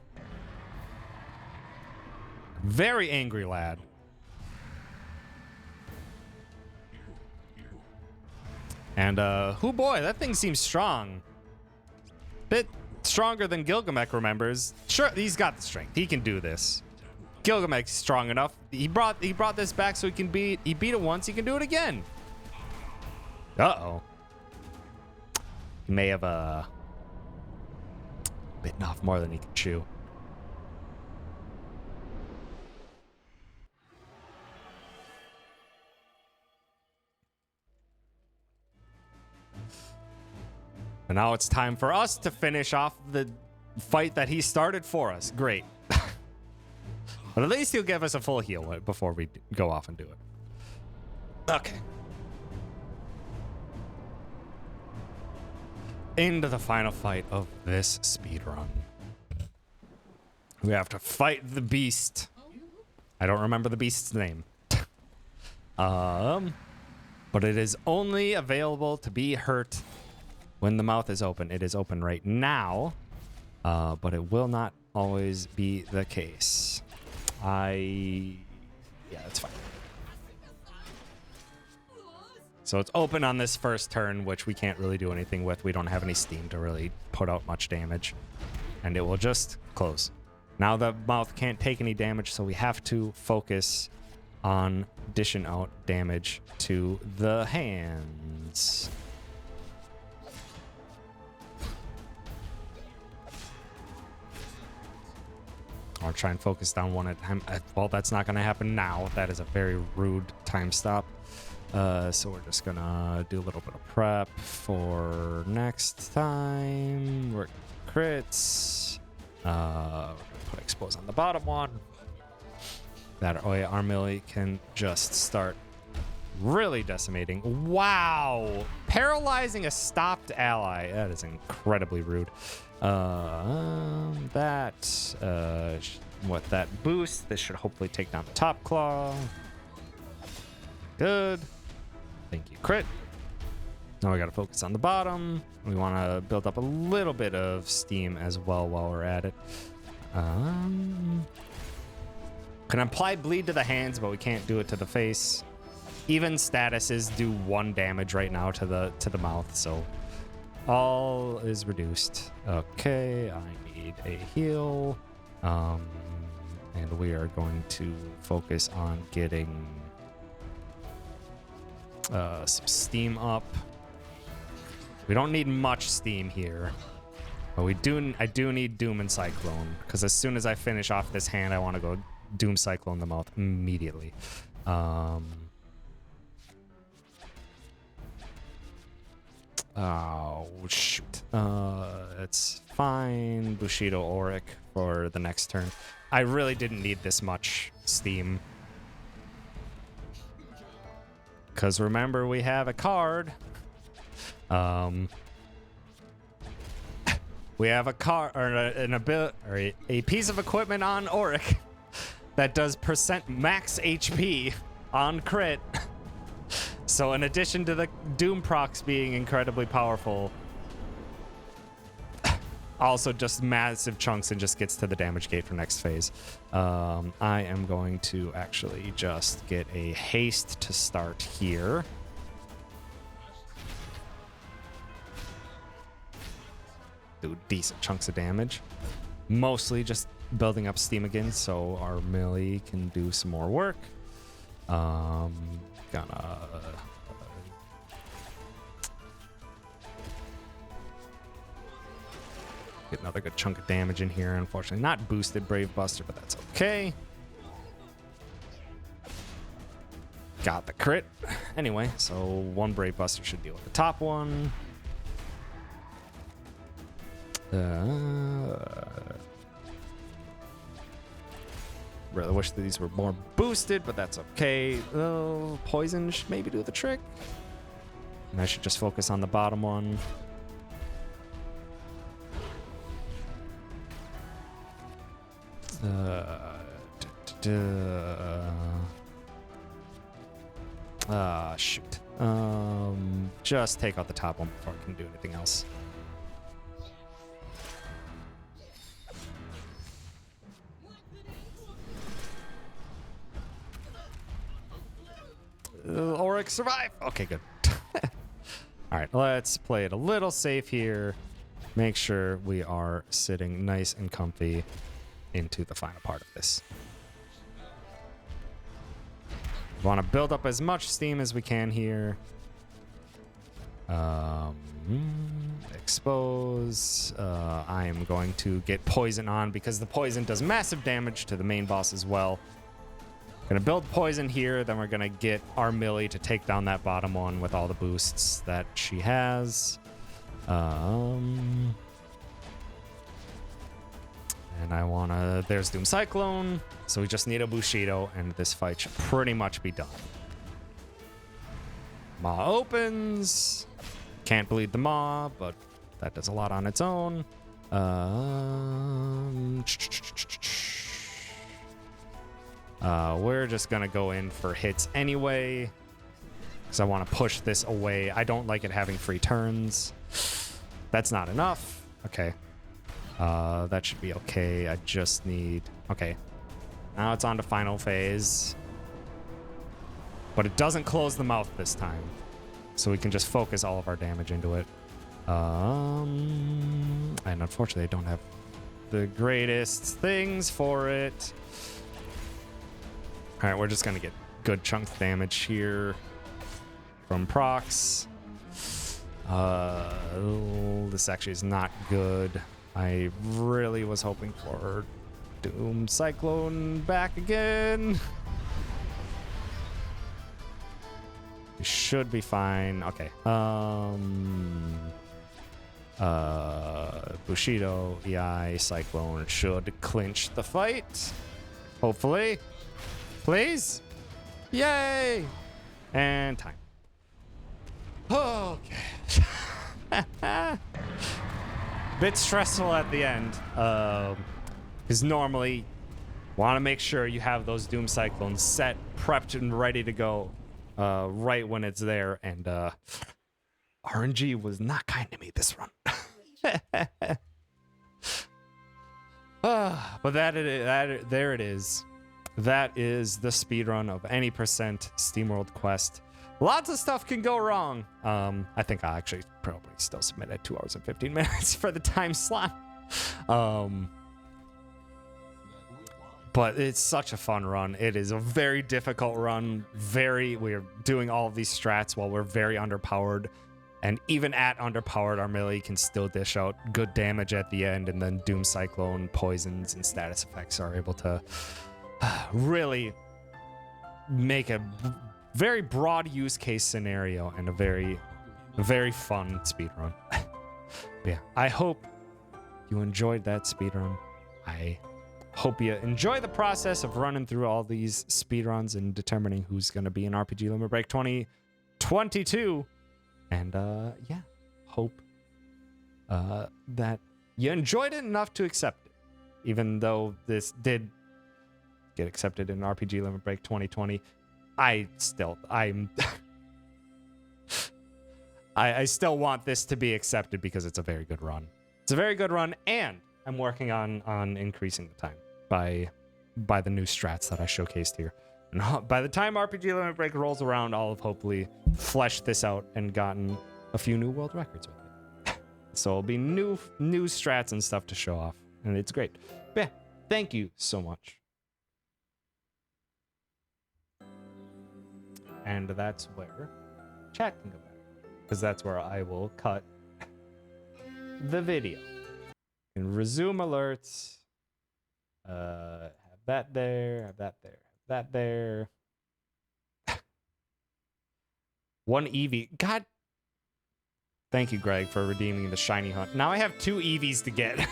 Very angry lad. And, oh boy, that thing seems strong. Bit stronger than Gilgamesh remembers. Sure, he's got the strength. He can do this. Gilgamesh is strong enough. He brought this back so he beat it once. He can do it again. Uh-oh. He may have, bitten off more than he can chew. And now it's time for us to finish off the fight that he started for us. Great. But at least he'll give us a full heal before we go off and do it. Okay. Into the final fight of this speedrun. We have to fight the beast. I don't remember the beast's name. But it is only available to be hurt when the mouth is open. It is open right now, but it will not always be the case. Yeah, that's fine. So it's open on this first turn, which we can't really do anything with. We don't have any steam to really put out much damage. And it will just close. Now the mouth can't take any damage, so we have to focus on dishing out damage to the hands. I'll try and focus down one at a time. Well, that's not going to happen now. That is a very rude time stop. So we're just going to do a little bit of prep for next time. We're crits. We're going to put expose on the bottom one. That way our melee can just start really decimating. Wow. Paralyzing a stopped ally. That is incredibly rude. That boost, this should hopefully take down the top claw. Good. Thank you, crit. Now we gotta focus on the bottom. We want to build up a little bit of steam as well while we're at it. Can apply bleed to the hands, but we can't do it to the face. Even statuses do 1 damage right now to the mouth, so all is reduced. Okay, I need a heal. And we are going to focus on getting some steam up. We don't need much steam here, but I do need Doom and Cyclone, because as soon as I finish off this hand, I want to go Doom Cyclone the mouth immediately. Oh, shoot. It's fine. Bushido Auric for the next turn. I really didn't need this much steam. Because remember, we have a card. We have a card, or an ability, or a piece of equipment on Auric that does % max HP on crit. So in addition to the Doom procs being incredibly powerful, also just massive chunks and just gets to the damage gate for next phase. I am going to actually just get a haste to start here. Do decent chunks of damage. Mostly just building up steam again so our melee can do some more work. Gonna get another good chunk of damage in here. Unfortunately, not boosted Brave Buster, but that's okay. Got the crit. Anyway, so one Brave Buster should deal with the top one. Really wish that these were more boosted, but that's okay. Oh, poison should maybe do the trick. And I should just focus on the bottom one. Shoot. Just take out the top one before I can do anything else. Auric survive. Okay, good. All right, let's play it a little safe here. Make sure we are sitting nice and comfy into the final part of this. We want to build up as much steam as we can here. Expose. I am going to get poison on because the poison does massive damage to the main boss as well. Gonna build poison here, then we're gonna get our Millie to take down that bottom one with all the boosts that she has. And I wanna, there's Doom Cyclone, so we just need a Bushido, and this fight should pretty much be done. Maw opens. Can't bleed the Maw, but that does a lot on its own. We're just gonna go in for hits anyway, because I want to push this away. I don't like it having free turns. That's not enough. Okay. That should be okay. I just need... Okay. Now it's on to final phase. But it doesn't close the mouth this time. So we can just focus all of our damage into it. And unfortunately, I don't have the greatest things for it. All right, we're just going to get good chunks of damage here from procs. This actually is not good. I really was hoping for Doom Cyclone back again. We should be fine. Okay. Bushido, EI, Cyclone should clinch the fight. Hopefully. Please. Yay. And time. Okay. Bit stressful at the end. Because normally want to make sure you have those Doom Cyclones set, prepped, and ready to go right when it's there. And RNG was not kind to me this run. But there it is. That is the speedrun of any % SteamWorld quest. Lots of stuff can go wrong. I think I'll actually probably still submit at 2 hours and 15 minutes for the time slot. But it's such a fun run. It is a very difficult run. We're doing all of these strats while we're very underpowered. And even at underpowered, our melee can still dish out good damage at the end. And then Doom Cyclone, poisons, and status effects are able to really make a very broad use case scenario and a very, very fun speedrun. Yeah, I hope you enjoyed that speedrun. I hope you enjoy the process of running through all these speedruns and determining who's going to be in RPG Limit Break 2022. And yeah, hope that you enjoyed it enough to accept it. Even though this did get accepted in RPG Limit Break 2020, I still want this to be accepted because it's a very good run. It's a very good run, and I'm working on increasing the time by the new strats that I showcased here. And by the time RPG Limit Break rolls around, I'll have hopefully fleshed this out and gotten a few new world records with it. So it'll be new strats and stuff to show off, and it's great. But yeah, thank you so much. And that's where chat can go back, because that's where I will cut the video and resume alerts. Have that there, have that there, have that there. One Eevee. God. Thank you, Greg, for redeeming the shiny hunt. Now I have 2 Eevees to get.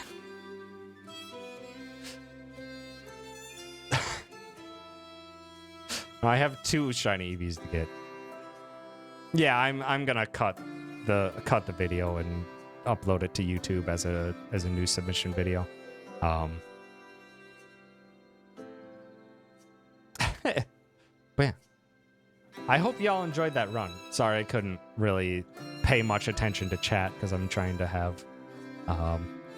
I have 2 shiny Eevees to get. Yeah, I'm gonna cut the video and upload it to YouTube as a new submission video. But yeah, I hope y'all enjoyed that run. Sorry I couldn't really pay much attention to chat because I'm trying to have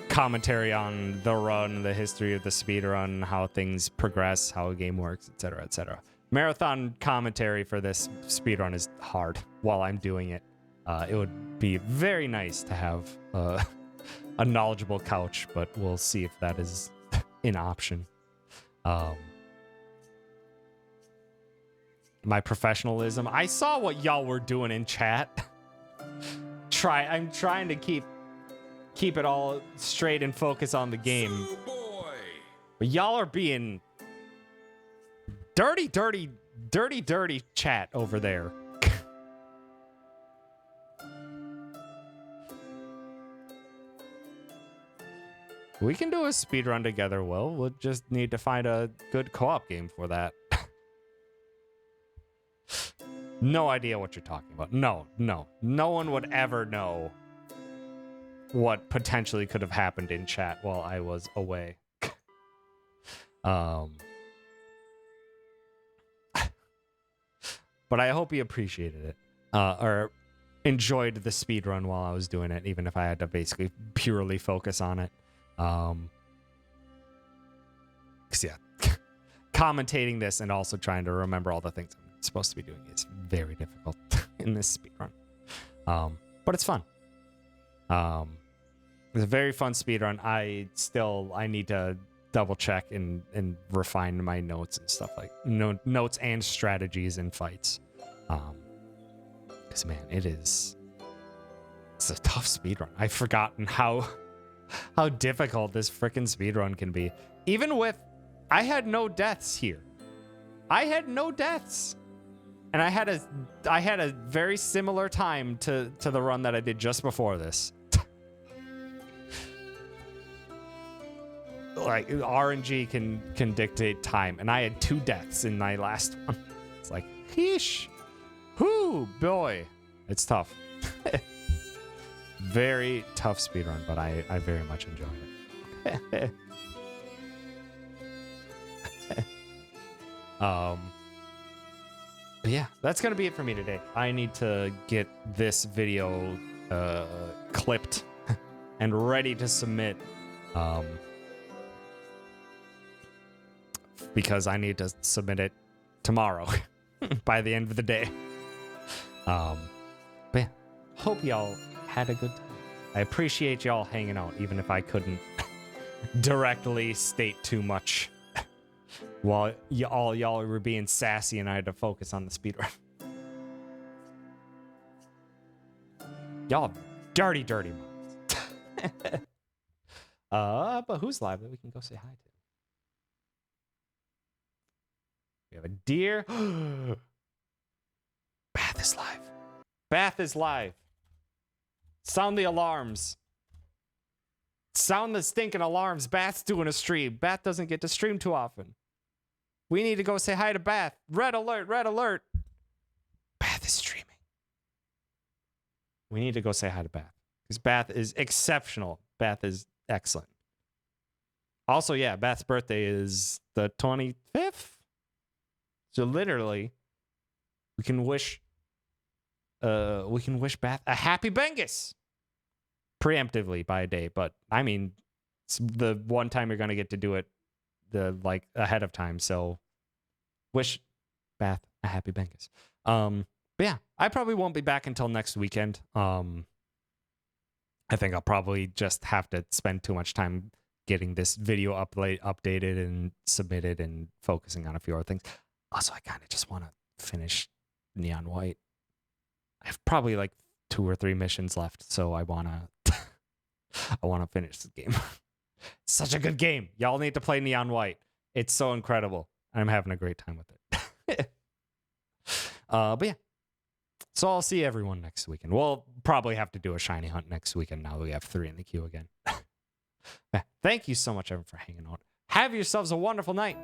commentary on the run, the history of the speedrun, how things progress, how a game works, etc., etc. Marathon commentary for this speedrun is hard while I'm doing it. It would be very nice to have a knowledgeable couch, but we'll see if that is an option. My professionalism. I saw what y'all were doing in chat. I'm trying to keep it all straight and focus on the game. But y'all are being dirty chat over there. We can do a speedrun together, Will. We'll just need to find a good co-op game for that. No idea what you're talking about. No one would ever know what potentially could have happened in chat while I was away. But I hope you appreciated it, or enjoyed the speedrun while I was doing it, even if I had to basically purely focus on it. 'Cause yeah, commentating this and also trying to remember all the things I'm supposed to be doing is very difficult in this speedrun. But it's fun. It's a very fun speedrun. I need to double check and refine my notes and stuff, like notes and strategies in fights. Because man, it's a tough speedrun. I've forgotten how difficult this frickin' speedrun can be. Even with, I had no deaths here. I had no deaths. And I had a very similar time to the run that I did just before this. Like, RNG can dictate time, and I had 2 deaths in my last one. It's like, heesh. Whoo, boy. It's tough. Very tough speedrun, but I very much enjoyed it. But yeah, that's gonna be it for me today. I need to get this video clipped and ready to submit, because I need to submit it tomorrow by the end of the day. But yeah, hope y'all had a good time. I appreciate y'all hanging out, even if I couldn't directly state too much while all y'all were being sassy and I had to focus on the speedrun. Y'all dirty minds. But who's live that we can go say hi to? We have a deer. Bath is live. Bath is live. Sound the alarms. Sound the stinking alarms. Bath's doing a stream. Bath doesn't get to stream too often. We need to go say hi to Bath. Red alert, red alert. Bath is streaming. We need to go say hi to Bath. Because Bath is exceptional. Bath is excellent. Also, yeah, Bath's birthday is the 25th. So literally, we can wish Bath a happy Bengus preemptively by a day. But I mean, it's the one time you're gonna get to do it ahead of time. So wish Bath a happy Bengus. But yeah, I probably won't be back until next weekend. I think I'll probably just have to spend too much time getting this video updated and submitted and focusing on a few other things. Also, I kind of just want to finish Neon White. I have probably like 2 or 3 missions left, so I wanna finish the game. It's such a good game. Y'all need to play Neon White. It's so incredible. I'm having a great time with it. But yeah. So I'll see everyone next weekend. We'll probably have to do a shiny hunt next weekend now that we have 3 in the queue again. Thank you so much, everyone, for hanging out. Have yourselves a wonderful night.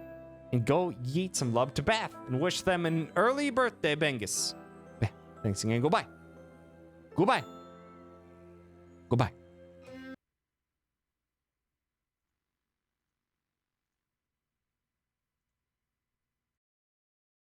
And go yeet some love to Bath and wish them an early birthday, Bengus. Thanks again. Goodbye. Goodbye. Goodbye.